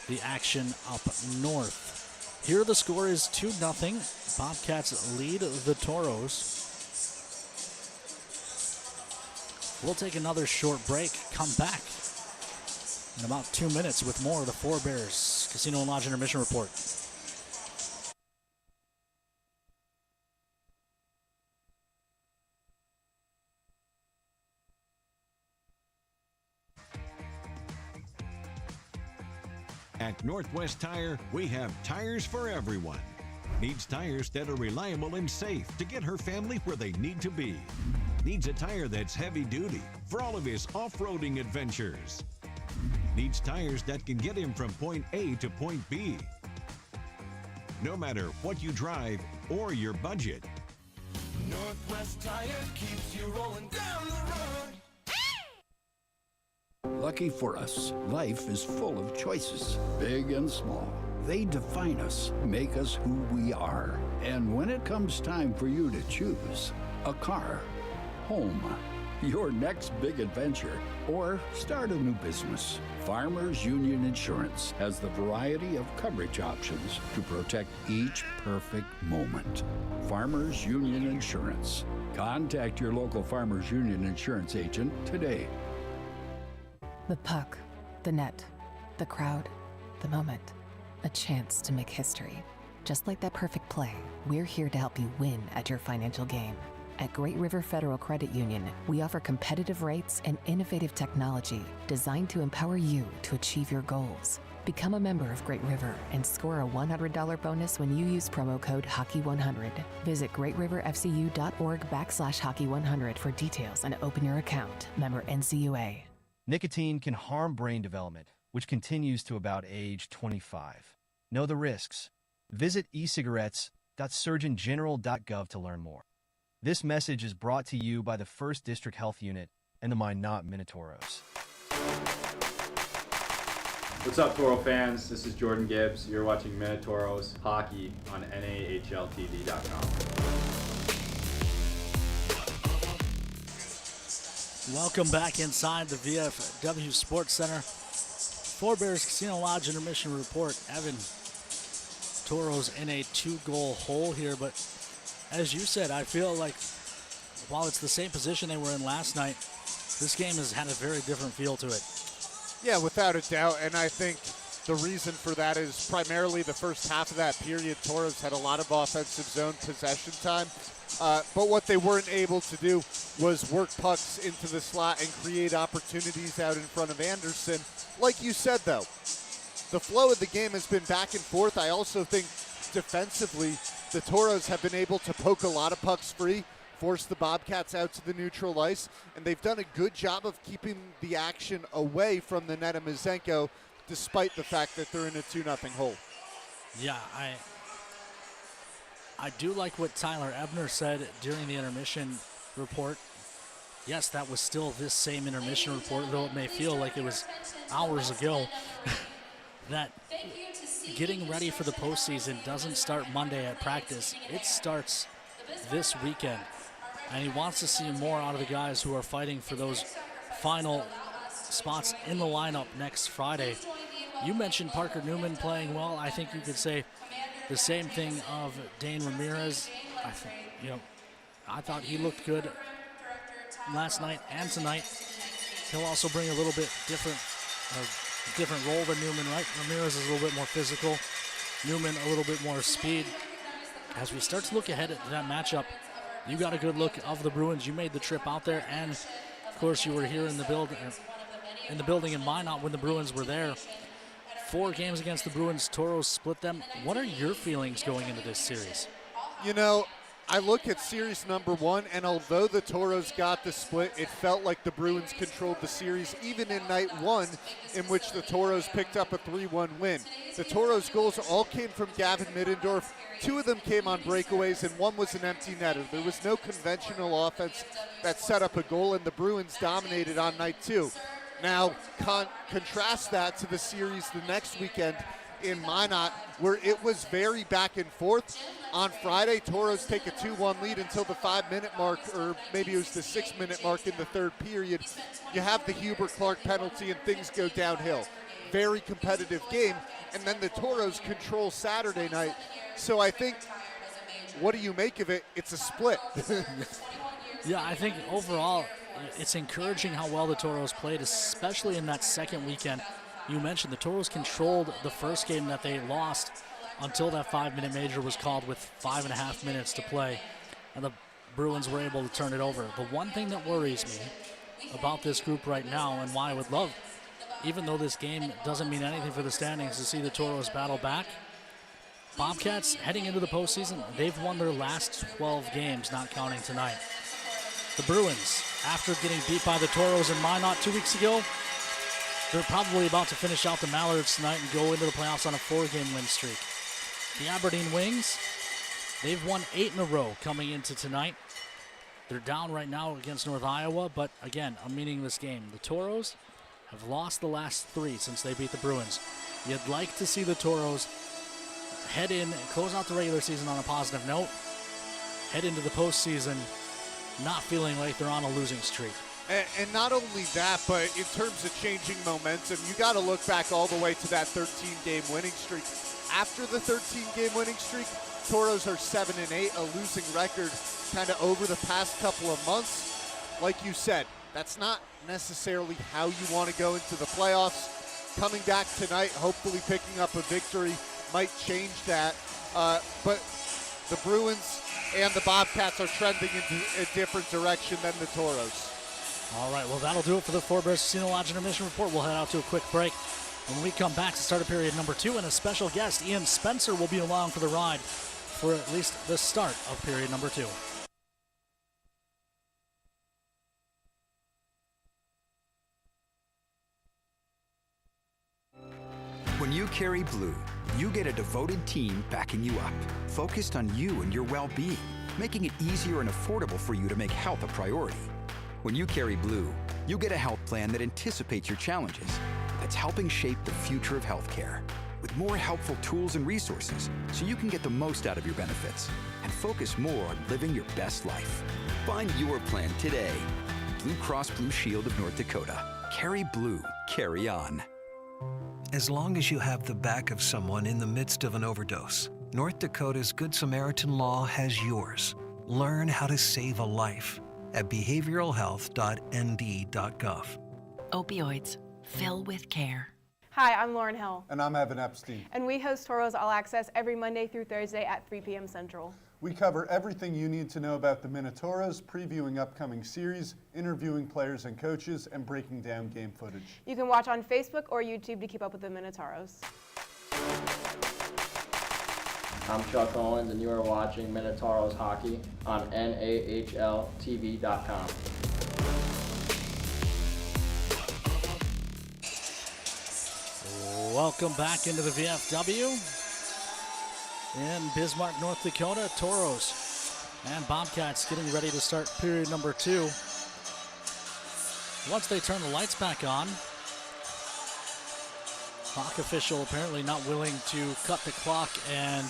the action up north. Here the score is 2-0. Bobcats lead the Toros. We'll take another short break, come back in about 2 minutes with more of the Four Bears Casino and Lodge Intermission Report. At Northwest Tire, we have tires for everyone. Needs tires that are reliable and safe to get her family where they need to be. Needs a tire that's heavy duty for all of his off-roading adventures. Needs tires that can get him from point A to point B. No matter what you drive or your budget. Northwest Tire keeps you rolling down the road. Lucky for us, life is full of choices, big and small. They define us, make us who we are. And when it comes time for you to choose a car, home, your next big adventure, or start a new business, Farmers Union Insurance has the variety of coverage options to protect each perfect moment. Farmers Union Insurance. Contact your local Farmers Union Insurance agent today. The puck, the net, the crowd, the moment. A chance to make history. Just like that perfect play, we're here to help you win at your financial game. At Great River Federal Credit Union, we offer competitive rates and innovative technology designed to empower you to achieve your goals. Become a member of Great River and score a $100 bonus when you use promo code Hockey100. Visit greatriverfcu.org/Hockey100 for details and open your account. Member NCUA. Nicotine can harm brain development, which continues to about age 25. Know the risks. Visit ecigarettes.surgeongeneral.gov to learn more. This message is brought to you by the 1st District Health Unit and the Minot Minotauros. What's up, Toro fans? This is Jordan Gibbs. You're watching Minotauros hockey on NAHLTV.com. Welcome back inside the VFW Sports Center. Four Bears Casino Lodge Intermission Report. Evan, Toros in a 2-goal hole here, but as you said, I feel like while it's the same position they were in last night, this game has had a very different feel to it. Yeah, without a doubt, and I think the reason for that is primarily the first half of that period. Toros had a lot of offensive zone possession time, but what they weren't able to do was work pucks into the slot and create opportunities out in front of Anderson. Like you said, though, the flow of the game has been back and forth. I also think defensively, the Toros have been able to poke a lot of pucks free, force the Bobcats out to the neutral ice, and they've done a good job of keeping the action away from the net of Mazenko, despite the fact that they're in a 2-0 hole. Yeah, I do like what Tyler Ebner said during the intermission report. Yes, that was still this same intermission report, though it may feel like it was hours ago. That getting ready for the postseason doesn't start Monday at practice. It starts this weekend. And he wants to see more out of the guys who are fighting for those final spots in the lineup next Friday. You mentioned Parker Newman playing well. I think you could say the same thing of Dane Ramirez. I thought he looked good last night and tonight. He'll also bring a little bit different role than Newman, right? Ramirez is a little bit more physical. Newman a little bit more speed. As we start to look ahead at that matchup, you got a good look of the Bruins. You made the trip out there, and of course you were here in the building in Minot when the Bruins were there. 4 games against the Bruins. Toros split them. What are your feelings going into this series? You know, I look at series number 1, and although the Toros got the split, it felt like the Bruins controlled the series, even in night 1, in which the Toros picked up a 3-1 win. The Toros' goals all came from Gavin Middendorf. 2 of them came on breakaways, and 1 was an empty netter. There was no conventional offense that set up a goal, and the Bruins dominated on night 2. Now, contrast that to the series the next weekend in Minot, where it was very back and forth. On Friday, Toros take a 2-1 lead until the 5-minute mark, or maybe it was the 6-minute mark in the third period. You have the Hubert Clark penalty and things go downhill. Very competitive game. And then the Toros control Saturday night. So I think, what do you make of it? It's a split. Yeah, I think overall it's encouraging how well the Toros played, especially in that second weekend. You mentioned the Toros controlled the first game that they lost until that 5-minute major was called with 5.5 minutes to play, and the Bruins were able to turn it over. The one thing that worries me about this group right now, and why I would love, even though this game doesn't mean anything for the standings, to see the Toros battle back. Bobcats heading into the postseason, they've won their last 12 games, not counting tonight. The Bruins, after getting beat by the Toros in Minot 2 weeks ago, they're probably about to finish out the Mallards tonight and go into the playoffs on a 4-game win streak. The Aberdeen Wings, they've won 8 in a row coming into tonight. They're down right now against North Iowa, but again, a meaningless game. The Toros have lost the last 3 since they beat the Bruins. You'd like to see the Toros head in, close out the regular season on a positive note, head into the postseason not feeling like they're on a losing streak. And not only that, but in terms of changing momentum, you got to look back all the way to that 13-game winning streak. After the 13-game winning streak, Toros are 7-8, a losing record kind of over the past couple of months. Like you said, that's not necessarily how you want to go into the playoffs. Coming back tonight, hopefully picking up a victory might change that. But the Bruins and the Bobcats are trending in a different direction than the Toros. All right, well, that'll do it for the Four Bears Casino Lodge Intermission Report. We'll head out to a quick break. When we come back to start of period number 2, and a special guest, Ian Spencer, will be along for the ride for at least the start of period number 2. When you carry blue, you get a devoted team backing you up, focused on you and your well-being, making it easier and affordable for you to make health a priority. When you carry blue, you get a health plan that anticipates your challenges, that's helping shape the future of healthcare, with more helpful tools and resources so you can get the most out of your benefits and focus more on living your best life. Find your plan today. Blue Cross Blue Shield of North Dakota. Carry blue, carry on. As long as you have the back of someone in the midst of an overdose, North Dakota's Good Samaritan Law has yours. Learn how to save a life at behavioralhealth.nd.gov. Opioids. Fill with care. Hi, I'm Lauren Hill. And I'm Evan Epstein. And we host Toros All Access every Monday through Thursday at 3 p.m. Central. We cover everything you need to know about the Minotauros, previewing upcoming series, interviewing players and coaches, and breaking down game footage. You can watch on Facebook or YouTube to keep up with the Minotauros. I'm Chuck Owens, and you are watching Minotauros Hockey on NAHLTV.com. Welcome back into the VFW. In Bismarck, North Dakota, Toros and Bobcats getting ready to start period number 2. Once they turn the lights back on, clock official apparently not willing to cut the clock and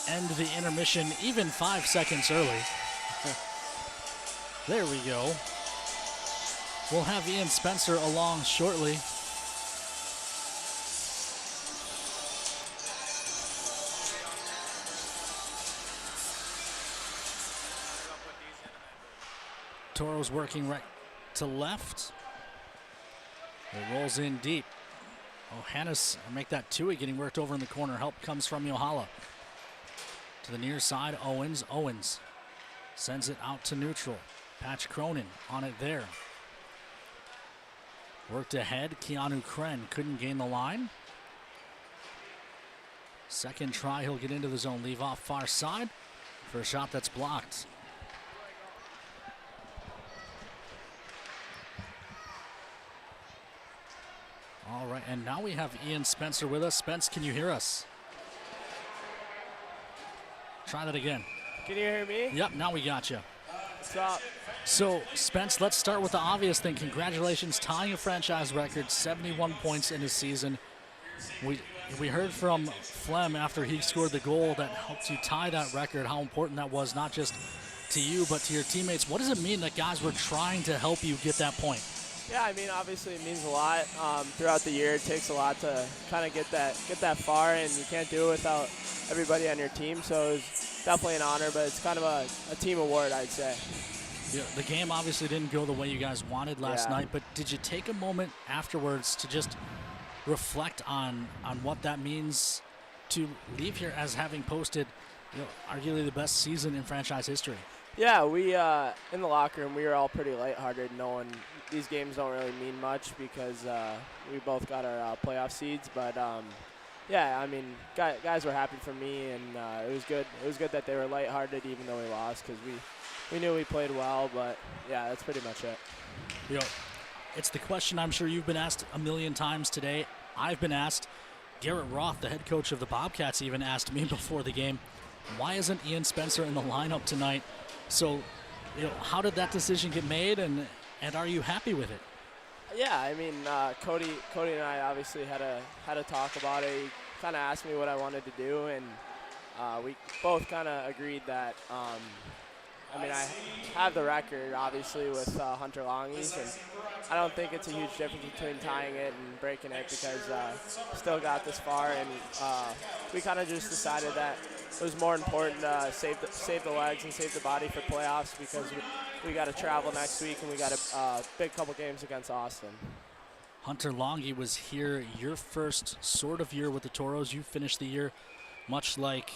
end the intermission even 5 seconds early. There we go. We'll have Ian Spencer along shortly. Toro's working right to left. It rolls in deep. Hannes make that 2-way, getting worked over in the corner. Help comes from Yohala. To the near side, Owens. Owens sends it out to neutral. Patch Cronin on it there. Worked ahead, Keanu Kren couldn't gain the line. Second try, he'll get into the zone. Leave off far side for a shot that's blocked. All right, and now we have Ian Spencer with us. Spence, can you hear us? Try that again. Can you hear me? Yep, now we got you. What's up? So, Spence, let's start with the obvious thing. Congratulations, tying a franchise record, 71 points in a season. We heard from Flem after he scored the goal that helped you tie that record, how important that was, not just to you, but to your teammates. What does it mean that guys were trying to help you get that point? Yeah, I mean, obviously it means a lot. Throughout the year, it takes a lot to kind of get that far, and you can't do it without everybody on your team. So it's definitely an honor, but it's kind of a team award, I'd say. Yeah, the game obviously didn't go the way you guys wanted last night, but did you take a moment afterwards to just reflect on what that means to leave here as having posted, arguably the best season in franchise history? Yeah, we in the locker room, we were all pretty lighthearted, knowing these games don't really mean much because we both got our playoff seeds. But yeah, I mean, guys were happy for me, and it was good. It was good that they were lighthearted even though we lost, because we knew we played well. But yeah, that's pretty much it. It's the question I'm sure you've been asked a million times today. I've been asked. Garrett Roth, the head coach of the Bobcats, even asked me before the game, why isn't Ian Spencer in the lineup tonight? So, how did that decision get made, and are you happy with it? Yeah, I mean, Cody and I obviously had a talk about it. He kind of asked me what I wanted to do, and we both kind of agreed that. I mean, I have the record, obviously, with Hunter Longies, and I don't think it's a huge difference between tying it and breaking it because still got this far, and we kind of just decided that it was more important to save the legs and save the body for playoffs because we got to travel next week, and we got a big couple games against Austin. Hunter Longie was here your first sort of year with the Toros. You finished the year much like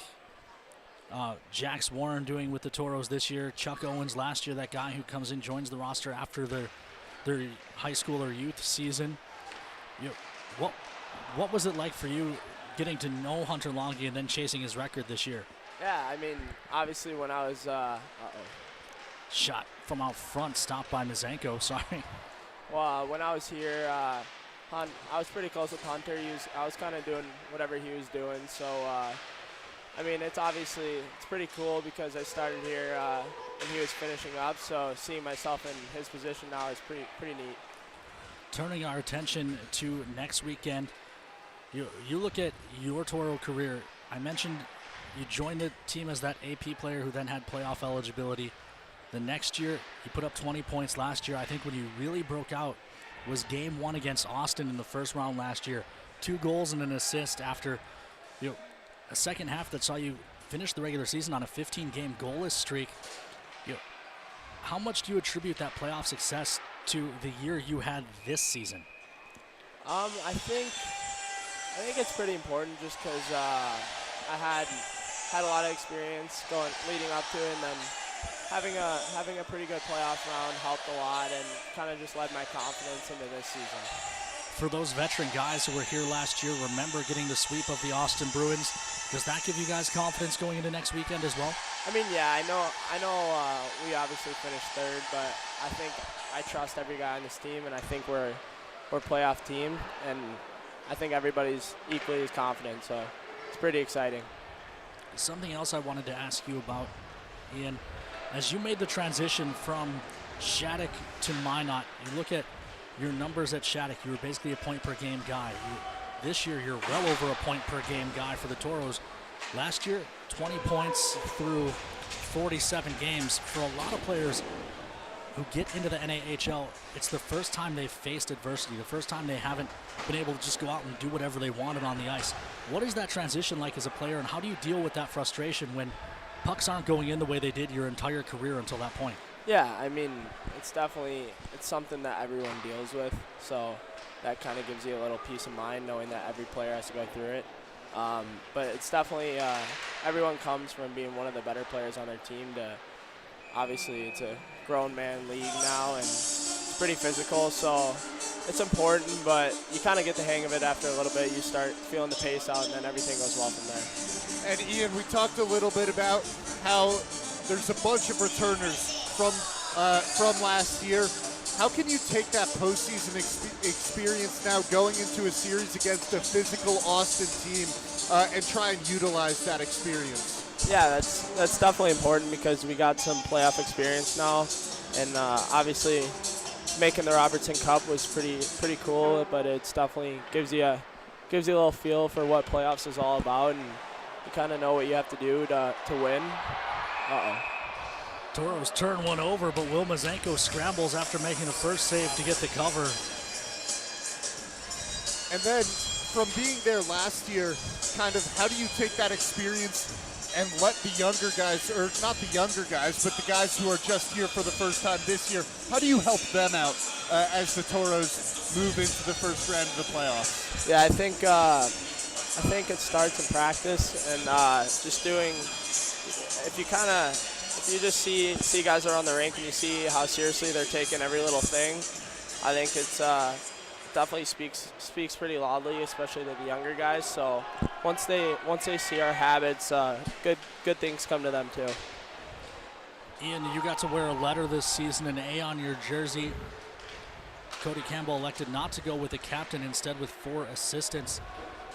Jax Warren doing with the Toros this year. Chuck Owens last year, that guy who comes in, joins the roster after their high school or youth season. What was it like for you getting to know Hunter Longie and then chasing his record this year? Yeah, I mean, obviously when I was shot from out front, stopped by Mizanko, sorry. Well, when I was here, I was pretty close with Hunter. I was kind of doing whatever he was doing, so I mean, it's pretty cool because I started here and he was finishing up, so seeing myself in his position now is pretty neat. Turning our attention to next weekend, you look at your Toro career. I mentioned you joined the team as that AP player who then had playoff eligibility. The next year, you put up 20 points last year. I think when you really broke out was game 1 against Austin in the first round last year. 2 goals and an assist after a second half that saw you finish the regular season on a 15-game goalless streak. How much do you attribute that playoff success to the year you had this season? I think it's pretty important just because I had a lot of experience leading up to it, and then having a pretty good playoff round helped a lot and kind of just led my confidence into this season. For those veteran guys who were here last year, remember getting the sweep of the Austin Bruins. Does that give you guys confidence going into next weekend as well? I mean, yeah, I know we obviously finished third, but I think I trust every guy on this team, and I think we're a playoff team, and I think everybody's equally as confident, so it's pretty exciting. Something else I wanted to ask you about, Ian, as you made the transition from Shattuck to Minot, you look at your numbers at Shattuck, you were basically a point-per-game guy. This year, you're well over a point-per-game guy for the Toros. Last year, 20 points through 47 games. For a lot of players, who get into the NAHL, it's the first time they've faced adversity, the first time they haven't been able to just go out and do whatever they wanted on the ice. What is that transition like as a player, and how do you deal with that frustration when pucks aren't going in the way they did your entire career until that point? Yeah, I mean, it's something that everyone deals with, so that kind of gives you a little peace of mind knowing that every player has to go through it. But it's definitely, everyone comes from being one of the better players on their team to, obviously it's a grown man league now and it's pretty physical, so it's important, but you kind of get the hang of it after a little bit. You start feeling the pace out and then everything goes well from there. And Ian, we talked a little bit about how there's a bunch of returners from last year. How can you take that postseason experience now going into a series against a physical Austin team and try and utilize that experience? Yeah, that's definitely important because we got some playoff experience now, and obviously making the Robertson Cup was pretty cool. But it's definitely gives you a little feel for what playoffs is all about, and you kind of know what you have to do to win. Toros turn one over, but Will Mazenko scrambles after making the first save to get the cover. And then from being there last year, kind of how do you take that experience and let the younger guys, or not the younger guys, but the guys who are just here for the first time this year, how do you help them out as the Toros move into the first round of the playoffs? Yeah, I think it starts in practice and just doing. If you just see guys that are on the rink and you see how seriously they're taking every little thing, I think it's definitely speaks pretty loudly, especially to the younger guys. So once they see our habits, good things come to them too. Ian, you got to wear a letter this season, an A on your jersey. Cody Campbell elected not to go with the captain, instead with 4 assistants.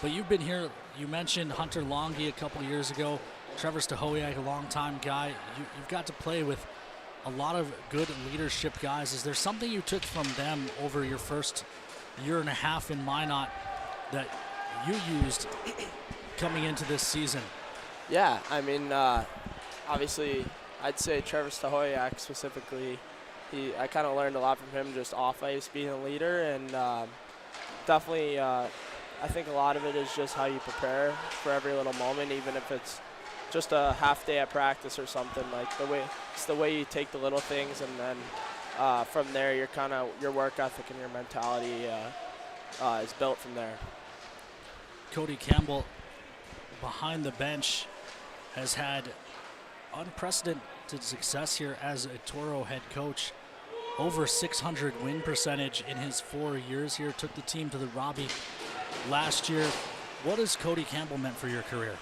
But you've been here, you mentioned Hunter Longy a couple years ago, Trevor Stahowiak, a longtime guy. You've got to play with a lot of good leadership guys. Is there something you took from them over your first year and a half in Minot that you used coming into this season? Yeah, I mean, obviously, I'd say Trevor Stahowiak specifically. I kind of learned a lot from him just off ice being a leader, and definitely I think a lot of it is just how you prepare for every little moment, even if it's just a half day at practice or something. Like it's the way you take the little things, and then from there your work ethic and your mentality is built from there. Cody Campbell behind the bench has had unprecedented success here as a Toro head coach. Over 600 win percentage in his 4 years here. Took the team to the Robbie last year. What has Cody Campbell meant for your career?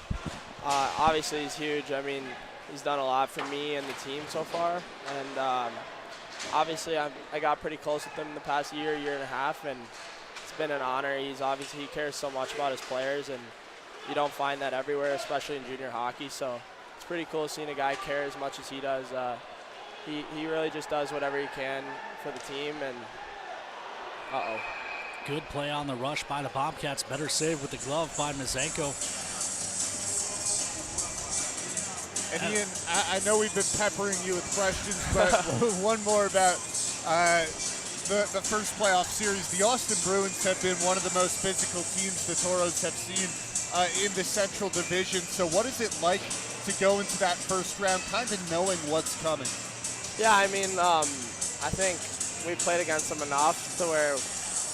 Obviously he's huge. I mean, he's done a lot for me and the team so far, and obviously I got pretty close with him in the past year and a half, and it's been an honor. He cares so much about his players, and you don't find that everywhere, especially in junior hockey. So it's pretty cool seeing a guy care as much as he does. He really just does whatever he can for the team, and Good play on the rush by the Bobcats. Better save with the glove by Mazenko. And Ian, I know we've been peppering you with questions, but one more about the first playoff series. The Austin Bruins have been one of the most physical teams the Toros have seen in the Central Division. So what is it like to go into that first round kind of knowing what's coming? Yeah, I mean, I think we played against them enough to where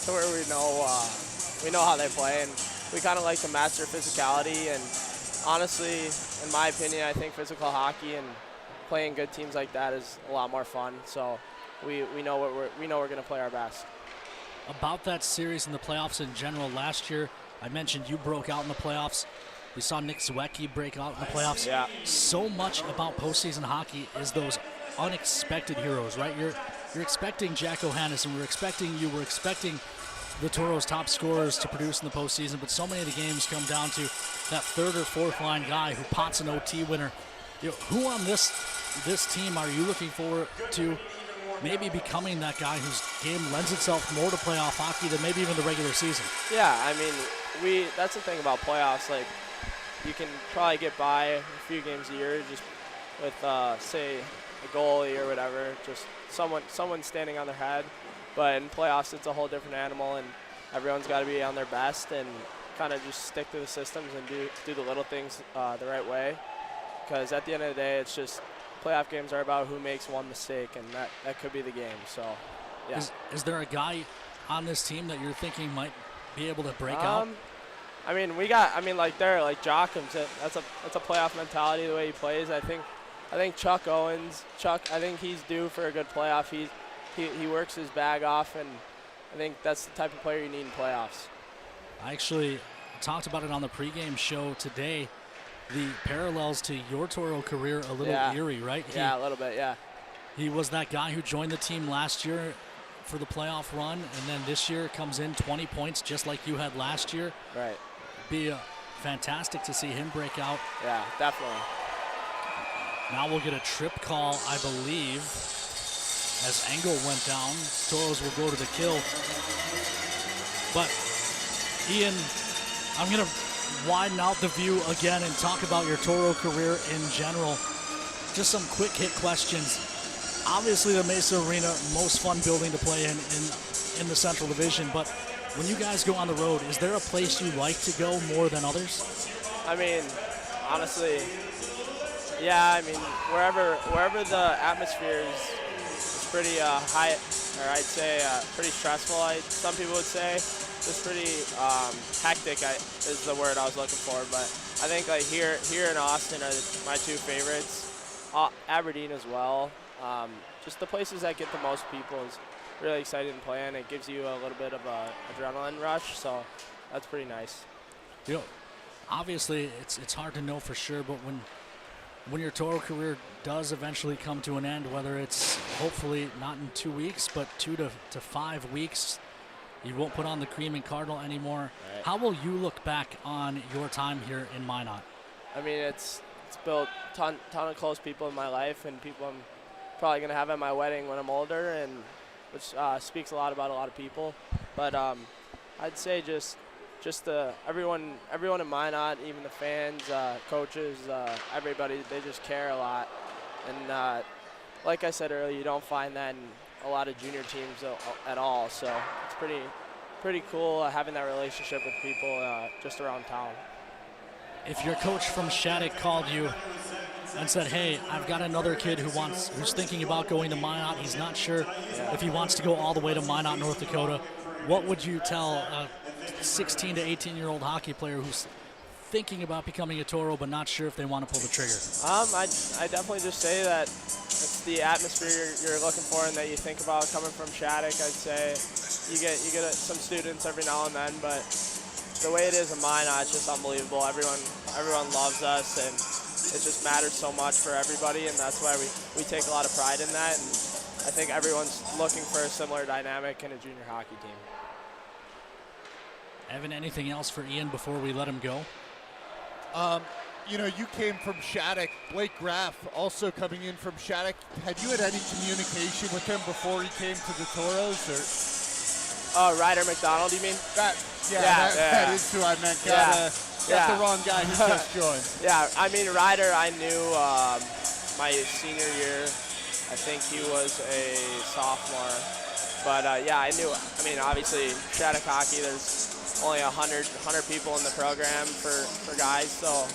we know how they play, and we kind of like to match their physicality. And honestly, in my opinion, I think physical hockey and playing good teams like that is a lot more fun. So we know we're going to play our best. About that series in the playoffs in general, last year I mentioned you broke out in the playoffs. We saw Nick Zwiecki break out in the playoffs. Yeah. So much about postseason hockey is those unexpected heroes, right? You're expecting Jack O'Hannes, we're expecting the Toros' top scorers to produce in the postseason, but so many of the games come down to that third or fourth line guy who pots an OT winner. Who on this team are you looking forward to maybe becoming that guy whose game lends itself more to playoff hockey than maybe even the regular season? Yeah, I mean, that's the thing about playoffs. Like, you can probably get by a few games a year just with, say, a goalie or whatever, just someone standing on their head. But in playoffs, it's a whole different animal, and everyone's got to be on their best and kind of just stick to the systems and do the little things the right way. Because at the end of the day, it's just playoff games are about who makes one mistake, and that could be the game. So, yeah. Is there a guy on this team that you're thinking might be able to break out? I mean, like Jockham's, that's a playoff mentality the way he plays. I think Chuck Owens, I think he's due for a good playoff. He works his bag off, and I think that's the type of player you need in playoffs. I actually talked about it on the pregame show today. The parallels to your Toro career a little eerie, right? Yeah, a little bit, yeah. He was that guy who joined the team last year for the playoff run, and then this year comes in 20 points just like you had last year. Right. Be fantastic to see him break out. Yeah, definitely. Now we'll get a trip call, I believe, as Engel went down. Toros will go to the kill. But, Ian, I'm going to widen out the view again and talk about your Toro career in general. Just some quick hit questions. Obviously, the Mesa Arena, most fun building to play in the Central Division, but when you guys go on the road, is there a place you like to go more than others? I mean, honestly, yeah. I mean, wherever the atmosphere is pretty high, or I'd say pretty stressful. Some people would say it's pretty hectic. Is the word I was looking for. But I think like here in Austin are my two favorites. Aberdeen as well. Just the places that get the most people is really exciting to play in. It gives you a little bit of a adrenaline rush, so that's pretty nice. You know, obviously it's hard to know for sure, but when your Toro career does eventually come to an end, whether it's hopefully not in 2 weeks, but 2 to 5 weeks, you won't put on the cream and cardinal anymore. Right. How will you look back on your time here in Minot? I mean, it's built ton of close people in my life and people I'm probably going to have at my wedding when I'm older, and which speaks a lot about a lot of people. But I'd say just everyone in Minot, even the fans, coaches, everybody, they just care a lot. And like I said earlier, you don't find that in a lot of junior teams at all. So it's pretty cool having that relationship with people just around town. If your coach from Shattuck called you and said, hey, I've got another kid who's thinking about going to Minot, he's not sure if he wants to go all the way to Minot, North Dakota, what would you tell a 16 to 18-year-old hockey player who's thinking about becoming a Toro but not sure if they want to pull the trigger? I definitely just say that it's the atmosphere you're looking for and that you think about coming from Shattuck. I'd say you get some students every now and then, but the way it is in Minot, it's just unbelievable. Everyone loves us, and it just matters so much for everybody, and that's why we take a lot of pride in that. And I think everyone's looking for a similar dynamic in a junior hockey team. Evan, anything else for Ian before we let him go? You know, you came from Shattuck. Blake Graff also coming in from Shattuck. Had you had any communication with him before he came to the Toros? Or? Ryder McDonald, you mean? That is who I meant. Got the wrong guy who just joined. Yeah, I mean, Ryder, I knew my senior year. I think he was a sophomore. But, yeah, I knew. I mean, obviously, Shattuck hockey, there's only 100 people in the program for guys. So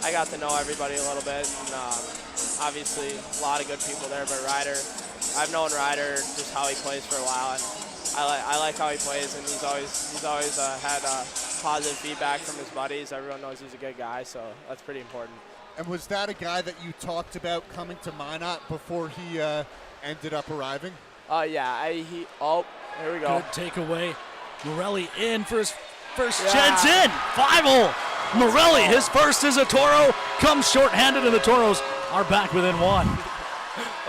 I got to know everybody a little bit. And obviously, a lot of good people there. But Ryder, I've known Ryder just how he plays for a while. And I like how he plays, and he's always had positive feedback from his buddies. Everyone knows he's a good guy, so that's pretty important. And was that a guy that you talked about coming to Minot before he ended up arriving? Yeah. Here we go. Good takeaway. Morelli in for his first chance in. 5-0. Morelli, his first as a Toro, comes shorthanded, and the Toros are back within one.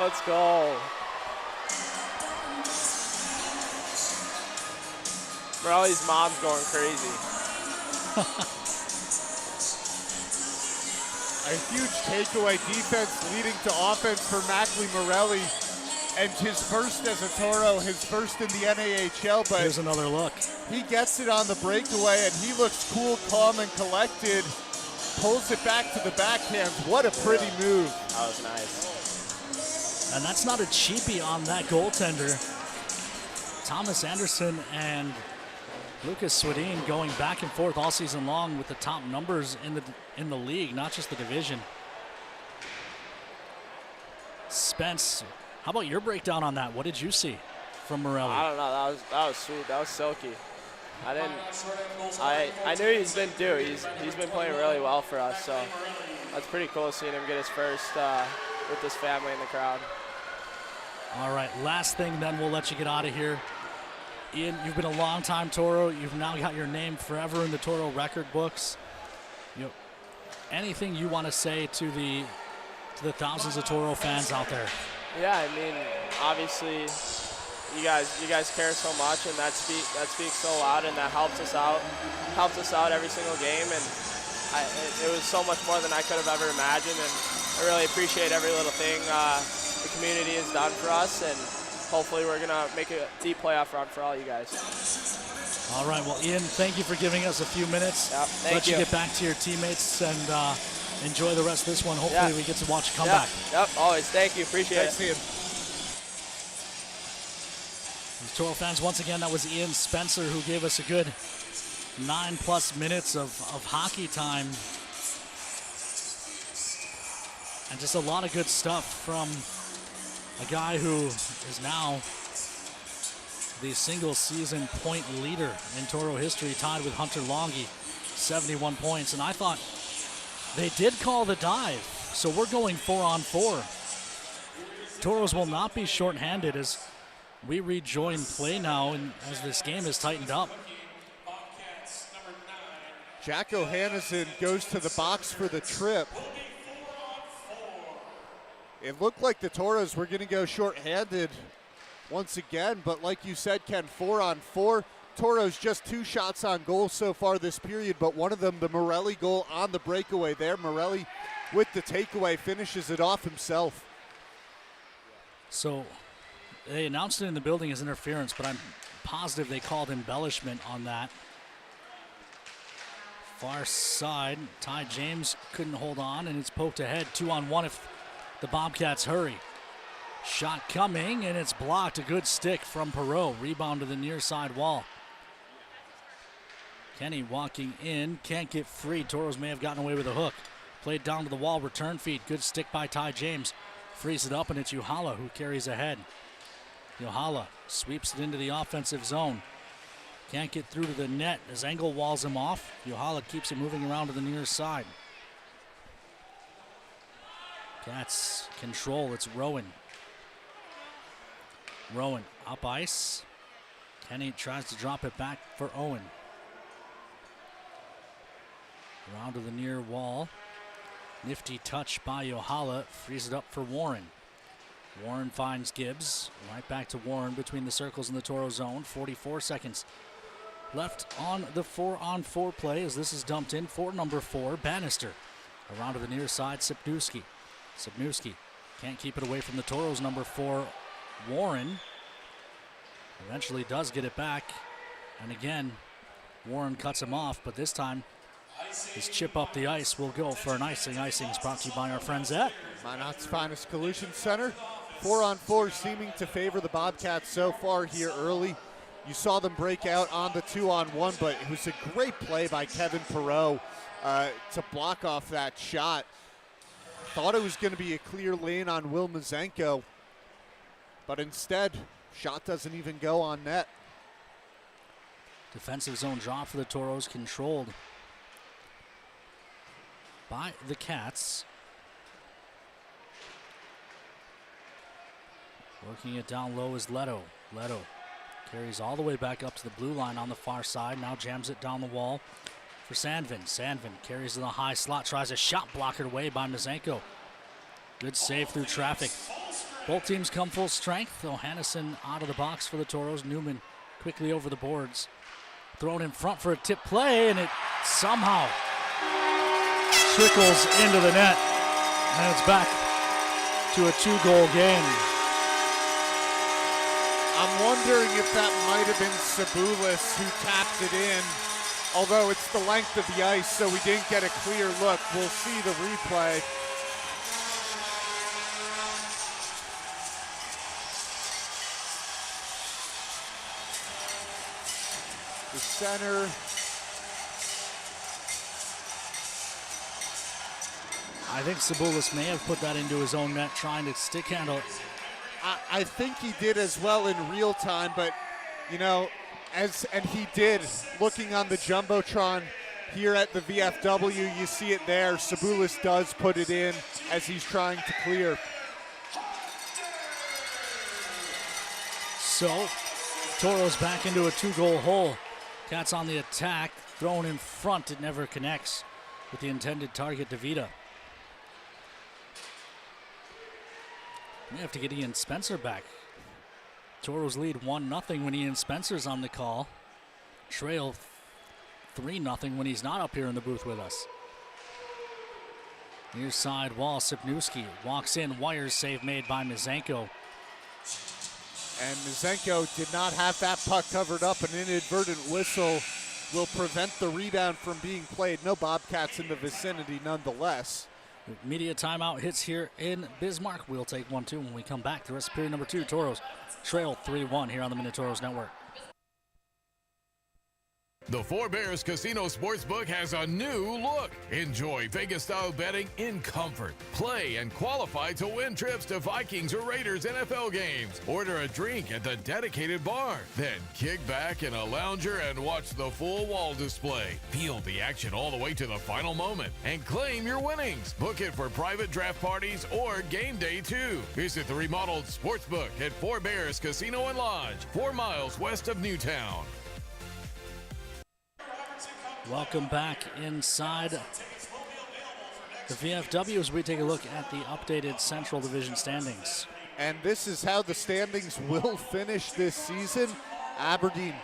Let's go. Morelli's mom's going crazy. A huge takeaway defense leading to offense for Mackley Morelli. And his first as a Toro, his first in the NAHL. But here's another look. He gets it on the breakaway, and he looks cool, calm, and collected. Pulls it back to the backhand. What a pretty move. That was nice. And that's not a cheapie on that goaltender. Thomas Anderson and Lucas Swedin going back and forth all season long with the top numbers in the league, not just the division. Spence, how about your breakdown on that? What did you see from Morelli? I don't know. That was sweet. That was silky. I knew he's been due. He's been playing really well for us. So that's pretty cool seeing him get his first with his family in the crowd. All right, last thing, then we'll let you get out of here. Ian, you've been a long-time Toro. You've now got your name forever in the Toro record books. Anything you want to say to the thousands of Toro fans out there? Yeah, I mean, obviously, you guys care so much, and that speaks so loud, and that helps us out every single game, and it was so much more than I could have ever imagined, and I really appreciate every little thing the community has done for us, and hopefully we're gonna make a deep playoff run for all you guys. All right, well, Ian, thank you for giving us a few minutes. Yep, Let you get back to your teammates and enjoy the rest of this one. Hopefully we get to watch a comeback. Yep, always. Thank you. Appreciate it. Ian. Toro fans, once again, that was Ian Spencer who gave us a good 9+ minutes of hockey time. And just a lot of good stuff from a guy who is now the single-season point leader in Toro history, tied with Hunter Longy, 71 points. And I thought they did call the dive, so we're going 4-on-4. Toros will not be shorthanded as we rejoin play now, and as this game is tightened up. Jack O'Hanneson goes to the box for the trip. It looked like the Toros were going to go shorthanded once again, but like you said, Ken, 4-on-4. Toros just 2 shots on goal so far this period, but one of them, the Morelli goal on the breakaway there. Morelli with the takeaway finishes it off himself. So they announced it in the building as interference, but I'm positive they called embellishment on that. Far side, Ty James couldn't hold on, and it's poked ahead. 2-on-1 if the Bobcats hurry. Shot coming, and it's blocked. A good stick from Perreault. Rebound to the near side wall. Kenny walking in, can't get free. Toros may have gotten away with a hook. Played down to the wall, return feed. Good stick by Ty James. Frees it up, and it's Juhala who carries ahead. Juhala sweeps it into the offensive zone. Can't get through to the net as Engel walls him off. Juhala keeps it moving around to the near side. Cats control, it's Rowan. Rowan up ice. Kenny tries to drop it back for Owen. Around to the near wall. Nifty touch by Juhala. Frees it up for Warren. Warren finds Gibbs. Right back to Warren between the circles in the Toro zone. 44 seconds left on the 4-on-4 play as this is dumped in for number 4, Bannister. Around to the near side, Sipnewski. Sipnewski can't keep it away from the Toros, number 4, Warren. Eventually does get it back. And again, Warren cuts him off, but this time his chip up the ice will go for an icing. Icing is brought to you by our friends at Minot's Finest Collision Center. 4-on-4 seeming to favor the Bobcats so far here early. You saw them break out on the 2-on-1, but it was a great play by Kevin Perreault to block off that shot. Thought it was going to be a clear lane on Will Mazenko, but instead, shot doesn't even go on net. Defensive zone draw for the Toros, controlled by the Cats. Working it down low is Leto. Leto carries all the way back up to the blue line on the far side. Now jams it down the wall for Sandvin. Sandvin carries to the high slot, tries a shot blockered away by Mazenko. Good save through traffic. Both teams come full strength. O'Hanneson out of the box for the Toros. Newman quickly over the boards. Thrown in front for a tip play, and it somehow trickles into the net. And it's back to a 2-goal game. I'm wondering if that might have been Sabulis who tapped it in, although it's the length of the ice, so we didn't get a clear look. We'll see the replay. The center. I think Sabulis may have put that into his own net, trying to stick handle it. I think he did as well in real time, but you know, and he did. Looking on the Jumbotron here at the VFW, you see it there. Sabulis does put it in as he's trying to clear. So, Toros back into a 2-goal hole. Cats on the attack, thrown in front, it never connects with the intended target, DeVita. We have to get Ian Spencer back. Toros lead 1-0 when Ian Spencer's on the call. Trail 3-0 when he's not up here in the booth with us. Near side wall, Sipniewski walks in, wires save made by Mizenko. And Mizenko did not have that puck covered up. An inadvertent whistle will prevent the rebound from being played. No Bobcats in the vicinity nonetheless. Media timeout hits here in Bismarck. We'll take 1-2 when we come back. The rest of period number 2, Toros trail 3-1 here on the Minotauros Network. The Four Bears Casino Sportsbook has a new look. Enjoy Vegas-style betting in comfort. Play and qualify to win trips to Vikings or Raiders NFL games. Order a drink at the dedicated bar. Then kick back in a lounger and watch the full wall display. Feel the action all the way to the final moment and claim your winnings. Book it for private draft parties or game day too. Visit the remodeled Sportsbook at Four Bears Casino and Lodge, 4 miles west of Newtown. Welcome back inside the VFW as we take a look at the updated Central Division standings. And this is how the standings will finish this season. Aberdeen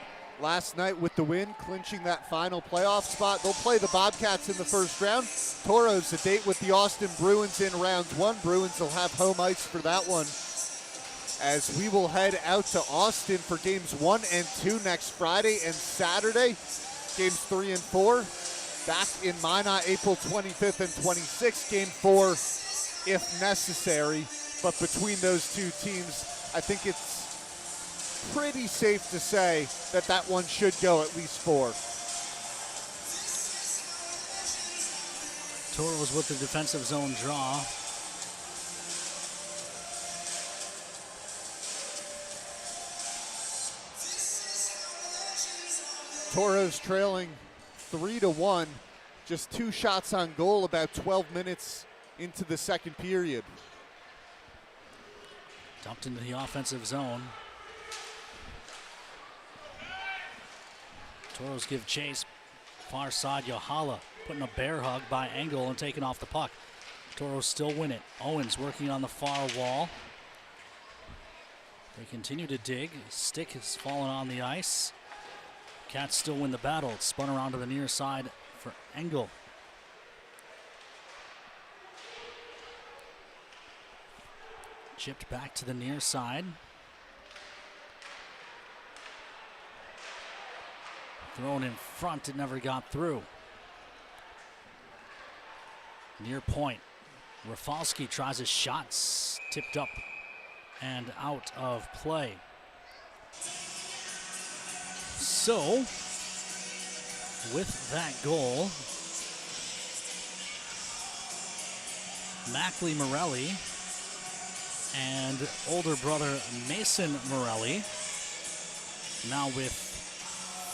last night with the win, clinching that final playoff spot. They'll play the Bobcats in the first round. Toros a date with the Austin Bruins in round 1. Bruins will have home ice for that one, as we will head out to Austin for games 1 and 2 next Friday and Saturday. Games 3 and 4 back in Minot April 25th and 26th. Game 4 if necessary. But between those two teams, I think it's pretty safe to say that that one should go at least 4. Toros with the defensive zone draw. Toros trailing 3-1, just 2 shots on goal about 12 minutes into the second period. Dumped into the offensive zone. Toros give chase. Far side, Yohala putting a bear hug by Engel and taking off the puck. Toros still win it. Owens working on the far wall. They continue to dig. Stick has fallen on the ice. Cats still win the battle. It's spun around to the near side for Engel. Chipped back to the near side. Thrown in front, it never got through. Near point. Rafalski tries his shots, tipped up and out of play. So, with that goal, Mackley Morelli and older brother Mason Morelli, now with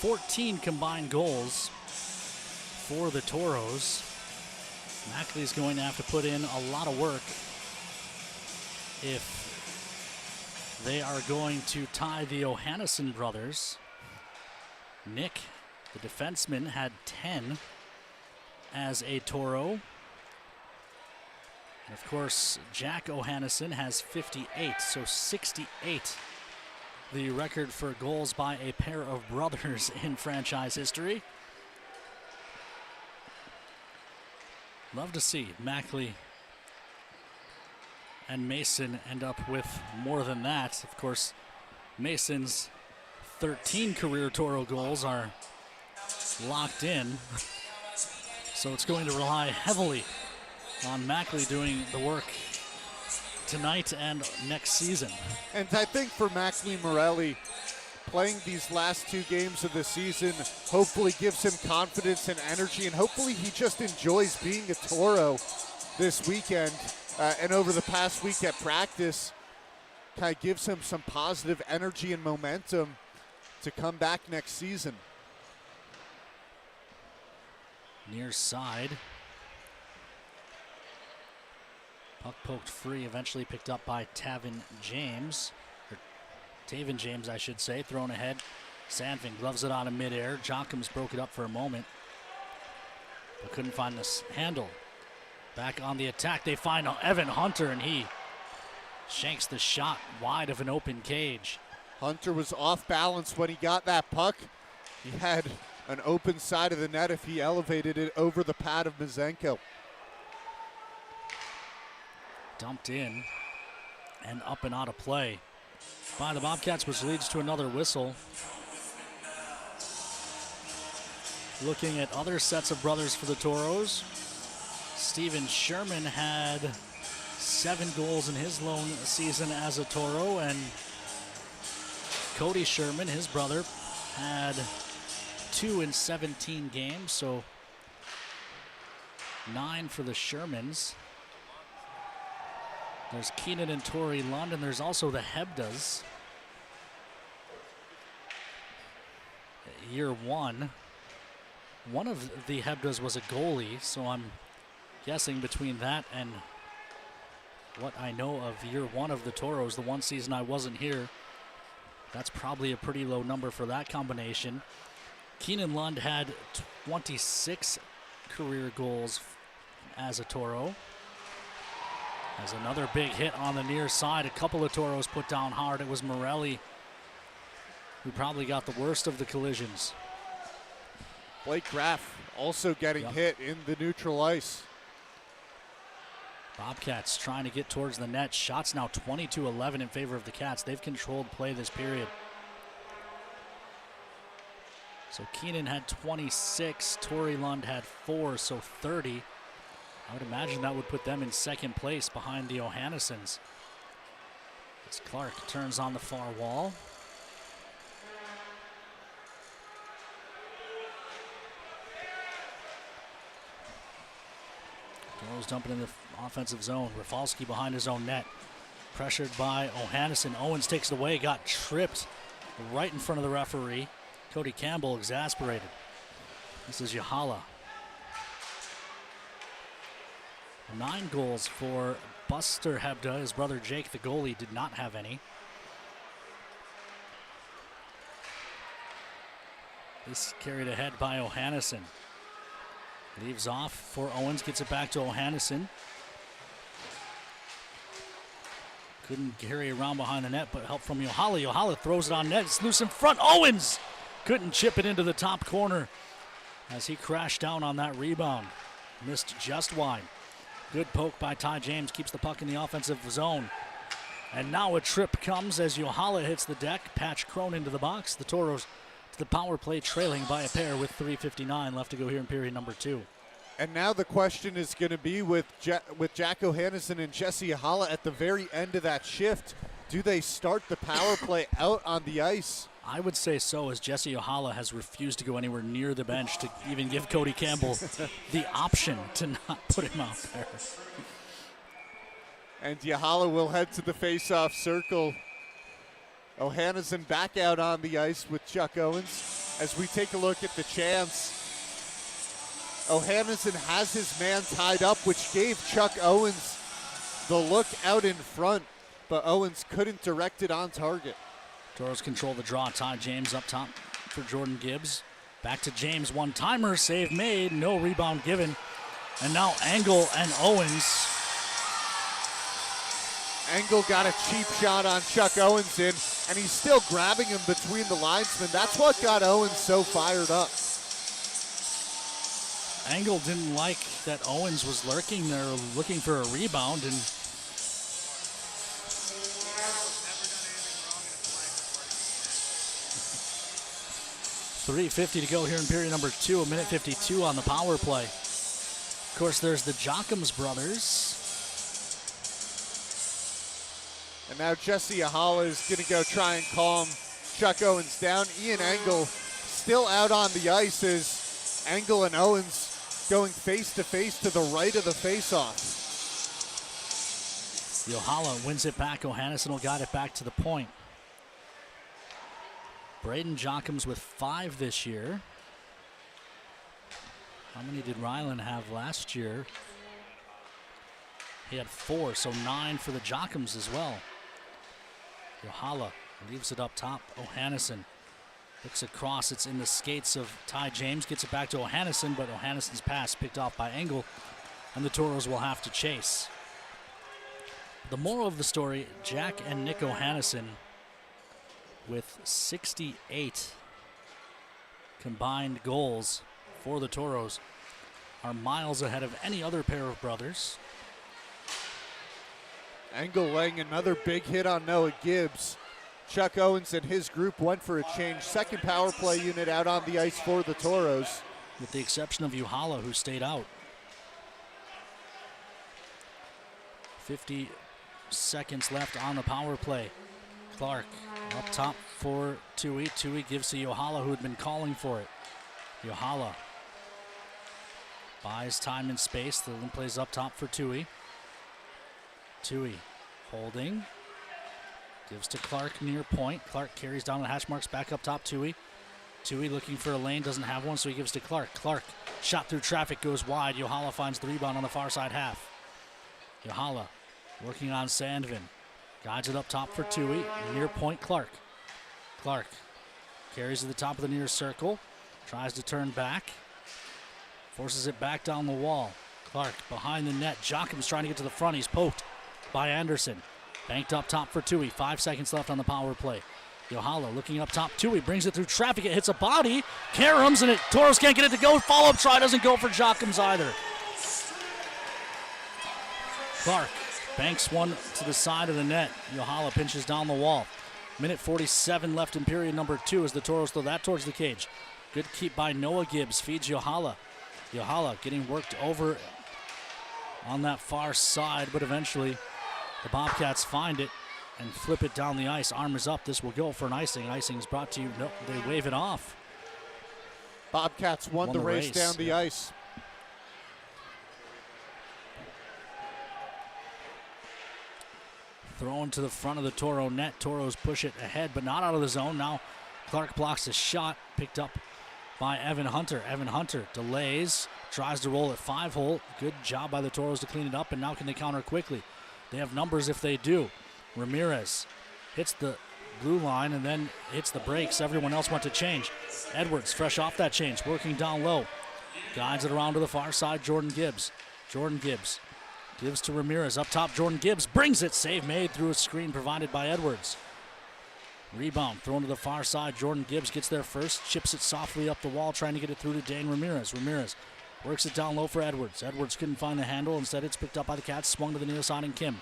14 combined goals for the Toros. Mackley's going to have to put in a lot of work if they are going to tie the Ohannesson brothers. Nick, the defenseman, had 10 as a Toro. And of course, Jack Ohannesson has 58, so 68. The record for goals by a pair of brothers in franchise history. Love to see Mackley and Mason end up with more than that. Of course, Mason's 13 career Toro goals are locked in. So it's going to rely heavily on Mackley doing the work tonight and next season. And I think for Mackley Morelli, playing these last 2 games of the season hopefully gives him confidence and energy, and hopefully he just enjoys being a Toro this weekend and over the past week at practice. Kind of gives him some positive energy and momentum to come back next season. Near side. Puck poked free, eventually picked up by Taven James. Or Taven James, I should say, thrown ahead. Sandvin gloves it on in midair. Jockums broke it up for a moment, but couldn't find the handle. Back on the attack, they find Evan Hunter, and he shanks the shot wide of an open cage. Hunter was off balance when he got that puck. He had an open side of the net if he elevated it over the pad of Mazenko. Dumped in and up and out of play by the Bobcats, which leads to another whistle. Looking at other sets of brothers for the Toros, Steven Sherman had 7 goals in his lone season as a Toro, and Cody Sherman, his brother, had 2 in 17 games, so 9 for the Shermans. There's Keenan and Tori Lund, and there's also the Hebdas. Year 1. One of the Hebdas was a goalie, so I'm guessing between that and what I know of year 1 of the Toros, the one season I wasn't here, that's probably a pretty low number for that combination. Keenan Lund had 26 career goals as a Toro. As another big hit on the near side, a couple of Toros put down hard. It was Morelli who probably got the worst of the collisions. Blake Graff also getting hit in the neutral ice. Bobcats trying to get towards the net. Shots now 22-11 in favor of the Cats. They've controlled play this period. So Keenan had 26, Tori Lund had 4, so 30. I would imagine that would put them in second place behind the Ohannessens. As Clark turns on the far wall. Toros dumping in the offensive zone. Rafalski behind his own net. Pressured by Ohannessen. Owens takes it away, got tripped right in front of the referee. Cody Campbell exasperated. This is Yahala. 9 goals for Buster Hebda. His brother Jake, the goalie, did not have any. This carried ahead by Ohannessen. Leaves off for Owens, gets it back to Ohannessen. Couldn't carry around behind the net, but help from Yohala. Yohala throws it on net. It's loose in front. Owens couldn't chip it into the top corner as he crashed down on that rebound. Missed just wide. Good poke by Ty James. Keeps the puck in the offensive zone. And now a trip comes as Yohala hits the deck. Patch Crone into the box. The Toros to the power play, trailing by a pair with 3:59 left to go here in period number 2. And now the question is going to be with Jack Ohannessen and Jesse Yahala at the very end of that shift. Do they start the power play out on the ice? I would say so, as Jesse Yahala has refused to go anywhere near the bench to even give Cody Campbell the option to not put him out there. And Yahala will head to the face-off circle. Ohannessen back out on the ice with Chuck Owens. As we take a look at the chance, Ohannessen has his man tied up, which gave Chuck Owens the look out in front, but Owens couldn't direct it on target. Toros control the draw. Ty James up top for Jordan Gibbs. Back to James, one-timer, save made, no rebound given. And now Engel and Owens. Engel got a cheap shot on Chuck Owens in, and he's still grabbing him between the linesmen. That's what got Owens so fired up. Engel didn't like that Owens was lurking there looking for a rebound, and .350 to go here in period number 2, a minute 52 on the power play. Of course, there's the Jockums brothers. And now Jesse Yahala is going to go try and calm Chuck Owens down. Ian Engel still out on the ice as Engel and Owens going face-to-face to the right of the face-off. Yohala wins it back. Ohannesson will got it back to the point. Braden Jockums with 5 this year. How many did Ryland have last year? He had 4, so 9 for the Jockums as well. Yohala leaves it up top. Ohannesson looks across. It's in the skates of Ty James. Gets it back to Ohannesson, but Ohannesson's pass picked off by Engel, and the Toros will have to chase. The moral of the story, Jack and Nick Ohannesson with 68 combined goals for the Toros are miles ahead of any other pair of brothers. Engel laying another big hit on Noah Gibbs. Chuck Owens and his group went for a change. Second power play unit out on the ice for the Toros. With the exception of Yohala, who stayed out. 50 seconds left on the power play. Clark up top for Tui. Tui gives to Yohala, who had been calling for it. Yohala buys time and space, then plays up top for Tui. Tui holding. Gives to Clark near point. Clark carries down the hash marks back up top. Tui. Tui looking for a lane, doesn't have one, so he gives to Clark. Clark shot through traffic, goes wide. Yohala finds the rebound on the far side half. Yohala working on Sandvin. Guides it up top for Tui. Near point, Clark. Clark carries to the top of the near circle. Tries to turn back. Forces it back down the wall. Clark behind the net. Jockham's trying to get to the front. He's poked by Anderson. Banked up top for Tui. 5 seconds left on the power play. Yohala looking up top. Tui brings it through traffic. It hits a body. Karams, and Toros can't get it to go. Follow-up try doesn't go for Jockham's either. Clark banks one to the side of the net. Yohala pinches down the wall. Minute 47 left in period number 2 as the Toros throw that towards the cage. Good keep by Noah Gibbs. Feeds Yohala. Yohala getting worked over on that far side, but eventually the Bobcats find it and flip it down the ice. Arm is up. This will go for an icing. Icing is brought to you. No, they wave it off. Bobcats won the race down the ice. Thrown to the front of the Toro net. Toros push it ahead, but not out of the zone. Now Clark blocks a shot. Picked up by Evan Hunter. Evan Hunter delays. Tries to roll at 5-hole. Good job by the Toros to clean it up, and now can they counter quickly? They have numbers if they do. Ramirez hits the blue line and then hits the brakes. Everyone else went to change. Edwards fresh off that change, working down low. Guides it around to the far side. Jordan Gibbs. Jordan Gibbs gives to Ramirez. Up top, Jordan Gibbs brings it. Save made through a screen provided by Edwards. Rebound thrown to the far side. Jordan Gibbs gets there first. Chips it softly up the wall, trying to get it through to Dane Ramirez. Ramirez works it down low for Edwards. Edwards couldn't find the handle. Instead, it's picked up by the Cats. Swung to the near side and Kim.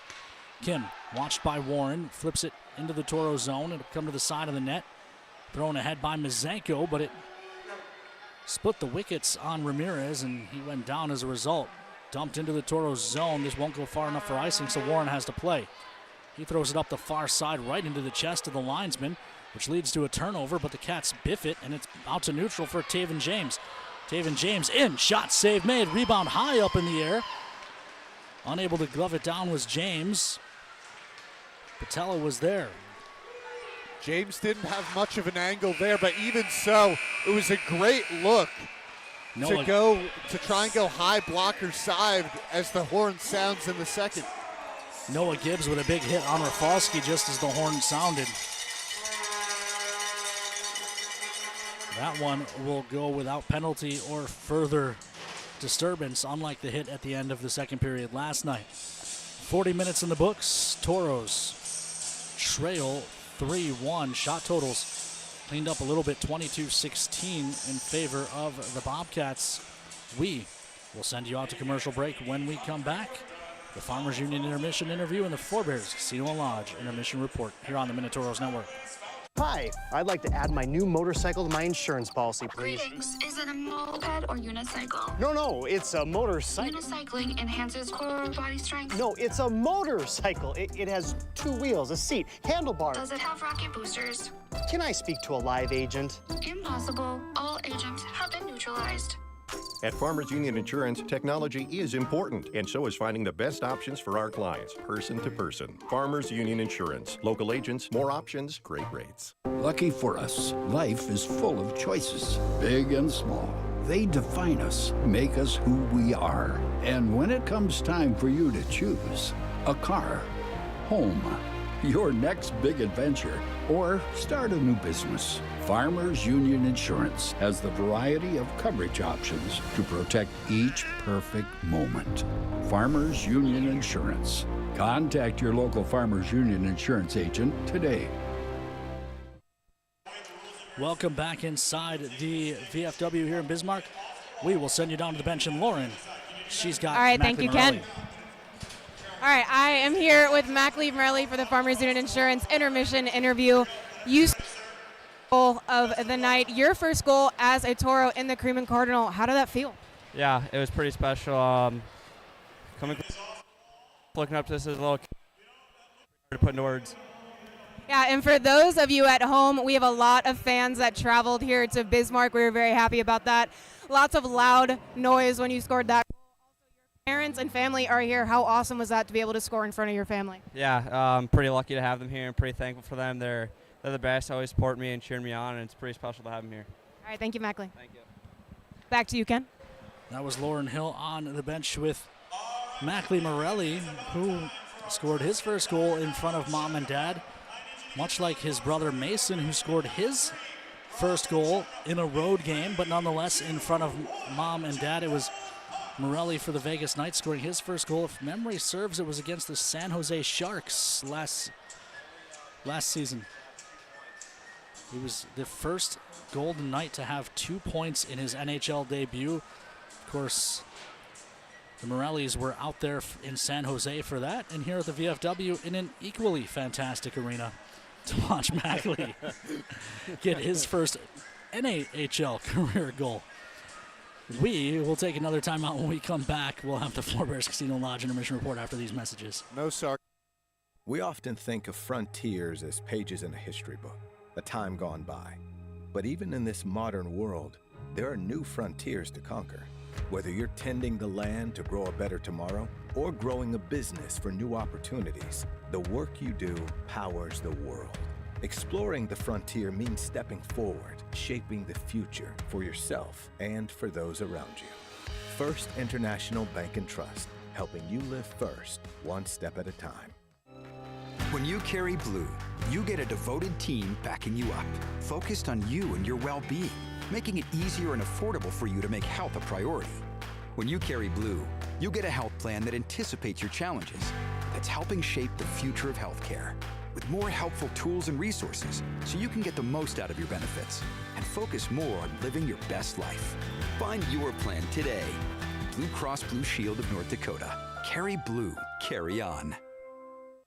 Kim, watched by Warren, flips it into the Toro zone. It'll come to the side of the net. Thrown ahead by Mazanko, but it split the wickets on Ramirez, and he went down as a result. Dumped into the Toro zone. This won't go far enough for icing, so Warren has to play. He throws it up the far side right into the chest of the linesman, which leads to a turnover, but the Cats biff it, and it's out to neutral for Taven James. Taven James in, shot, save made, rebound high up in the air. Unable to glove it down was James. Patella was there. James didn't have much of an angle there, but even so, it was a great look to try and go high blocker side as the horn sounds in the second. Noah Gibbs with a big hit on Rafalski just as the horn sounded. That one will go without penalty or further disturbance, unlike the hit at the end of the second period last night. 40 minutes in the books. Toros trail 3-1. Shot totals cleaned up a little bit, 22-16 in favor of the Bobcats. We will send you out to commercial break. When we come back, the Farmers Union intermission interview and the Forebears Casino and Lodge intermission report here on the Minotauros Network. Hi, I'd like to add my new motorcycle to my insurance policy, please. Greetings. Is it a moped or unicycle? No, it's a motorcycle. Unicycling enhances core body strength. No, it's a motorcycle. It has 2 wheels, a seat, handlebars. Does it have rocket boosters? Can I speak to a live agent? Impossible. All agents have been neutralized. At Farmers Union Insurance, technology is important, and so is finding the best options for our clients, person to person. Farmers Union Insurance. Local agents, more options, great rates. Lucky for us, life is full of choices, big and small. They define us, make us who we are. And when it comes time for you to choose, a car, home, your next big adventure, or start a new business, Farmers Union Insurance has the variety of coverage options to protect each perfect moment. Farmers Union Insurance. Contact your local Farmers Union Insurance agent today. Welcome back inside the VFW here in Bismarck. We will send you down to the bench, and Lauren, she's got All right, thank you, Ken. Morelli. All right, I am here with Mackley Morelli for the Farmers Union Insurance intermission interview. You goal of the night, your first goal as a Toro in the Cream and Cardinal. How did that feel? Yeah, it was pretty special. Looking up to this as a little to put into words. Yeah, and for those of you at home, we have a lot of fans that traveled here to Bismarck. We were very happy about that. Lots of loud noise when you scored that goal. Also, your parents and family are here. How awesome was that to be able to score in front of your family? Yeah, I'm pretty lucky to have them here. I'm pretty thankful for them. They're the best, always support me and cheering me on, and it's pretty special to have them here. All right, thank you, Mackley. Thank you. Back to you, Ken. That was Lauren Hill on the bench with Mackley Morelli, who scored his first goal in front of mom and dad, much like his brother Mason, who scored his first goal in a road game, but nonetheless in front of mom and dad. It was Morelli for the Vegas Knights scoring his first goal. If memory serves, it was against the San Jose Sharks last season. He was the first Golden Knight to have 2 points in his NHL debut. Of course, the Morellis were out there in San Jose for that, and here at the VFW in an equally fantastic arena to watch Mackley get his first NAHL career goal. We will take another timeout. When we come back, we'll have the Four Bears Casino Lodge intermission report after these messages. No, sir. We often think of frontiers as pages in a history book, a time gone by. But even in this modern world, there are new frontiers to conquer. Whether you're tending the land to grow a better tomorrow or growing a business for new opportunities, the work you do powers the world. Exploring the frontier means stepping forward, shaping the future for yourself and for those around you. First International Bank and Trust, helping you live first, one step at a time. When you carry blue, you get a devoted team backing you up, focused on you and your well-being, making it easier and affordable for you to make health a priority. When you carry blue, you get a health plan that anticipates your challenges, that's helping shape the future of healthcare, with more helpful tools and resources so you can get the most out of your benefits and focus more on living your best life. Find your plan today. Blue Cross Blue Shield of North Dakota. Carry blue, carry on.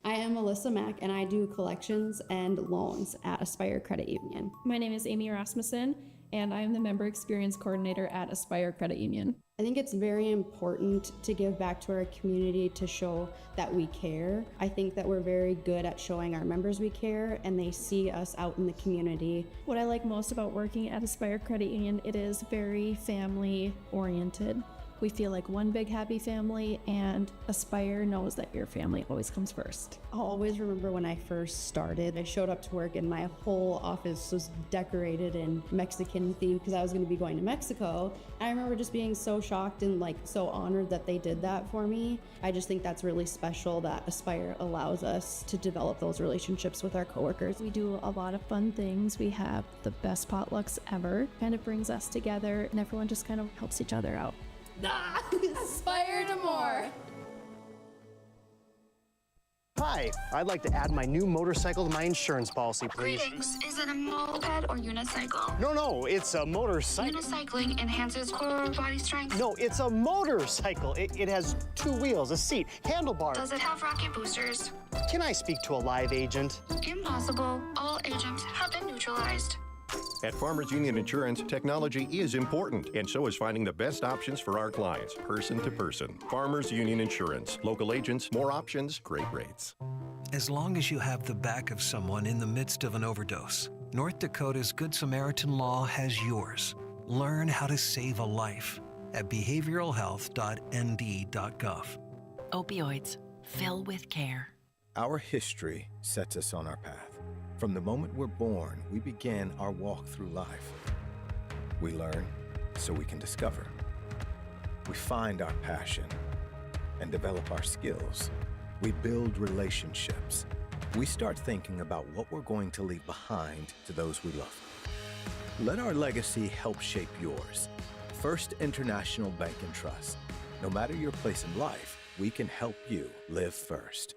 I am Melissa Mack, and I do collections and loans at Aspire Credit Union. My name is Amy Rasmussen, and I am the Member Experience Coordinator at Aspire Credit Union. I think it's very important to give back to our community to show that we care. I think that we're very good at showing our members we care, and they see us out in the community. What I like most about working at Aspire Credit Union, it is very family oriented. We feel like one big happy family, and Aspire knows that your family always comes first. I'll always remember when I first started. I showed up to work and my whole office was decorated in Mexican theme because I was going to be going to Mexico. I remember just being so shocked and so honored that they did that for me. I just think that's really special that Aspire allows us to develop those relationships with our coworkers. We do a lot of fun things. We have the best potlucks ever. Kind of brings us together, and everyone just kind of helps each other out. Aspire to more. Hi, I'd like to add my new motorcycle to my insurance policy, please. Greetings. Is it a moped or unicycle? No, it's a motorcycle. Unicycling enhances core body strength. No, it's a motorcycle. It has 2 wheels, a seat, handlebars. Does it have rocket boosters? Can I speak to a live agent? Impossible. All agents have been neutralized. At Farmers Union Insurance, technology is important, and so is finding the best options for our clients, person to person. Farmers Union Insurance. Local agents, more options, great rates. As long as you have the back of someone in the midst of an overdose, North Dakota's Good Samaritan Law has yours. Learn how to save a life at behavioralhealth.nd.gov. Opioids. Fill with care. Our history sets us on our path. From the moment we're born, we begin our walk through life. We learn so we can discover. We find our passion and develop our skills. We build relationships. We start thinking about what we're going to leave behind to those we love. Let our legacy help shape yours. First International Bank and Trust. No matter your place in life, we can help you live first.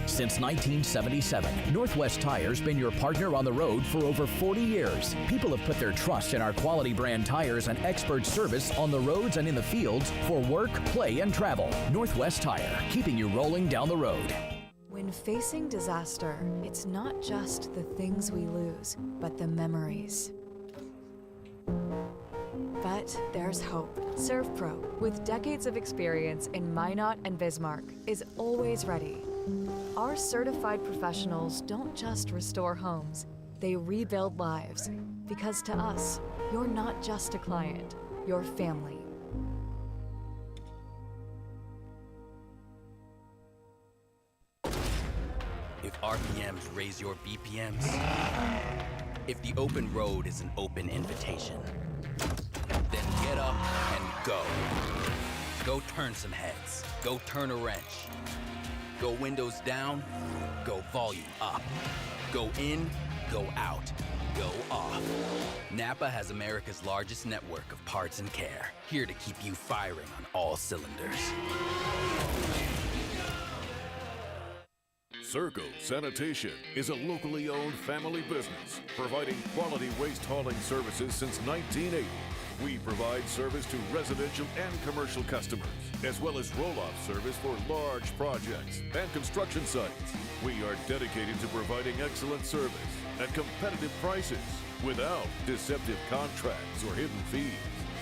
Since 1977, Northwest Tire's been your partner on the road for over 40 years. People have put their trust in our quality brand tires and expert service on the roads and in the fields for work, play, and travel. Northwest Tire, keeping you rolling down the road. When facing disaster, it's not just the things we lose, but the memories. But there's hope. ServPro, with decades of experience in Minot and Bismarck, is always ready. Our certified professionals don't just restore homes, they rebuild lives. Because to us, you're not just a client, you're family. If RPMs raise your BPMs, if the open road is an open invitation, then get up and go. Go turn some heads. Go turn a wrench. Go windows down. Go volume up. Go in. Go out. Go off. Napa has America's largest network of parts and care, here to keep you firing on all cylinders. Circle Sanitation is a locally owned family business providing quality waste hauling services since 1980. We provide service to residential and commercial customers, as well as roll-off service for large projects and construction sites. We are dedicated to providing excellent service at competitive prices without deceptive contracts or hidden fees.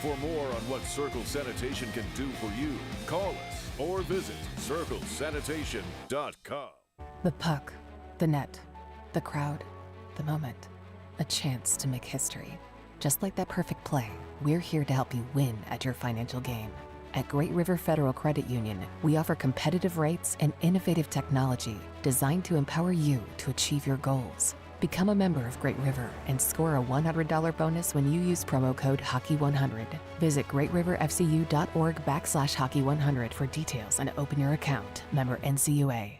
For more on what Circle Sanitation can do for you, call us or visit circlesanitation.com. The puck, the net, the crowd, the moment. A chance to make history. Just like that perfect play, we're here to help you win at your financial game. At Great River Federal Credit Union, we offer competitive rates and innovative technology designed to empower you to achieve your goals. Become a member of Great River and score a $100 bonus when you use promo code HOCKEY100. Visit greatriverfcu.org/hockey100 for details and open your account. Member NCUA.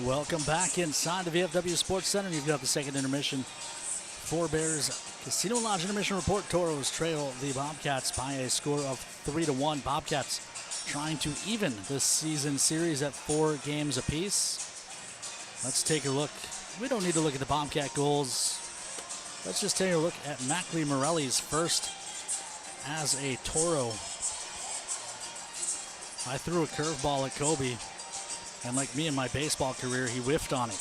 Welcome back inside the VFW Sports Center. You've got the second intermission. Four Bears Casino Lodge intermission report. Toros trail the Bobcats by a score of 3-1. Bobcats trying to even this season series at 4 games apiece. Let's take a look. We don't need to look at the Bobcat goals. Let's just take a look at Mackley Morelli's first as a Toro. I threw a curveball at Kobe, and like me in my baseball career, he whiffed on it.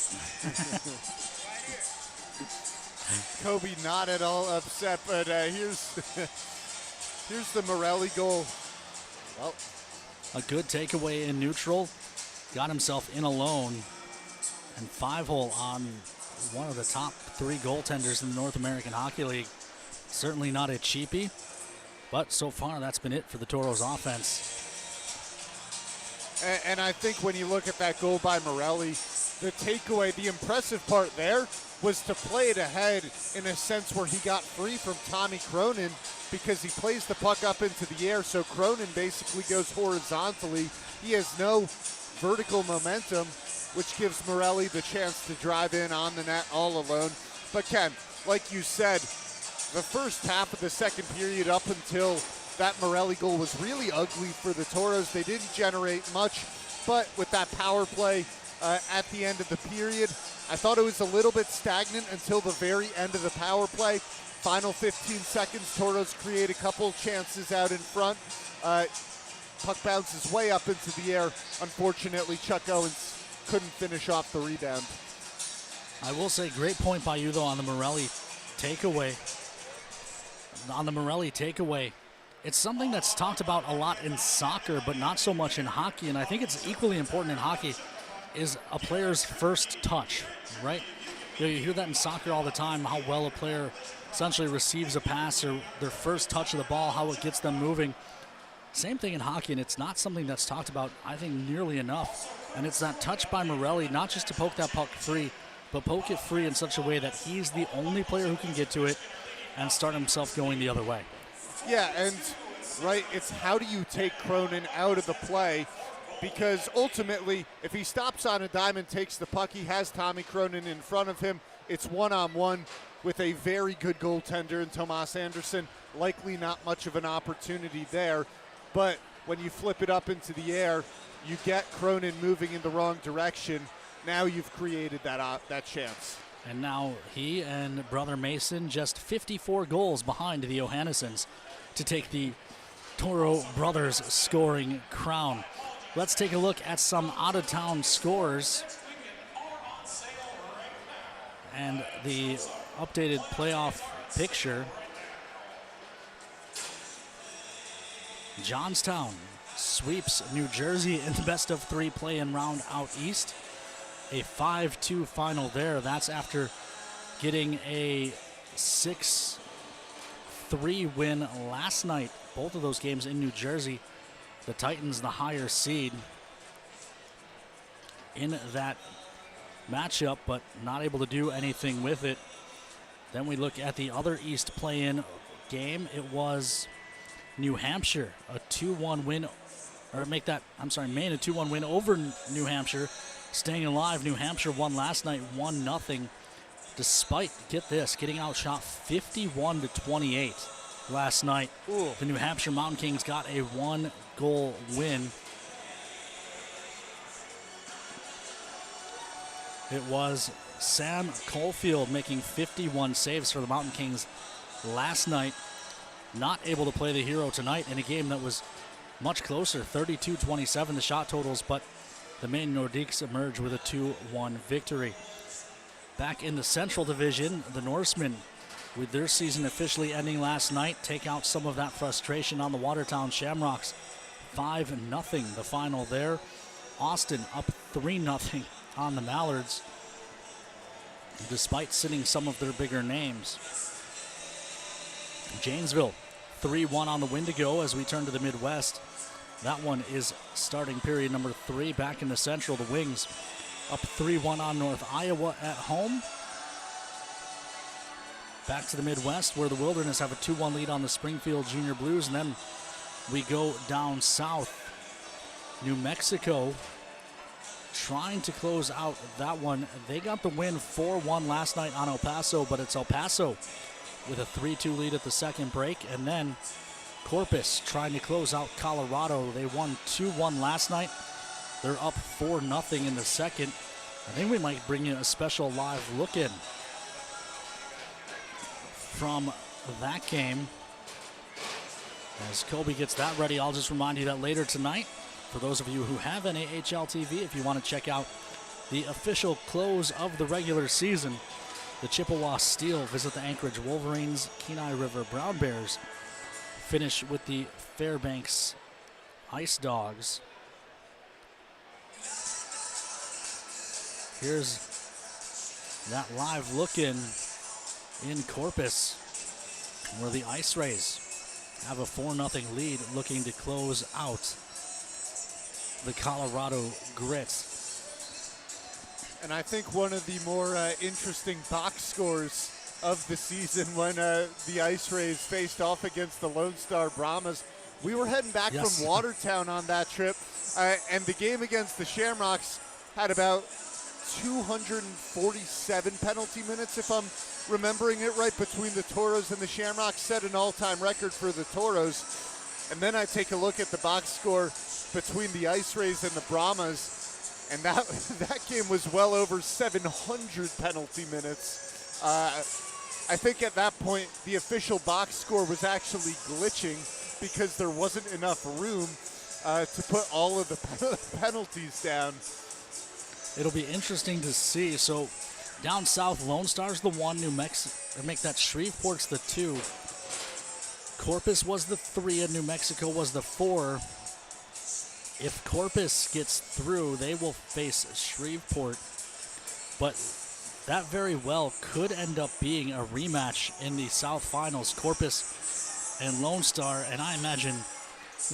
Kobe not at all upset, but here's the Morelli goal. Well, a good takeaway in neutral. Got himself in alone. And 5-hole on one of the top 3 goaltenders in the North American Hockey League. Certainly not a cheapie, but so far that's been it for the Toros offense. And I think when you look at that goal by Morelli, the takeaway, the impressive part there was to play it ahead in a sense where he got free from Tommy Cronin because he plays the puck up into the air, so Cronin basically goes horizontally. He has no vertical momentum, which gives Morelli the chance to drive in on the net all alone. But Ken, like you said, the first half of the second period up until that Morelli goal was really ugly for the Toros. They didn't generate much but with that power play at the end of the period, I thought it was a little bit stagnant until the very end of the power play. Final 15 seconds, Toros create a couple chances out in front. Puck bounces way up into the air. Unfortunately, Chuck Owens couldn't finish off the rebound. I will say, great point by you, though, on the Morelli takeaway. It's something that's talked about a lot in soccer, but not so much in hockey, and I think it's equally important in hockey, is a player's first touch, right? You hear that in soccer all the time, how well a player essentially receives a pass or their first touch of the ball, how it gets them moving. Same thing in hockey, and it's not something that's talked about, I think, nearly enough. And it's that touch by Morelli, not just to poke that puck free, but poke it free in such a way that he's the only player who can get to it and start himself going the other way. Yeah, and right, it's how do you take Cronin out of the play? Because ultimately, if he stops on a dime and takes the puck, he has Tommy Cronin in front of him. It's one-on-one with a very good goaltender in Tomas Anderson. Likely not much of an opportunity there. But when you flip it up into the air, you get Cronin moving in the wrong direction. Now you've created that chance. And now he and brother Mason just 54 goals behind the Johannessens to take the Toro brothers scoring crown. Let's take a look at some out-of-town scores and the updated playoff picture. Johnstown sweeps New Jersey in the best-of-3 play-in round out east. A 5-2 final there. That's after getting a 6-3 win last night. Both of those games in New Jersey. The Titans the higher seed in that matchup, but not able to do anything with it. Then we look at the other East play-in game. It was New Hampshire, a 2-1 win, or Maine a 2-1 win over New Hampshire. Staying alive, New Hampshire won last night 1-0, despite, get this, getting outshot 51-28 last night. Ooh. The New Hampshire Mountain Kings got a 1-goal win. It was Sam Caulfield making 51 saves for the Mountain Kings last night. Not able to play the hero tonight in a game that was much closer, 32-27 the shot totals, but the Maine Nordiques emerge with a 2-1 victory. Back in the Central Division, the Norsemen, with their season officially ending last night, take out some of that frustration on the Watertown Shamrocks. 5-0 the final there. Austin up 3-0 on the Mallards, despite sitting some of their bigger names. Janesville 3-1 on the Wendigo as we turn to the Midwest. That one is starting period number 3 back in the Central. The Wings up 3-1 on North Iowa at home. Back to the Midwest where the Wilderness have a 2-1 lead on the Springfield Junior Blues. And then we go down south. New Mexico trying to close out that one. They got the win 4-1 last night on El Paso, but it's El Paso with a 3-2 lead at the second break. And then Corpus trying to close out Colorado. They won 2-1 last night. They're up 4-0 in the second. I think we might bring you a special live look in from that game. As Kobe gets that ready, I'll just remind you that later tonight, for those of you who have an AHL TV, if you want to check out the official close of the regular season, the Chippewa Steel visit the Anchorage Wolverines, Kenai River Brown Bears finish with the Fairbanks Ice Dogs. Here's that live look in Corpus, where the Ice Rays have a 4-0 lead, looking to close out the Colorado Grits. And I think one of the more interesting box scores of the season when the Ice Rays faced off against the Lone Star Brahmas. We were heading back from Watertown on that trip, and the game against the Shamrocks had about 247 penalty minutes, if I'm remembering it right, between the Toros and the Shamrocks. Set an all-time record for the Toros. And then I take a look at the box score between the Ice Rays and the Brahmas, and that game was well over 700 penalty minutes. I think at that point, the official box score was actually glitching because there wasn't enough room to put all of the penalties down. It'll be interesting to see. So down south, Lone Star's the 1, New Mexico, make that Shreveport's the 2. Corpus was the 3 and New Mexico was the 4. If Corpus gets through, they will face Shreveport. But that very well could end up being a rematch in the South Finals, Corpus and Lone Star. And I imagine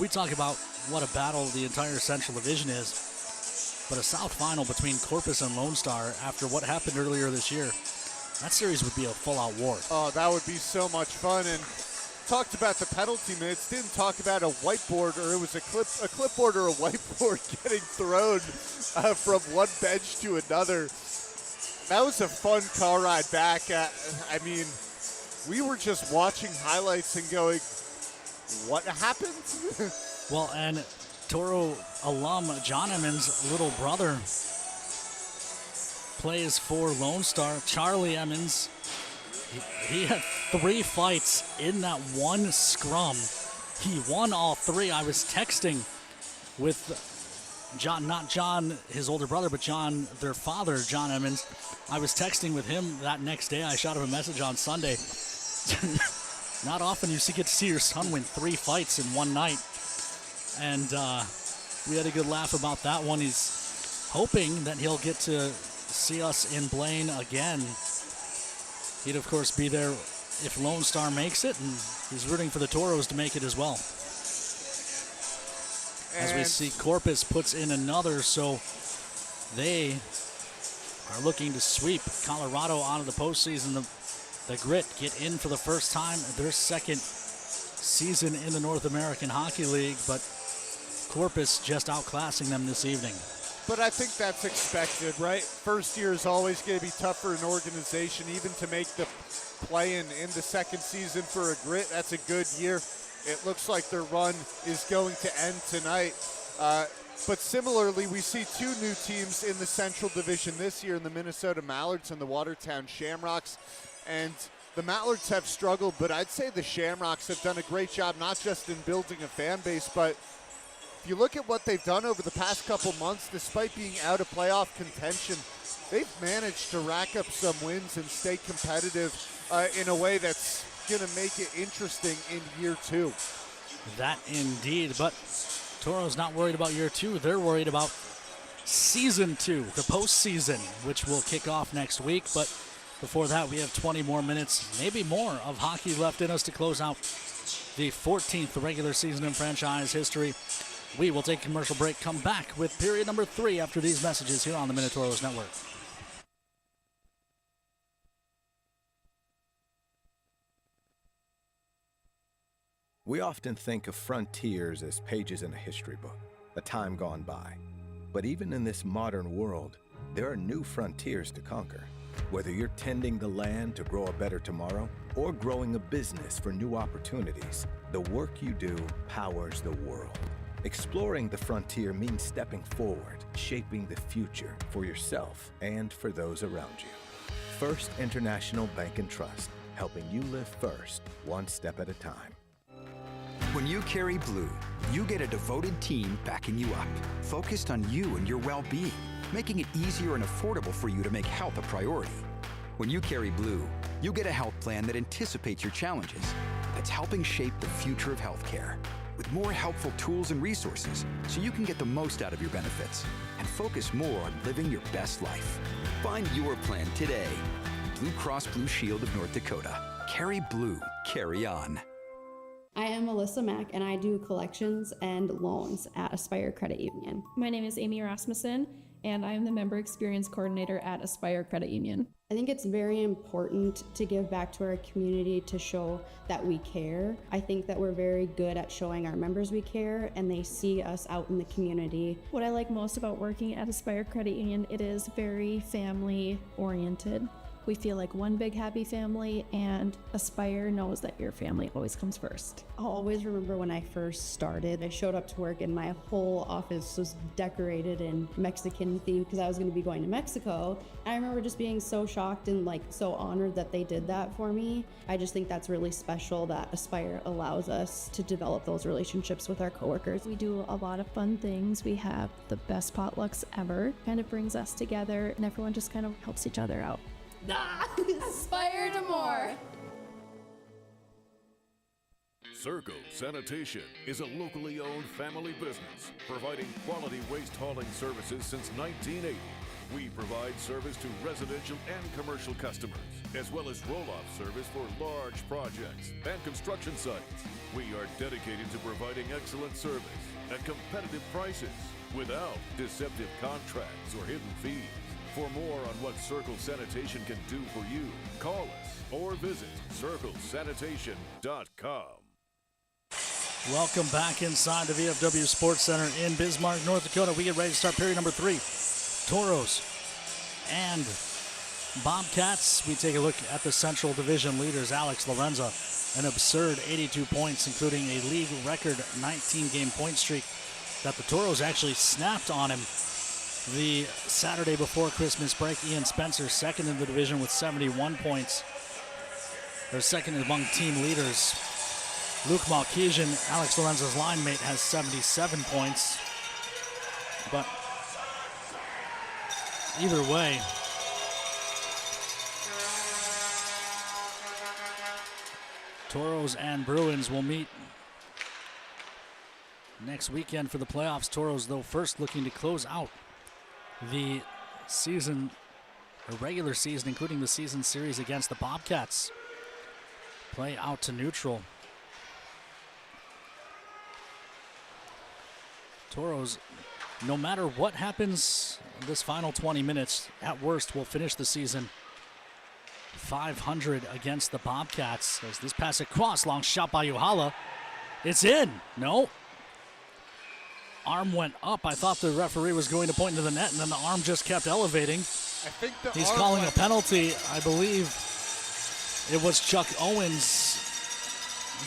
we talk about what a battle the entire Central Division is, but a South Final between Corpus and Lone Star after what happened earlier this year, that series would be a full-out war. Oh, that would be so much fun. And talked about the penalty minutes, didn't talk about a whiteboard, or it was a clipboard or a whiteboard getting thrown from one bench to another. That was a fun car ride back. I mean, we were just watching highlights and going, what happened? Well, and Toro alum John Emmons' little brother plays for Lone Star. Charlie Emmons, he had 3 fights in that one scrum. He won all 3. I was texting with John, not John, his older brother, but John, their father, John Emmons. I was texting with him that next day. I shot him a message on Sunday. Not often you get to see your son win 3 fights in one night. And we had a good laugh about that one. He's hoping that he'll get to see us in Blaine again. He'd, of course, be there if Lone Star makes it, and he's rooting for the Toros to make it as well. As we see, Corpus puts in another, so they are looking to sweep Colorado out of the postseason. The Grit get in for the first time, their second season in the North American Hockey League, but Corpus just outclassing them this evening. But I think that's expected, right? First year is always going to be tough for an organization, even to make the play-in in the second season for a Grit. That's a good year. It looks like their run is going to end tonight. But similarly, we see 2 new teams in the Central Division this year in the Minnesota Mallards and the Watertown Shamrocks. And the Mallards have struggled, but I'd say the Shamrocks have done a great job, not just in building a fan base, but if you look at what they've done over the past couple months, despite being out of playoff contention, they've managed to rack up some wins and stay competitive in a way that's going to make it interesting in year 2. That indeed, but Toro's not worried about year 2. They're worried about season 2, the postseason, which will kick off next week. But before that, we have 20 more minutes, maybe more, of hockey left in us to close out the 14th regular season in franchise history. We will take a commercial break, come back with period number 3 after these messages here on the Minotauros Network. We often think of frontiers as pages in a history book, a time gone by. But even in this modern world, there are new frontiers to conquer. Whether you're tending the land to grow a better tomorrow or growing a business for new opportunities, the work you do powers the world. Exploring the frontier means stepping forward, shaping the future for yourself and for those around you. First International Bank and Trust, helping you live first, one step at a time. When you carry blue, you get a devoted team backing you up, focused on you and your well-being, making it easier and affordable for you to make health a priority. When you carry blue, you get a health plan that anticipates your challenges, that's helping shape the future of healthcare, with more helpful tools and resources so you can get the most out of your benefits and focus more on living your best life. Find your plan today. Blue Cross Blue Shield of North Dakota. Carry blue, carry on. I am Melissa Mack, and I do collections and loans at Aspire Credit Union. My name is Amy Rasmussen, and I am the Member Experience Coordinator at Aspire Credit Union. I think it's very important to give back to our community to show that we care. I think that we're very good at showing our members we care, and they see us out in the community. What I like most about working at Aspire Credit Union, it is very family oriented. We feel like one big happy family, and Aspire knows that your family always comes first. I'll always remember when I first started. I showed up to work and my whole office was decorated in Mexican theme because I was going to be going to Mexico. I remember just being so shocked and like so honored that they did that for me. I just think that's really special that Aspire allows us to develop those relationships with our coworkers. We do a lot of fun things. We have the best potlucks ever. Kind of brings us together and everyone just kind of helps each other out. Aspire to more. Circle Sanitation is a locally owned family business providing quality waste hauling services since 1980. We provide service to residential and commercial customers, as well as roll-off service for large projects and construction sites. We are dedicated to providing excellent service at competitive prices without deceptive contracts or hidden fees. For more on what Circle Sanitation can do for you, call us or visit circlesanitation.com. Welcome back inside the VFW Sports Center in Bismarck, North Dakota. We get ready to start period number 3. Toros and Bobcats. We take a look at the Central Division leaders. Alex Lorenza, an absurd 82 points, including a league record 19-game point streak that the Toros actually snapped on him the Saturday before Christmas break. Ian Spencer, second in the division with 71 points. They're second among team leaders. Luke Malkeesian, Alex Lorenzo's line mate, has 77 points. But either way, Toros and Bruins will meet next weekend for the playoffs. Toros, though, first looking to close out the season, the regular season, including the season series against the Bobcats. Play out to neutral. Toros, no matter what happens in this final 20 minutes, at worst, will finish the season 500 against the Bobcats. As this pass across, long shot by Yohala. It's in. No. Arm went up. I thought the referee was going to point to the net, and then the arm just kept elevating. I think he's calling a penalty. I believe it was Chuck Owens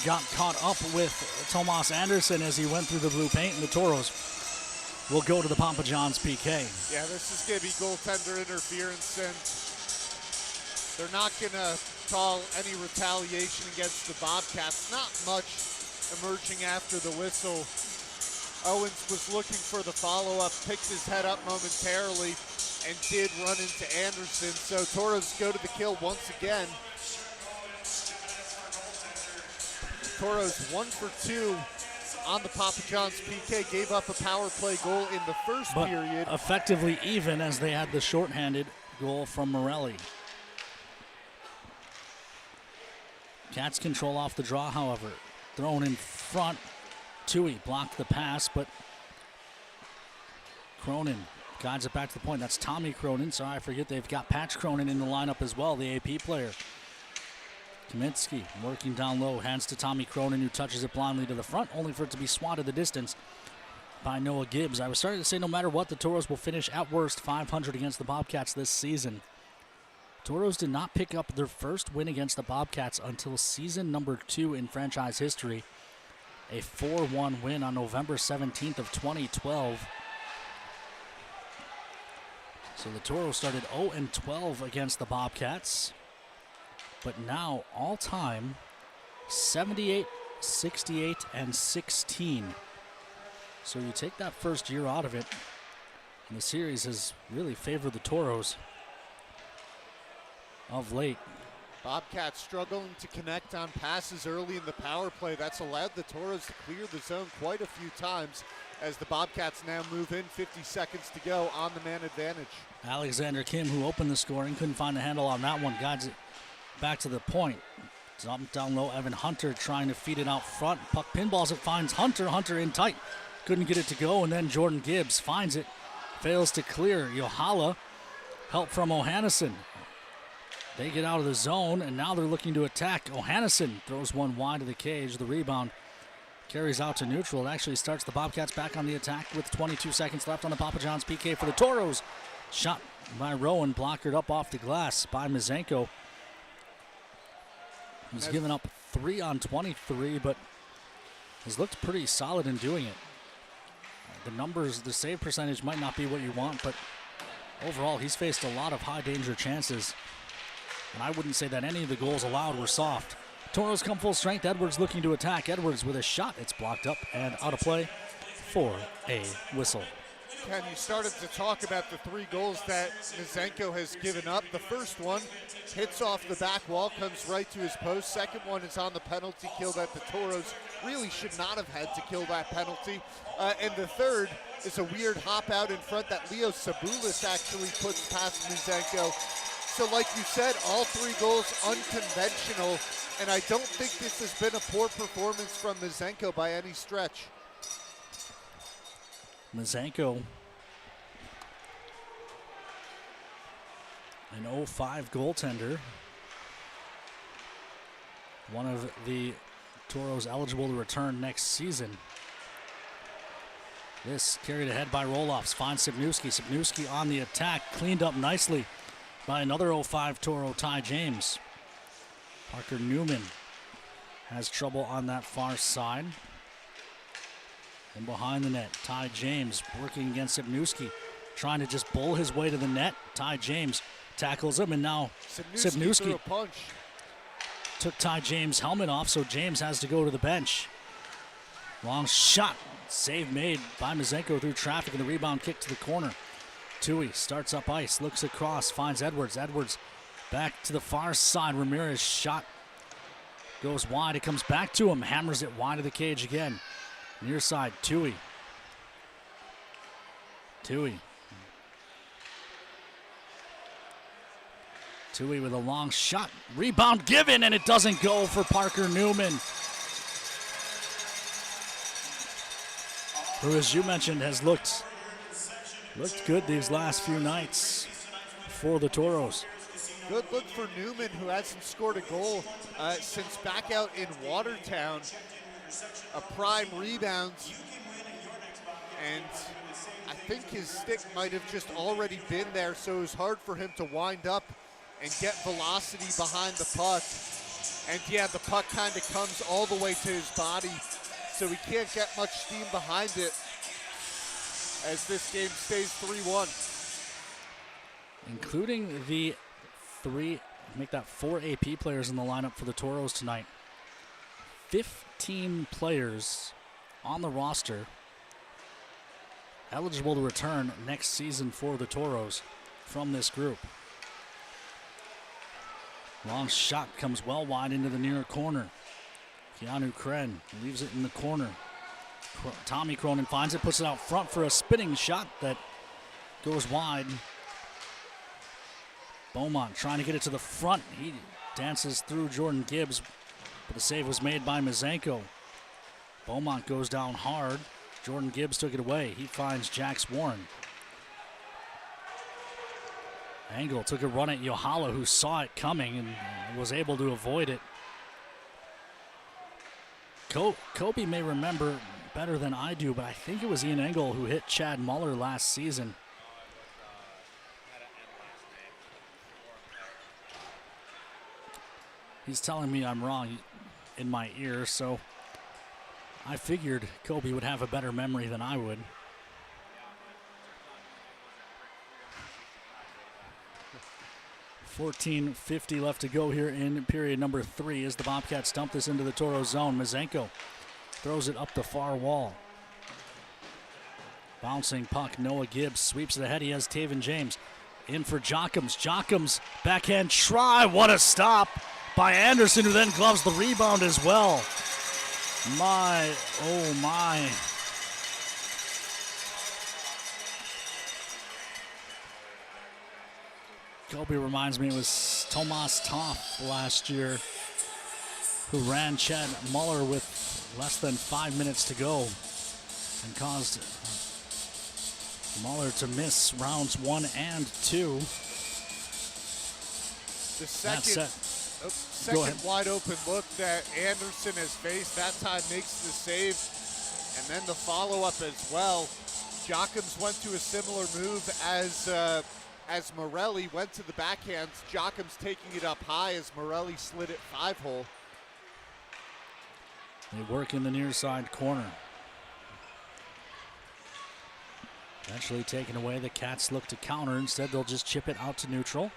got caught up with Tomas Anderson as he went through the blue paint, and the Toros will go to the Papa John's PK. Yeah, this is going to be goaltender interference, and they're not going to call any retaliation against the Bobcats. Not much emerging after the whistle. Owens was looking for the follow-up, picked his head up momentarily, and did run into Anderson. So Toros go to the kill once again. Toros 1 for 2 on the Papa John's PK, gave up a power play goal in the first period. Effectively even as they had the shorthanded goal from Morelli. Cats control off the draw, however. Thrown in front. Tui blocked the pass, but Cronin guides it back to the point. That's Tommy Cronin. Sorry, I forget they've got Patch Cronin in the lineup as well, the AP player. Kaminsky working down low, hands to Tommy Cronin, who touches it blindly to the front, only for it to be swatted the distance by Noah Gibbs. I was starting to say no matter what, the Toros will finish at worst 500 against the Bobcats this season. Toros did not pick up their first win against the Bobcats until season number 2 in franchise history. A 4-1 win on November 17th of 2012. So the Toros started 0-12 against the Bobcats. But now, all-time, 78, 68, and 16. So you take that first year out of it, and the series has really favored the Toros of late. Bobcats struggling to connect on passes early in the power play. That's allowed the Toros to clear the zone quite a few times as the Bobcats now move in. 50 seconds to go on the man advantage. Alexander Kim, who opened the scoring, couldn't find the handle on that one. Guides it back to the point. Dumped down low. Evan Hunter trying to feed it out front. Puck pinballs it, finds Hunter. Hunter in tight. Couldn't get it to go, and then Jordan Gibbs finds it. Fails to clear. Yohala, help from O'Hannesson. They get out of the zone, and now they're looking to attack. O'Hannesson throws one wide of the cage. The rebound carries out to neutral. It actually starts the Bobcats back on the attack with 22 seconds left on the Papa John's PK for the Toros. Shot by Rowan, blockered up off the glass by Mazenko. He's given up 3 on 23, but has looked pretty solid in doing it. The numbers, the save percentage might not be what you want, but overall he's faced a lot of high danger chances. And I wouldn't say that any of the goals allowed were soft. Toros come full strength. Edwards looking to attack. Edwards with a shot. It's blocked up and out of play for a whistle. Ken, you started to talk about the 3 goals that Mazenko has given up. The first one hits off the back wall, comes right to his post. Second one is on the penalty kill that the Toros really should not have had to kill that penalty. And the third is a weird hop out in front that Leo Sabulis actually puts past Mazenko. So like you said, all 3 goals unconventional, and I don't think this has been a poor performance from Mazenko by any stretch. Mazenko, an 05 goaltender, one of the Toros eligible to return next season. This carried ahead by Roloffs, finds Sibnewski. Sibnewski on the attack, cleaned up nicely by another 05 Toro, Ty James. Parker Newman has trouble on that far side. And behind the net, Ty James working against Sibnewski, trying to just bowl his way to the net. Ty James tackles him, and now Sibnewski took Ty James' helmet off, so James has to go to the bench. Long shot, save made by Mazenko through traffic, and the rebound kick to the corner. Tui starts up ice, looks across, finds Edwards. Edwards back to the far side. Ramirez shot goes wide. It comes back to him, hammers it wide of the cage again. Near side, Tui. Tui with a long shot. Rebound given, and it doesn't go for Parker Newman, who, as you mentioned, has looked good these last few nights for the Toros. Good look for Newman, who hasn't scored a goal since back out in Watertown. A prime rebound, and I think his stick might have just already been there, so it was hard for him to wind up and get velocity behind the puck. And yeah, the puck kind of comes all the way to his body, so he can't get much steam behind it as this game stays 3-1. Including the 4 AP players in the lineup for the Toros tonight. 15 players on the roster eligible to return next season for the Toros from this group. Long shot comes well wide into the near corner. Keanu Kren leaves it in the corner. Tommy Cronin finds it, puts it out front for a spinning shot that goes wide. Beaumont trying to get it to the front. He dances through Jordan Gibbs, but the save was made by Mazenko. Beaumont goes down hard. Jordan Gibbs took it away. He finds Jax Warren. Angle took a run at Yohala, who saw it coming and was able to avoid it. Kobe may remember better than I do, but I think it was Ian Engel who hit Chad Muller last season. He's telling me I'm wrong in my ear, so I figured Kobe would have a better memory than I would. .50 left to go here in period number 3 as the Bobcats dump this into the Toro zone. Mazenko throws it up the far wall. Bouncing puck, Noah Gibbs sweeps it ahead. He has Taven James in for Jockums. Jockums backhand try. What a stop by Anderson, who then gloves the rebound as well. My, oh my. Kobe reminds me it was Tomas Toff last year who ran Chad Muller with less than 5 minutes to go and caused Muller to miss rounds 1 and 2. The second wide open look that Anderson has faced, that time makes the save, and then the follow-up as well. Jockums went to a similar move as as Morelli went to the backhands. Jochim's taking it up high as Morelli slid it 5-hole. They work in the near side corner. Eventually taken away. The Cats look to counter. Instead, they'll just chip it out to neutral.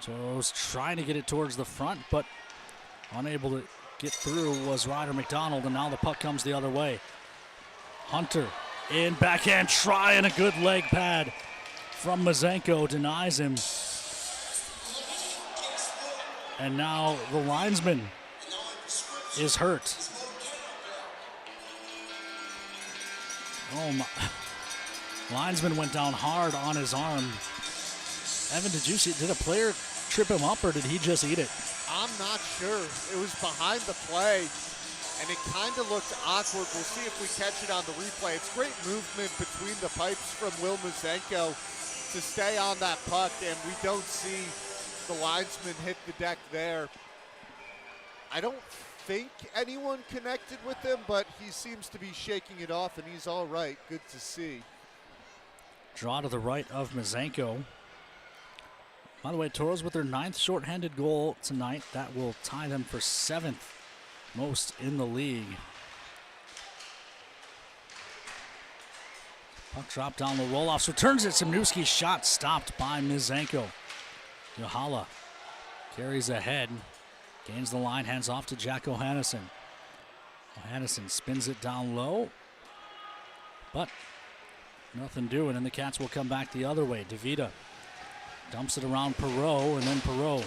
Toros trying to get it towards the front, but unable to get through was Ryder McDonald, and now the puck comes the other way. Hunter in backhand try, and a good leg pad from Mazenko denies him. And now the linesman is hurt. Oh my. Linesman went down hard on his arm. Evan, did you see, did a player trip him up or did he just eat it? I'm not sure. It was behind the play, and it kind of looked awkward. We'll see if we catch it on the replay. It's great movement between the pipes from Will Mazenko to stay on that puck, and we don't see the linesman hit the deck there. I don't think anyone connected with him, but he seems to be shaking it off, and he's all right. Good to see. Draw to the right of Mazenko. By the way, Toros with their 9th shorthanded goal tonight. That will tie them for 7th most in the league. Puck drop down the roll-offs. Returns it. Simnewski's shot stopped by Mazenko. Yohala carries ahead. Gains the line. Hands off to Jack O'Hannison. O'Hannison spins it down low. But nothing doing, and the Cats will come back the other way. DeVita dumps it around Perreault, and then Perreault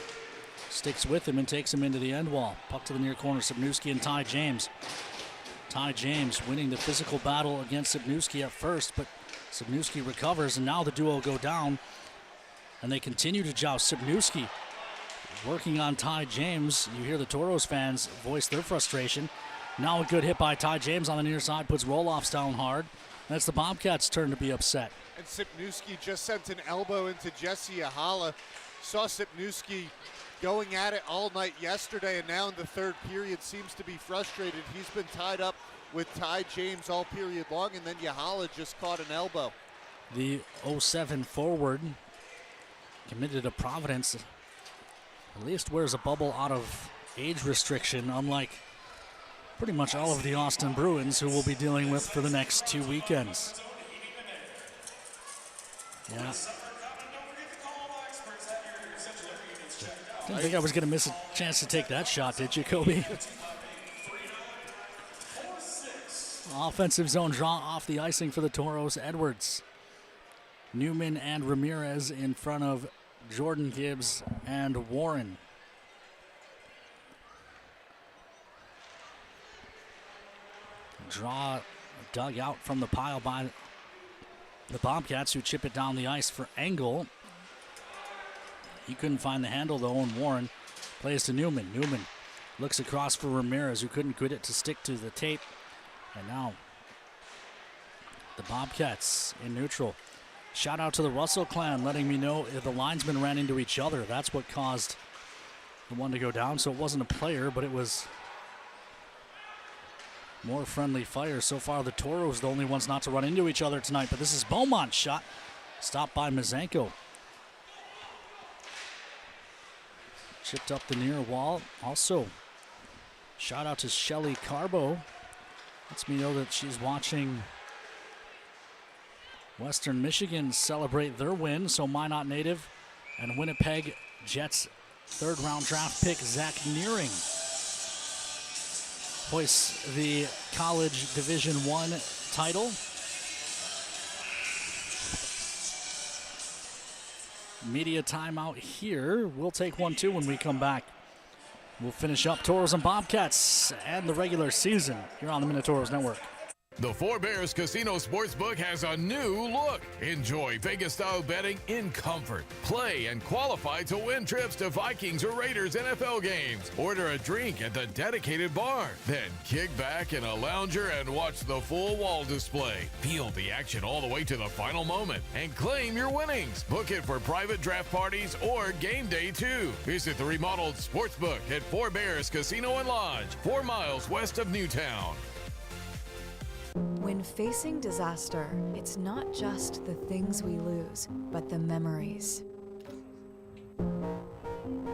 sticks with him and takes him into the end wall. Puck to the near corner, Sibnewski and Ty James. Ty James winning the physical battle against Sibnewski at first, but Sibnewski recovers, and now the duo go down, and they continue to joust. Sibnewski working on Ty James. You hear the Toros fans voice their frustration. Now a good hit by Ty James on the near side, puts roll-offs down hard. That's the Bobcats' turn to be upset. And Sipnewski just sent an elbow into Jesse Yohala. Saw Sipnewski going at it all night yesterday, and now in the third period seems to be frustrated. He's been tied up with Ty James all period long, and then Yohala just caught an elbow. The 07 forward committed to Providence. At least wears a bubble out of age restriction, unlike pretty much all of the Austin Bruins, who we'll be dealing with for the next 2 weekends. Yeah. Didn't think I was going to miss a chance to take that shot, did you, Kobe? Offensive zone draw off the icing for the Toros. Edwards, Newman, and Ramirez in front of Jordan Gibbs and Warren. Draw dug out from the pile by the Bobcats, who chip it down the ice for Engel. He couldn't find the handle, though, and Warren plays to Newman. Newman looks across for Ramirez, who couldn't get it to stick to the tape. And now the Bobcats in neutral. Shout out to the Russell clan, letting me know if the linesmen ran into each other. That's what caused the one to go down. So it wasn't a player, but it was more friendly fire. So far, the Toros the only ones not to run into each other tonight. But this is Beaumont's shot, stopped by Mazenko. Chipped up the near wall. Also, shout out to Shelly Carbo. Lets me know that she's watching Western Michigan celebrate their win. So Minot native and Winnipeg Jets third-round draft pick Zach Nearing hoists the college Division I title. Media timeout here. We'll take one, too, when we come back. We'll finish up Toros and Bobcats and the regular season here on the Minotauros Network. The Four Bears Casino Sportsbook has a new look. Enjoy Vegas-style betting in comfort. Play and qualify to win trips to Vikings or Raiders NFL games. Order a drink at the dedicated bar. Then kick back in a lounger and watch the full wall display. Feel the action all the way to the final moment and claim your winnings. Book it for private draft parties or game day too. Visit the remodeled Sportsbook at Four Bears Casino and Lodge, 4 miles west of Newtown. When facing disaster, it's not just the things we lose, but the memories.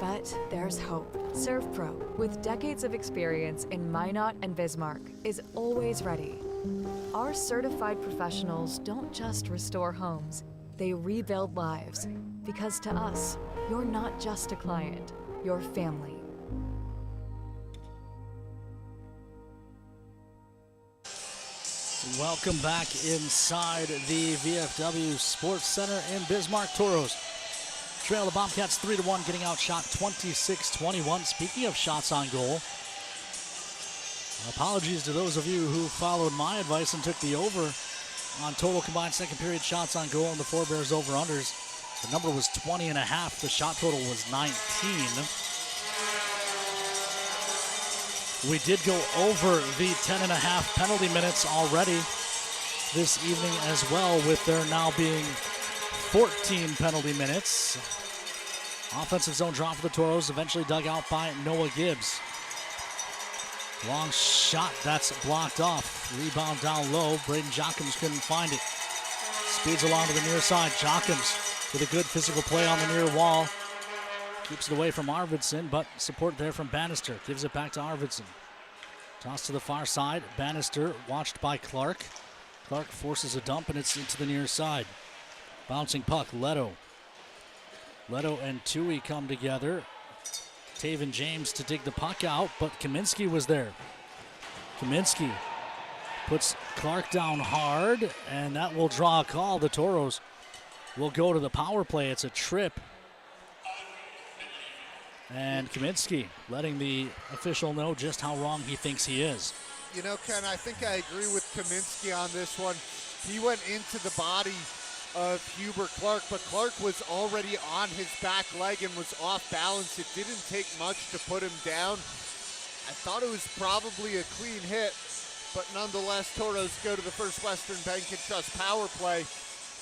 But there's hope. ServPro, with decades of experience in Minot and Bismarck, is always ready. Our certified professionals don't just restore homes, they rebuild lives. Because to us, you're not just a client, you're family. Welcome back inside the VFW Sports Center in Bismarck. Toros trail the Bobcats 3-1, getting outshot 26-21. Speaking of shots on goal, apologies to those of you who followed my advice and took the over on total combined second period shots on goal in the Four Bears over-unders. The number was 20.5. The shot total was 19. We did go over the 10.5 penalty minutes already this evening as well, with there now being 14 penalty minutes. Offensive zone draw for the Toros, eventually dug out by Noah Gibbs. Long shot, that's blocked off. Rebound down low. Braden Jockums couldn't find it. Speeds along to the near side. Jockums with a good physical play on the near wall. Keeps it away from Arvidsson, but support there from Bannister. Gives it back to Arvidsson. Toss to the far side. Bannister watched by Clark. Clark forces a dump, and it's into the near side. Bouncing puck, Leto. Leto and Tui come together. Taven James to dig the puck out, but Kaminsky was there. Kaminsky puts Clark down hard, and that will draw a call. The Toros will go to the power play. It's a trip. And Kaminsky letting the official know just how wrong he thinks he is. You know, Ken, I think I agree with Kaminsky on this one. He went into the body of Huber Clark, but Clark was already on his back leg and was off balance. It didn't take much to put him down. I thought it was probably a clean hit, but nonetheless, Toros go to the First Western Bank and Trust power play.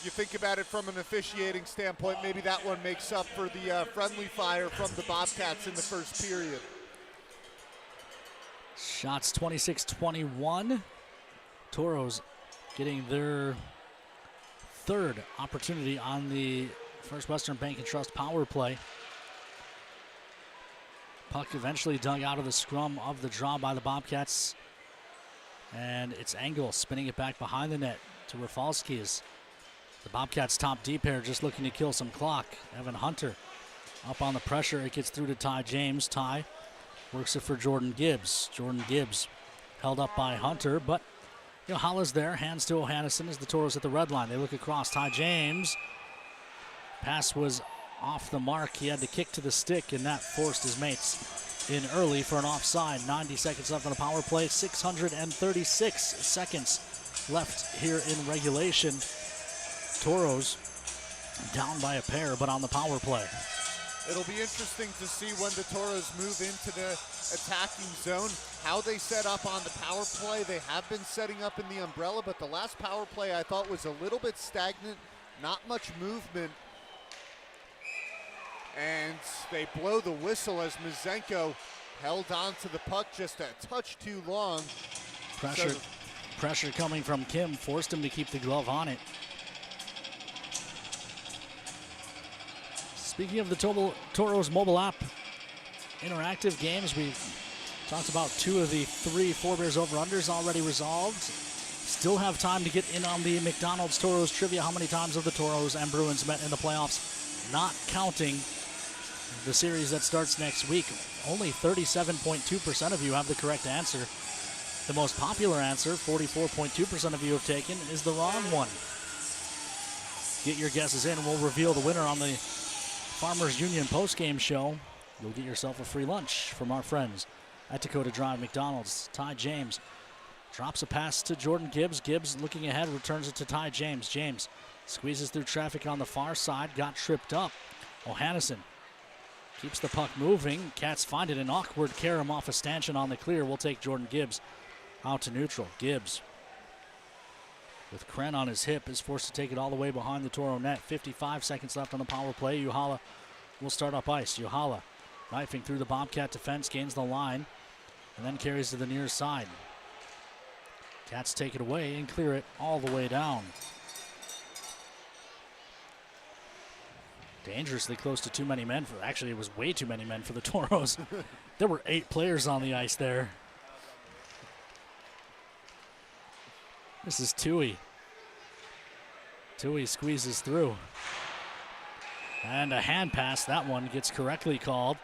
You think about it from an officiating standpoint, maybe that one makes up for the friendly fire from the Bobcats in the first period. Shots 26-21. Toros getting their third opportunity on the First Western Bank and Trust power play. Puck eventually dug out of the scrum of the draw by the Bobcats. And it's Engel spinning it back behind the net to Rafalski. The Bobcats top deep here, just looking to kill some clock. Evan Hunter up on the pressure. It gets through to Ty James. Ty works it for Jordan Gibbs. Jordan Gibbs held up by Hunter, but Yohala's there. Hands to Ohannesson as the Toros at the red line. They look across. Ty James. Pass was off the mark. He had to kick to the stick, and that forced his mates in early for an offside. 90 seconds left on the power play. 636 seconds left here in regulation. Toros down by a pair, but on the power play. It'll be interesting to see when the Toros move into the attacking zone, how they set up on the power play. They have been setting up in the umbrella, but the last power play I thought was a little bit stagnant, not much movement. And they blow the whistle as Mizenko held on to the puck just a touch too long. Pressure coming from Kim forced him to keep the glove on it. Speaking of the Toros mobile app interactive games, we talked about 2 of the 3 Four Bears over-unders already resolved. Still have time to get in on the McDonald's Toros trivia. How many times have the Toros and Bruins met in the playoffs? Not counting the series that starts next week. Only 37.2% of you have the correct answer. The most popular answer, 44.2% of you have taken, is the wrong one. Get your guesses in and we'll reveal the winner on the Farmers Union postgame show. You'll get yourself a free lunch from our friends at Dakota Drive McDonald's. Ty James drops a pass to Jordan Gibbs. Gibbs looking ahead, returns it to Ty James. James squeezes through traffic on the far side, got tripped up. Ohannesson keeps the puck moving. Cats find it, an awkward carom off a stanchion on the clear. We'll take Jordan Gibbs out to neutral. Gibbs, with Kren on his hip, is forced to take it all the way behind the Toro net. 55 seconds left on the power play. Yuhala will start up ice. Yuhala knifing through the Bobcat defense, gains the line, and then carries to the near side. Cats take it away and clear it all the way down. Dangerously close to too many men. Actually, it was way too many men for the Toros. There were 8 players on the ice there. This is Tui. Tui squeezes through. And a hand pass. That one gets correctly called.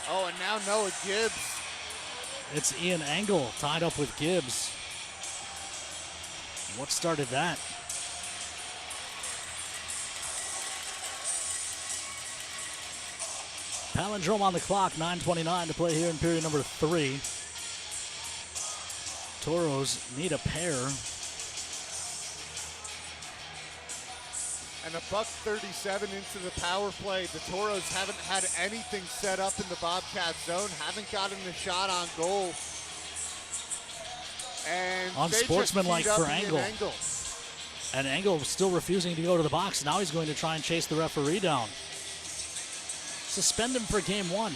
Oh, and now Noah Gibbs. It's Ian Engel tied up with Gibbs. What started that? Palindrome on the clock, 9:29 to play here in period number 3. Toros need a pair. And $1:37 into the power play. The Toros haven't had anything set up in the Bobcat zone, haven't gotten a shot on goal. And unsportsmanlike for Engel. And Engel still refusing to go to the box. Now he's going to try and chase the referee down. Suspend him for game 1.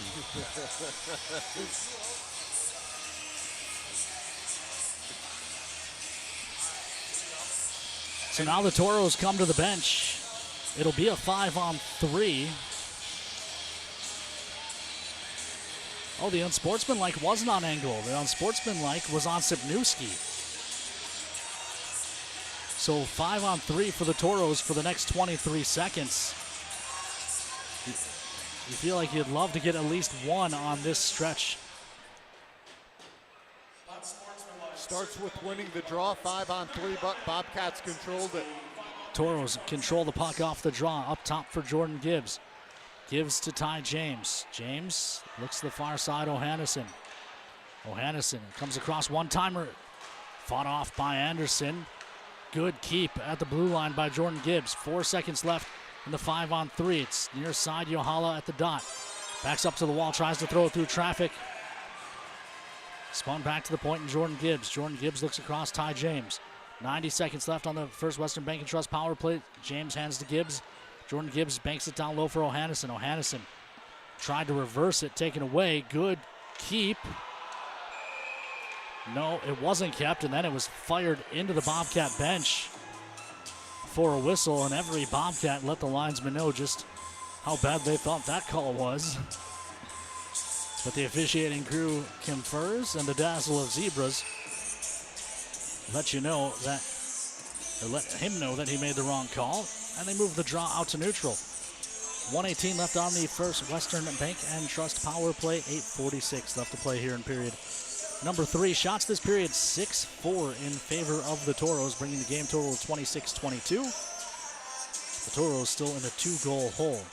So now the Toros come to the bench. It'll be a 5-on-3. Oh, the unsportsmanlike wasn't on Engel. The unsportsmanlike was on Sipniewski. So 5-on-3 for the Toros for the next 23 seconds. You feel like you'd love to get at least one on this stretch. Starts with winning the draw, 5-on-3, but Bobcats controlled it. Toros control the puck off the draw, up top for Jordan Gibbs. Gives to Ty James. James looks to the far side, O'Hannesson. O'Hannesson comes across one-timer. Fought off by Anderson. Good keep at the blue line by Jordan Gibbs. 4 seconds left in the 5-on-3. It's near side Yohala at the dot. Backs up to the wall, tries to throw it through traffic. Spun back to the point and Jordan Gibbs. Jordan Gibbs looks across Ty James. 90 seconds left on the First Western Bank & Trust power play. James hands to Gibbs. Jordan Gibbs banks it down low for O'Hannesson. O'Hannesson tried to reverse it, taken away. Good keep. No, it wasn't kept, and then it was fired into the Bobcat bench for a whistle, and every Bobcat let the linesman know just how bad they thought that call was. But the officiating crew confers, and the dazzle of zebras let him know that he made the wrong call, and they move the draw out to neutral. 1:18 left on the First Western Bank and Trust power play. 8:46 left to play here in period number 3. Shots this period 6-4 in favor of the Toros, bringing the game total to 26-22. The Toros still in a 2-goal hole.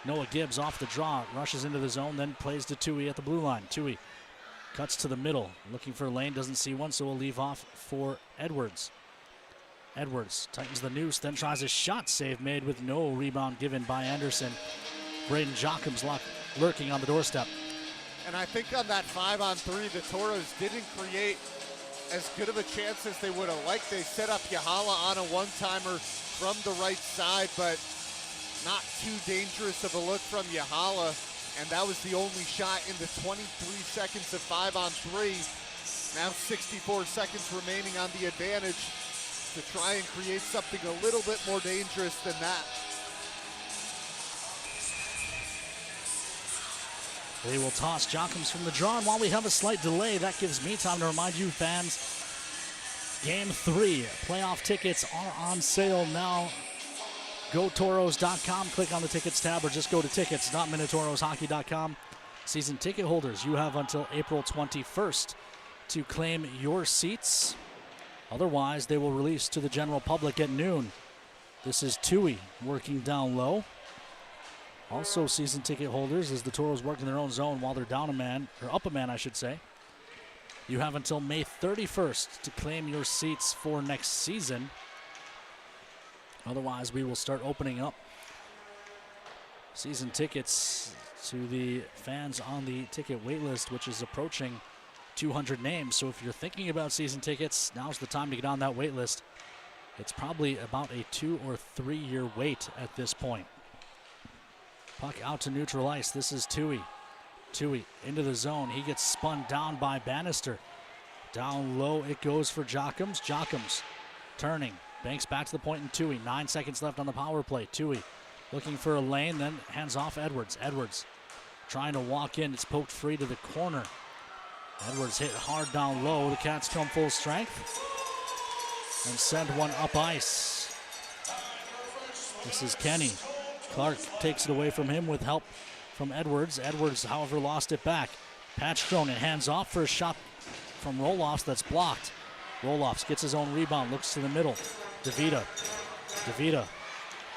Noah Gibbs off the draw, rushes into the zone, then plays to Tui at the blue line. Tui cuts to the middle, looking for a lane, doesn't see one, so we'll leave off for Edwards. Edwards tightens the noose, then tries a shot save made with no rebound given by Anderson. Braden Jockham's lurking on the doorstep. And I think on that 5-on-3, the Toros didn't create as good of a chance as they would have liked. They set up Yohala on a one-timer from the right side, but not too dangerous of a look from Yohala. And that was the only shot in the 23 seconds of 5-on-3. Now 64 seconds remaining on the advantage to try and create something a little bit more dangerous than that. They will toss Jockham's from the draw, and while we have a slight delay, that gives me time to remind you fans, Game 3 playoff tickets are on sale now. GoToros.com, click on the tickets tab, or just go to tickets.minotauroshockey.com. Season ticket holders, you have until April 21st to claim your seats. Otherwise, they will release to the general public at noon. This is Tui working down low. Also season ticket holders, as the Toros work in their own zone while they're down a man, or up a man, I should say. You have until May 31st to claim your seats for next season. Otherwise, we will start opening up season tickets to the fans on the ticket wait list, which is approaching 200 names. So if you're thinking about season tickets, now's the time to get on that wait list. It's probably about a 2 or 3 year wait at this point. Puck out to neutral ice. This is Tui. Tui into the zone. He gets spun down by Bannister. Down low it goes for Jockums. Jockums turning. Banks back to the point in Tui. 9 seconds left on the power play. Tui looking for a lane, then hands off Edwards. Edwards trying to walk in. It's poked free to the corner. Edwards hit hard down low. The Cats come full strength and send one up ice. This is Kenny. Clark takes it away from him with help from Edwards. Edwards, however, lost it back. Patch Cronin hands off for a shot from Roloffs that's blocked. Roloffs gets his own rebound, looks to the middle. DeVita. DeVita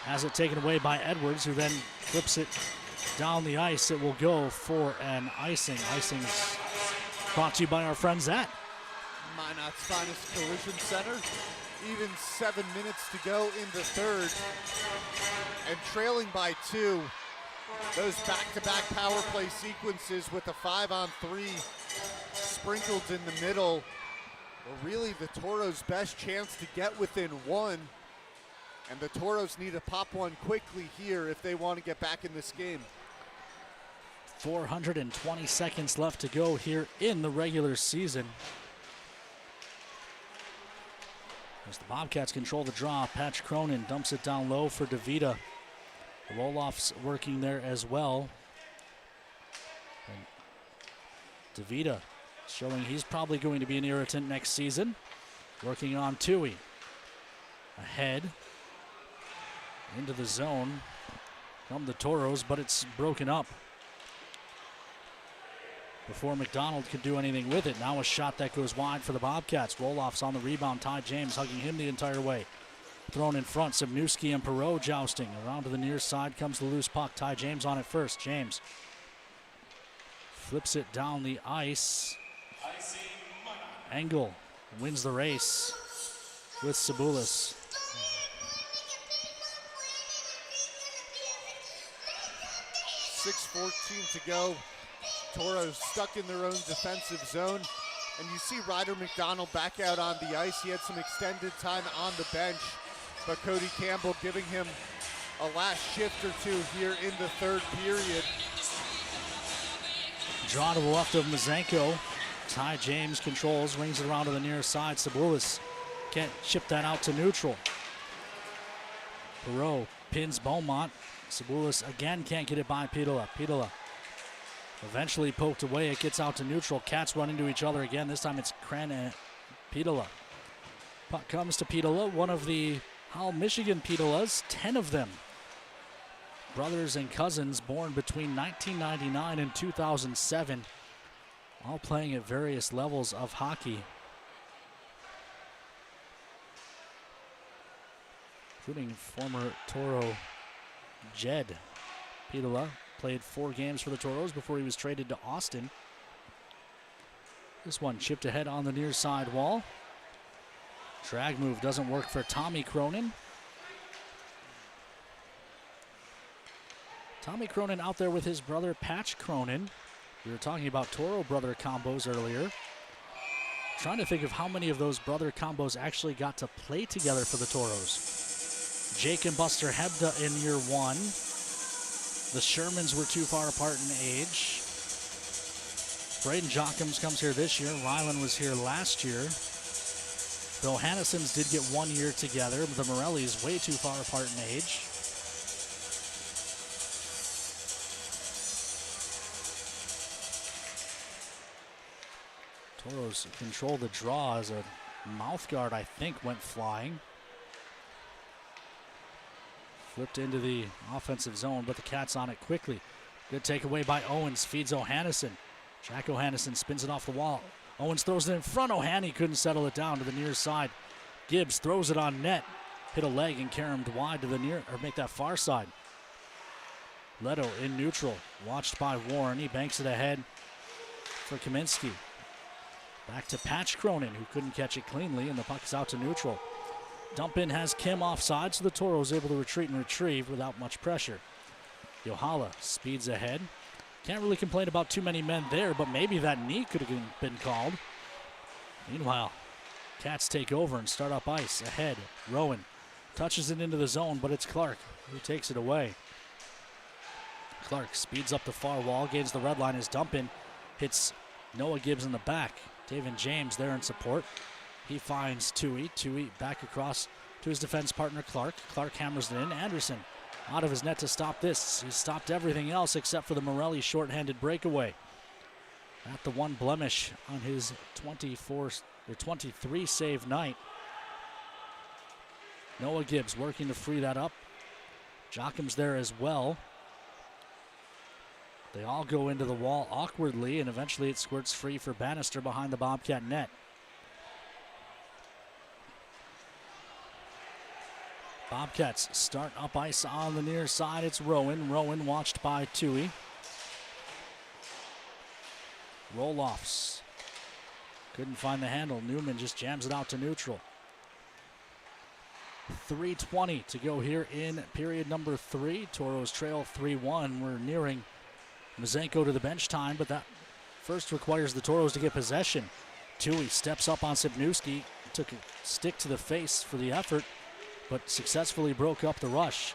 has it taken away by Edwards, who then flips it down the ice. It will go for an icing. Icing's brought to you by our friends at Minot's finest collision center. Even 7 minutes to go in the third. And trailing by 2. Those back-to-back power play sequences with a 5-on-3 sprinkled in the middle were really the Toros' best chance to get within 1. And the Toros need to pop one quickly here if they want to get back in this game. 420 seconds left to go here in the regular season. As the Bobcats control the draw, Patch Cronin dumps it down low for DeVita. The roll-off's working there as well. And DeVita showing he's probably going to be an irritant next season. Working on Tui. Ahead. Into the zone. Come the Toros, but it's broken up. Before McDonald could do anything with it. Now a shot that goes wide for the Bobcats. Roll-offs on the rebound. Ty James hugging him the entire way. Thrown in front. Subnewski and Perot jousting. Around to the near side comes the loose puck. Ty James on it first. James flips it down the ice. Engel wins the race with Sabulis. .6:14 to go. Toros stuck in their own defensive zone. And you see Ryder McDonald back out on the ice. He had some extended time on the bench, but Cody Campbell giving him a last shift or two here in the third period. Draw to the left of Mazenko. Ty James controls, rings it around to the near side. Sabulis can't chip that out to neutral. Perot pins Beaumont. Sabulis again can't get it by Pitola. Pitola eventually poked away. It gets out to neutral. Cats run into each other again. This time it's Kren and Pitola. Puck comes to Pitola, one of the Hull, Michigan Pitolas, 10 of them. Brothers and cousins born between 1999 and 2007. All playing at various levels of hockey, including former Toro Jed Pitola. Played 4 games for the Toros before he was traded to Austin. This one chipped ahead on the near side wall. Drag move doesn't work for Tommy Cronin. Tommy Cronin out there with his brother Patch Cronin. We were talking about Toro brother combos earlier. Trying to think of how many of those brother combos actually got to play together for the Toros. Jake and Buster Hebda in year 1. The Shermans were too far apart in age. Braden Jockums comes here this year. Ryland was here last year. The Ohannessons did get 1 year together, but the Morellis way too far apart in age. Toros control the draw as a mouth guard, I think, went flying. Flipped into the offensive zone, but the Cats on it quickly. Good takeaway by Owens, feeds Ohannesson. Jack Ohannesson spins it off the wall. Owens throws it in front. O'Hanny couldn't settle it down to the near side. Gibbs throws it on net. Hit a leg and carried him wide to the near, or make that far side. Leto in neutral, watched by Warren. He banks it ahead for Kaminsky. Back to Patch Cronin, who couldn't catch it cleanly, and the puck is out to neutral. Dump in has Kim offside, so the Toros able to retreat and retrieve without much pressure. Yohala speeds ahead. Can't really complain about too many men there, but maybe that knee could have been called. Meanwhile, Cats take over and start up ice. Ahead, Rowan touches it into the zone, but it's Clark who takes it away. Clark speeds up the far wall, gains the red line, is dumping, hits Noah Gibbs in the back. Taven James there in support. He finds Tui. Tui back across to his defense partner Clark. Clark hammers it in. Anderson out of his net to stop this. He stopped everything else except for the Morelli shorthanded breakaway. At the one blemish on his 23 save night. Noah Gibbs working to free that up. Jockham's there as well. They all go into the wall awkwardly, and eventually it squirts free for Bannister behind the Bobcat net. Bobcats start up ice on the near side. It's Rowan. Rowan watched by Tui. Roll-offs. Couldn't find the handle. Newman just jams it out to neutral. 3:20 to go here in period number 3. Toros trail 3-1. We're nearing Mazenko to the bench time, but that first requires the Toros to get possession. Tui steps up on Sipniewski. Took a stick to the face for the effort, but successfully broke up the rush.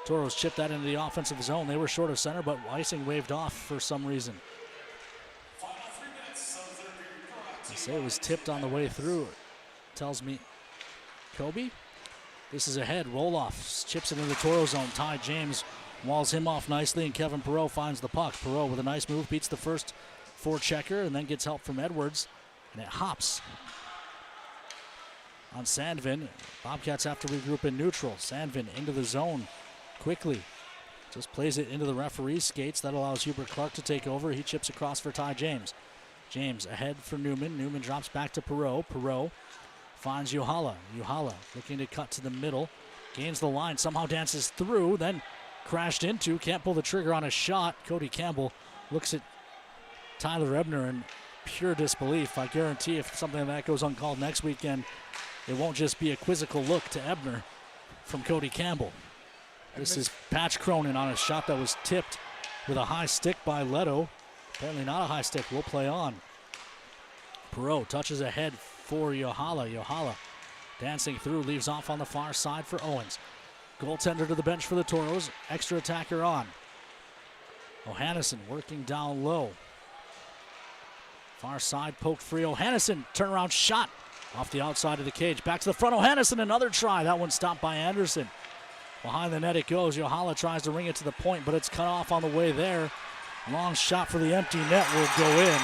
Toros chipped that into the offensive zone. They were short of center, but icing waved off for some reason. They say it was tipped on the way through. Tells me Kobe. This is ahead. Roll-off. Chips it into the Toro zone. Ty James walls him off nicely, and Kevin Perreault finds the puck. Perreault with a nice move beats the first forechecker and then gets help from Edwards, and it hops on Sandvin. Bobcats have to regroup in neutral. Sandvin into the zone quickly. Just plays it into the referee's skates. That allows Hubert Clark to take over. He chips across for Ty James. James ahead for Newman. Newman drops back to Perreault. Perreault finds Yohala. Yohala looking to cut to the middle. Gains the line. Somehow dances through. Then crashed into. Can't pull the trigger on a shot. Cody Campbell looks at Tyler Ebner in pure disbelief. I guarantee if something like that goes uncalled next weekend, it won't just be a quizzical look to Ebner from Cody Campbell. This is Patch Cronin on a shot that was tipped with a high stick by Leto. Apparently not a high stick. We'll play on. Perreault touches ahead for Yohala. Yohala dancing through, leaves off on the far side for Owens. Goaltender to the bench for the Toros. Extra attacker on. O'Hannison working down low. Far side poked free. O'Hannison turnaround shot off the outside of the cage. Back to the front. O'Hannison another try. That one stopped by Anderson. Behind the net it goes. Yohala tries to ring it to the point, but it's cut off on the way there. Long shot for the empty net will go in.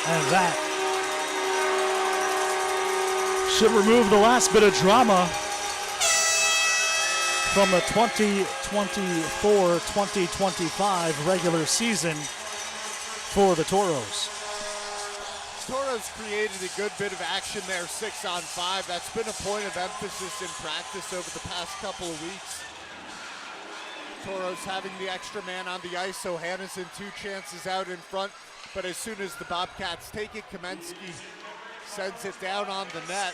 And that should remove the last bit of drama from the 2024-2025 regular season for the Toros. Toros created a good bit of action there, 6-on-5. That's been a point of emphasis in practice over the past couple of weeks. Toros having the extra man on the ice, so Hannison 2 chances out in front. But as soon as the Bobcats take it, Kamensky sends it down on the net.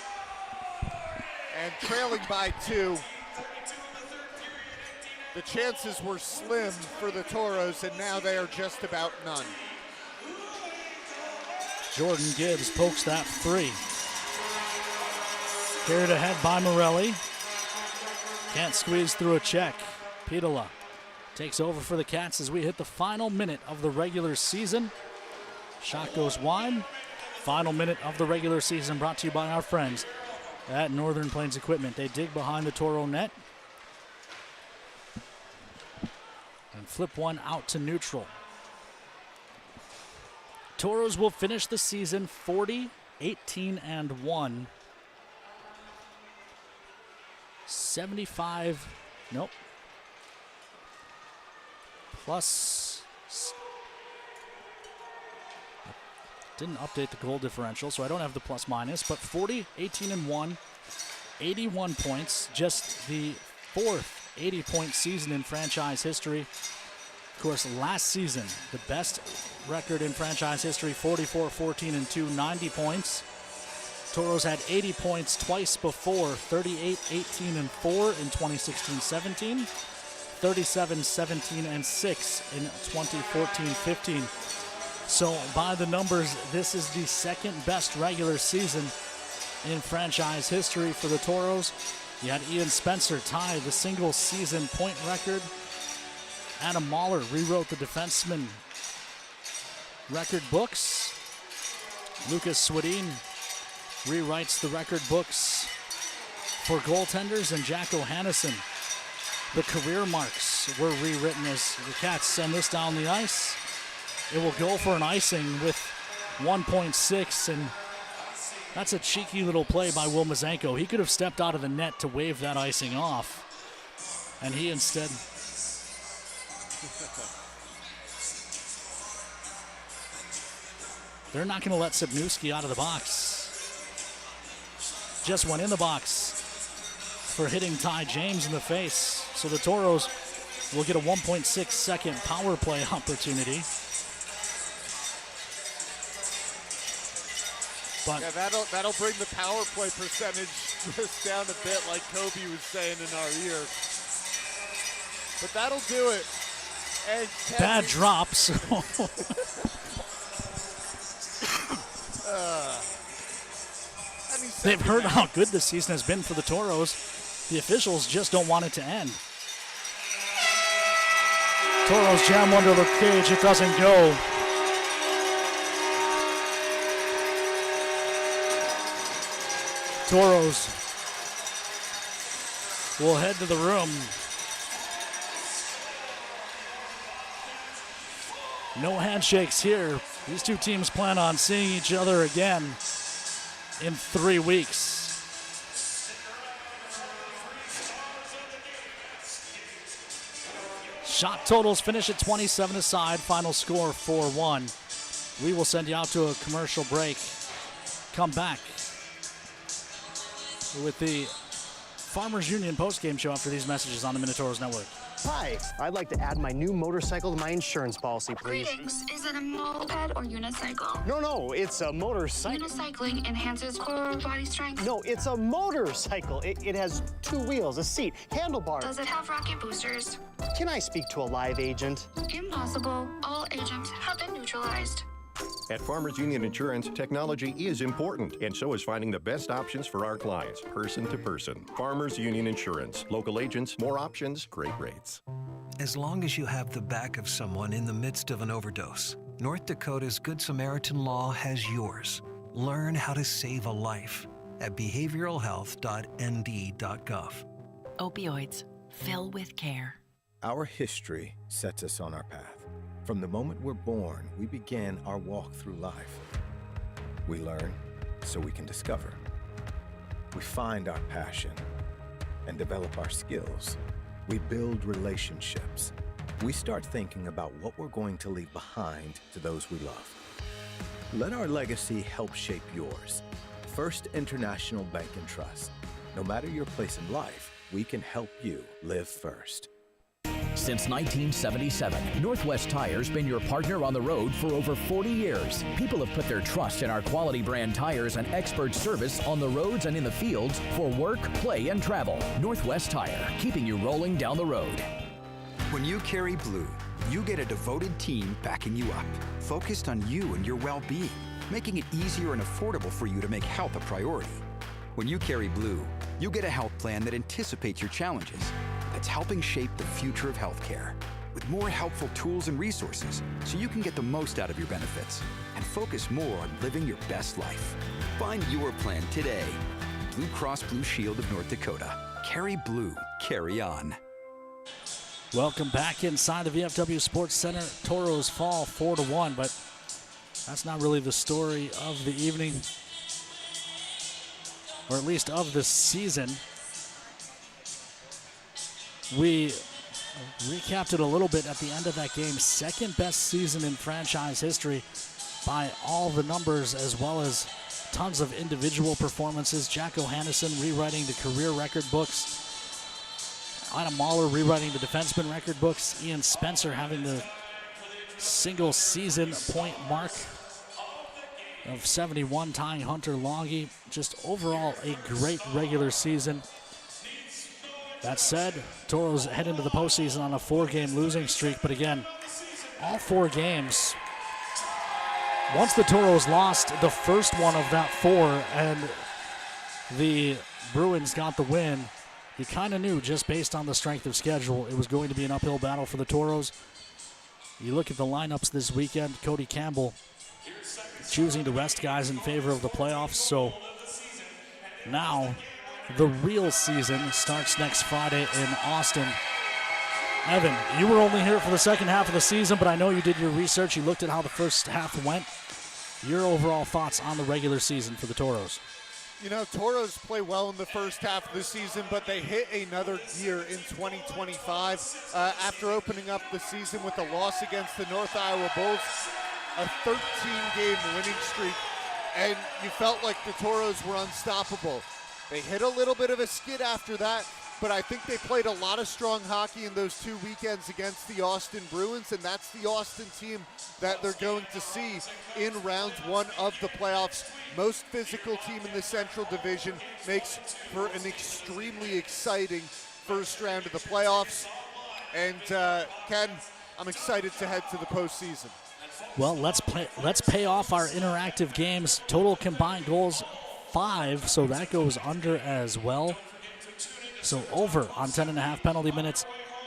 And trailing by 2, the chances were slim for the Toros, and now they are just about none. Jordan Gibbs pokes that free. Carried ahead by Morelli. Can't squeeze through a check. Pitola takes over for the Cats as we hit the final minute of the regular season. Shot goes wide. Final minute of the regular season brought to you by our friends at Northern Plains Equipment. They dig behind the Toro net and flip one out to neutral. Toros will finish the season 40-18-1. 75, nope. Plus, didn't update the goal differential, so I don't have the plus minus, but 40-18-1, 81 points, just the 4th 80-point season in franchise history. Of course, last season, the best record in franchise history, 44-14-2, 90 points. Toros had 80 points twice before, 38-18-4 in 2016-17, 37-17-6 in 2014-15. So by the numbers, this is the second best regular season in franchise history for the Toros. You had Ian Spencer tie the single season point record. Adam Mahler rewrote the defenseman record books. Lucas Swedin rewrites the record books for goaltenders, and Jack O'Hannesson. The career marks were rewritten as the Cats send this down the ice. It will go for an icing with 1.6, and that's a cheeky little play by Will Mazanko. He could have stepped out of the net to wave that icing off, and he instead... They're not going to let Sibnewski out of the box. Just went in the box for hitting Ty James in the face. So the Toros will get a 1.6 second power play opportunity. But yeah, that'll bring the power play percentage just down a bit, like Kobe was saying in our ear. But that'll do it. And bad drops. They've heard how good this season has been for the Toros. The officials just don't want it to end. Toros jam under the cage. It doesn't go. Toros will head to the room. No handshakes here. These two teams plan on seeing each other again in 3 weeks. Shot totals finish at 27 aside. Final score 4-1. We will send you out to a commercial break. Come back with the Farmers Union postgame show after these messages on the Minotauros Network. Hi, I'd like to add my new motorcycle to my insurance policy, please. Greetings. Is it a moped or unicycle? No, it's a motorcycle. Unicycling enhances core body strength. No, it's a motorcycle. It has 2 wheels, a seat, handlebars. Does it have rocket boosters? Can I speak to a live agent? Impossible. All agents have been neutralized. At Farmers Union Insurance, technology is important, and so is finding the best options for our clients, person to person. Farmers Union Insurance. Local agents, more options, great rates. As long as you have the back of someone in the midst of an overdose, North Dakota's Good Samaritan Law has yours. Learn how to save a life at behavioralhealth.nd.gov. Opioids. Fill with care. Our history sets us on our path. From the moment we're born, we begin our walk through life. We learn so we can discover. We find our passion and develop our skills. We build relationships. We start thinking about what we're going to leave behind to those we love. Let our legacy help shape yours. First International Bank and Trust. No matter your place in life, we can help you live first. Since 1977, Northwest Tire's been your partner on the road for over 40 years. People have put their trust in our quality brand tires and expert service on the roads and in the fields for work, play, and travel. Northwest Tire, keeping you rolling down the road. When you carry blue, you get a devoted team backing you up, focused on you and your well-being, making it easier and affordable for you to make health a priority. When you carry blue, you get a health plan that anticipates your challenges, that's helping shape the future of healthcare, with more helpful tools and resources so you can get the most out of your benefits and focus more on living your best life. Find your plan today. Blue Cross Blue Shield of North Dakota. Carry blue, carry on. Welcome back inside the VFW Sports Center. Toros fall 4-1, but that's not really the story of the evening, or at least of the season. We recapped it a little bit at the end of that game. Second best season in franchise history by all the numbers, as well as tons of individual performances. Jack O'Hannesson rewriting the career record books. Adam Mahler rewriting the defenseman record books. Ian Spencer having the single season point mark of 71, tying Hunter Longy. Just overall a great regular season. That said, Toros head into the postseason on a 4-game losing streak, but again, all 4 games, once the Toros lost the first one of that 4 and the Bruins got the win, you kind of knew just based on the strength of schedule it was going to be an uphill battle for the Toros. You look at the lineups this weekend, Cody Campbell choosing to rest guys in favor of the playoffs. So now the real season starts next Friday in Austin. Evan, you were only here for the second half of the season, but I know you did your research. You looked at how the first half went. Your overall thoughts on the regular season for the Toros? You know, Toros play well in the first half of the season, but they hit another gear in 2025 after opening up the season with a loss against the North Iowa Bulls, a 13-game winning streak, and you felt like the Toros were unstoppable. They hit a little bit of a skid after that, but I think they played a lot of strong hockey in those 2 weekends against the Austin Bruins, and that's the Austin team that they're going to see in round 1 of the playoffs. Most physical team in the Central Division, makes for an extremely exciting first round of the playoffs. And Ken, I'm excited to head to the postseason. Well, let's pay off our interactive games. Total combined goals 5, so that goes under as well. So over on 10.5 penalty minutes,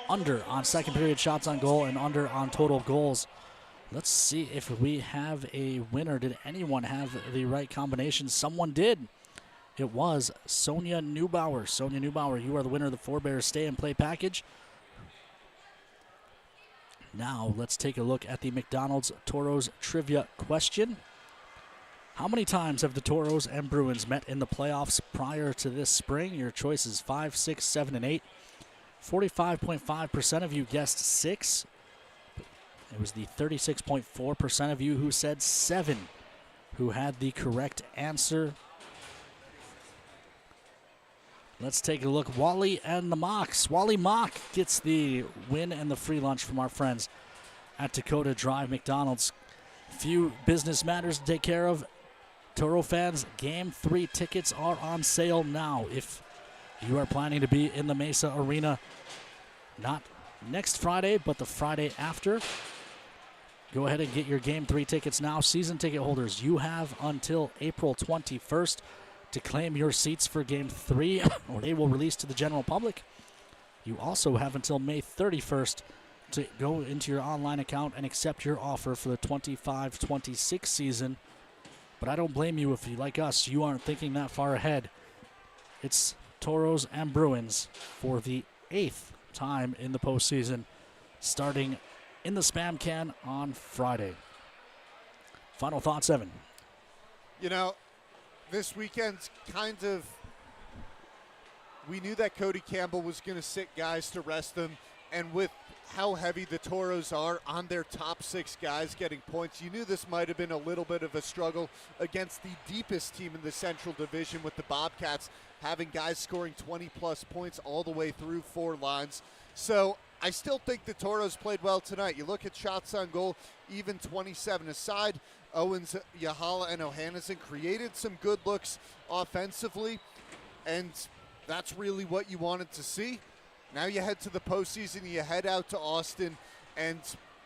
under on second period shots on goal, and under on total goals. Let's see if we have a winner. Did anyone have the right combination? Someone did. It was Sonia Neubauer. Sonia Neubauer, you are the winner of the Forebears Stay and Play package. Now let's take a look at the McDonald's Toros trivia question. How many times have the Toros and Bruins met in the playoffs prior to this spring? Your choices 5, 6, 7, and 8. 45.5% of you guessed 6. It was the 36.4% of you who said 7 who had the correct answer. Let's take a look. Wally and the Mocks. Wally Mock gets the win and the free lunch from our friends at Dakota Drive McDonald's. Few business matters to take care of. Toro fans, Game 3 tickets are on sale now. If you are planning to be in the Mesa Arena, not next Friday, but the Friday after, go ahead and get your Game 3 tickets now. Season ticket holders, you have until April 21st to claim your seats for Game 3, or they will release to the general public. You also have until May 31st to go into your online account and accept your offer for the 25-26 season. But I don't blame you if you, like us, you aren't thinking that far ahead. It's Toros and Bruins for the 8th time in the postseason, starting in the spam can on Friday. Final thoughts, Evan? You know, this weekend's kind of, we knew that Cody Campbell was going to sit guys to rest them, and with how heavy the Toros are on their top 6 guys getting points, you knew this might have been a little bit of a struggle against the deepest team in the Central Division, with the Bobcats having guys scoring 20-plus points all the way through 4 lines. So I still think the Toros played well tonight. You look at shots on goal, even 27 aside. Owens, Yahala, and Ohanesen created some good looks offensively, and that's really what you wanted to see. Now you head to the postseason, you head out to Austin, and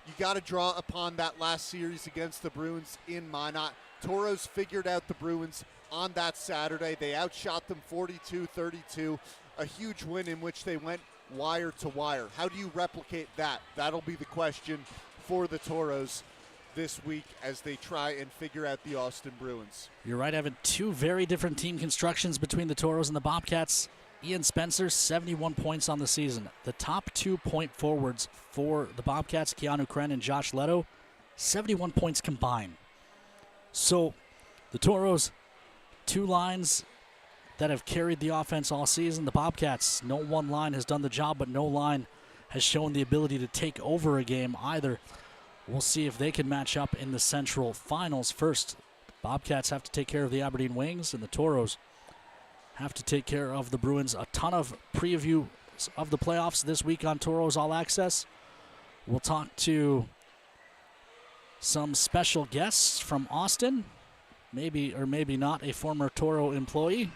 you got to draw upon that last series against the Bruins in Minot. Toros figured out the Bruins on that Saturday. They outshot them 42-32, a huge win in which they went wire to wire. How do you replicate that? That'll be the question for the Toros this week as they try and figure out the Austin Bruins. You're right, Evan. 2 very different team constructions between the Toros and the Bobcats. Ian Spencer, 71 points on the season. The top 2 point forwards for the Bobcats, Keanu Kren and Josh Leto, 71 points combined. So the Toros, 2 lines that have carried the offense all season. The Bobcats, no one line has done the job, but no line has shown the ability to take over a game either. We'll see if they can match up in the Central Finals. First, Bobcats have to take care of the Aberdeen Wings, and the Toros have to take care of the Bruins. A ton of preview of the playoffs this week on Toros All Access. We'll talk to some special guests from Austin, maybe or maybe not a former Toro employee,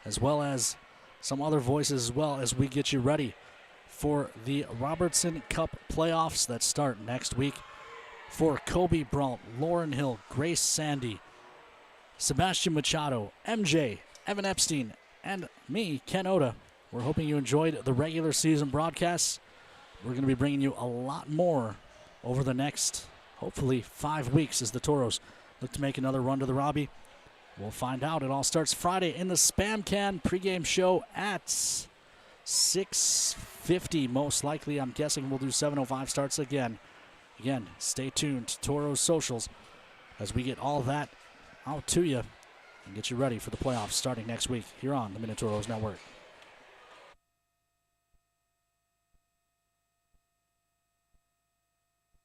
as well as some other voices as well as we get you ready for the Robertson Cup playoffs that start next week. For Kobe Brault, Lauren Hill, Grace Sandy, Sebastian Machado, MJ, Evan Epstein, and me, Ken Oda, We're hoping you enjoyed the regular season broadcasts. We're going to be bringing you a lot more over the next, hopefully, 5 weeks as the Toros look to make another run to the Robbie. We'll find out. It all starts Friday in the Spam Can pregame show at 6:50. Most likely, I'm guessing we'll do 7:05 starts again. Again, stay tuned to Toros socials as we get all that out to you and get you ready for the playoffs starting next week here on the Minotauros Network.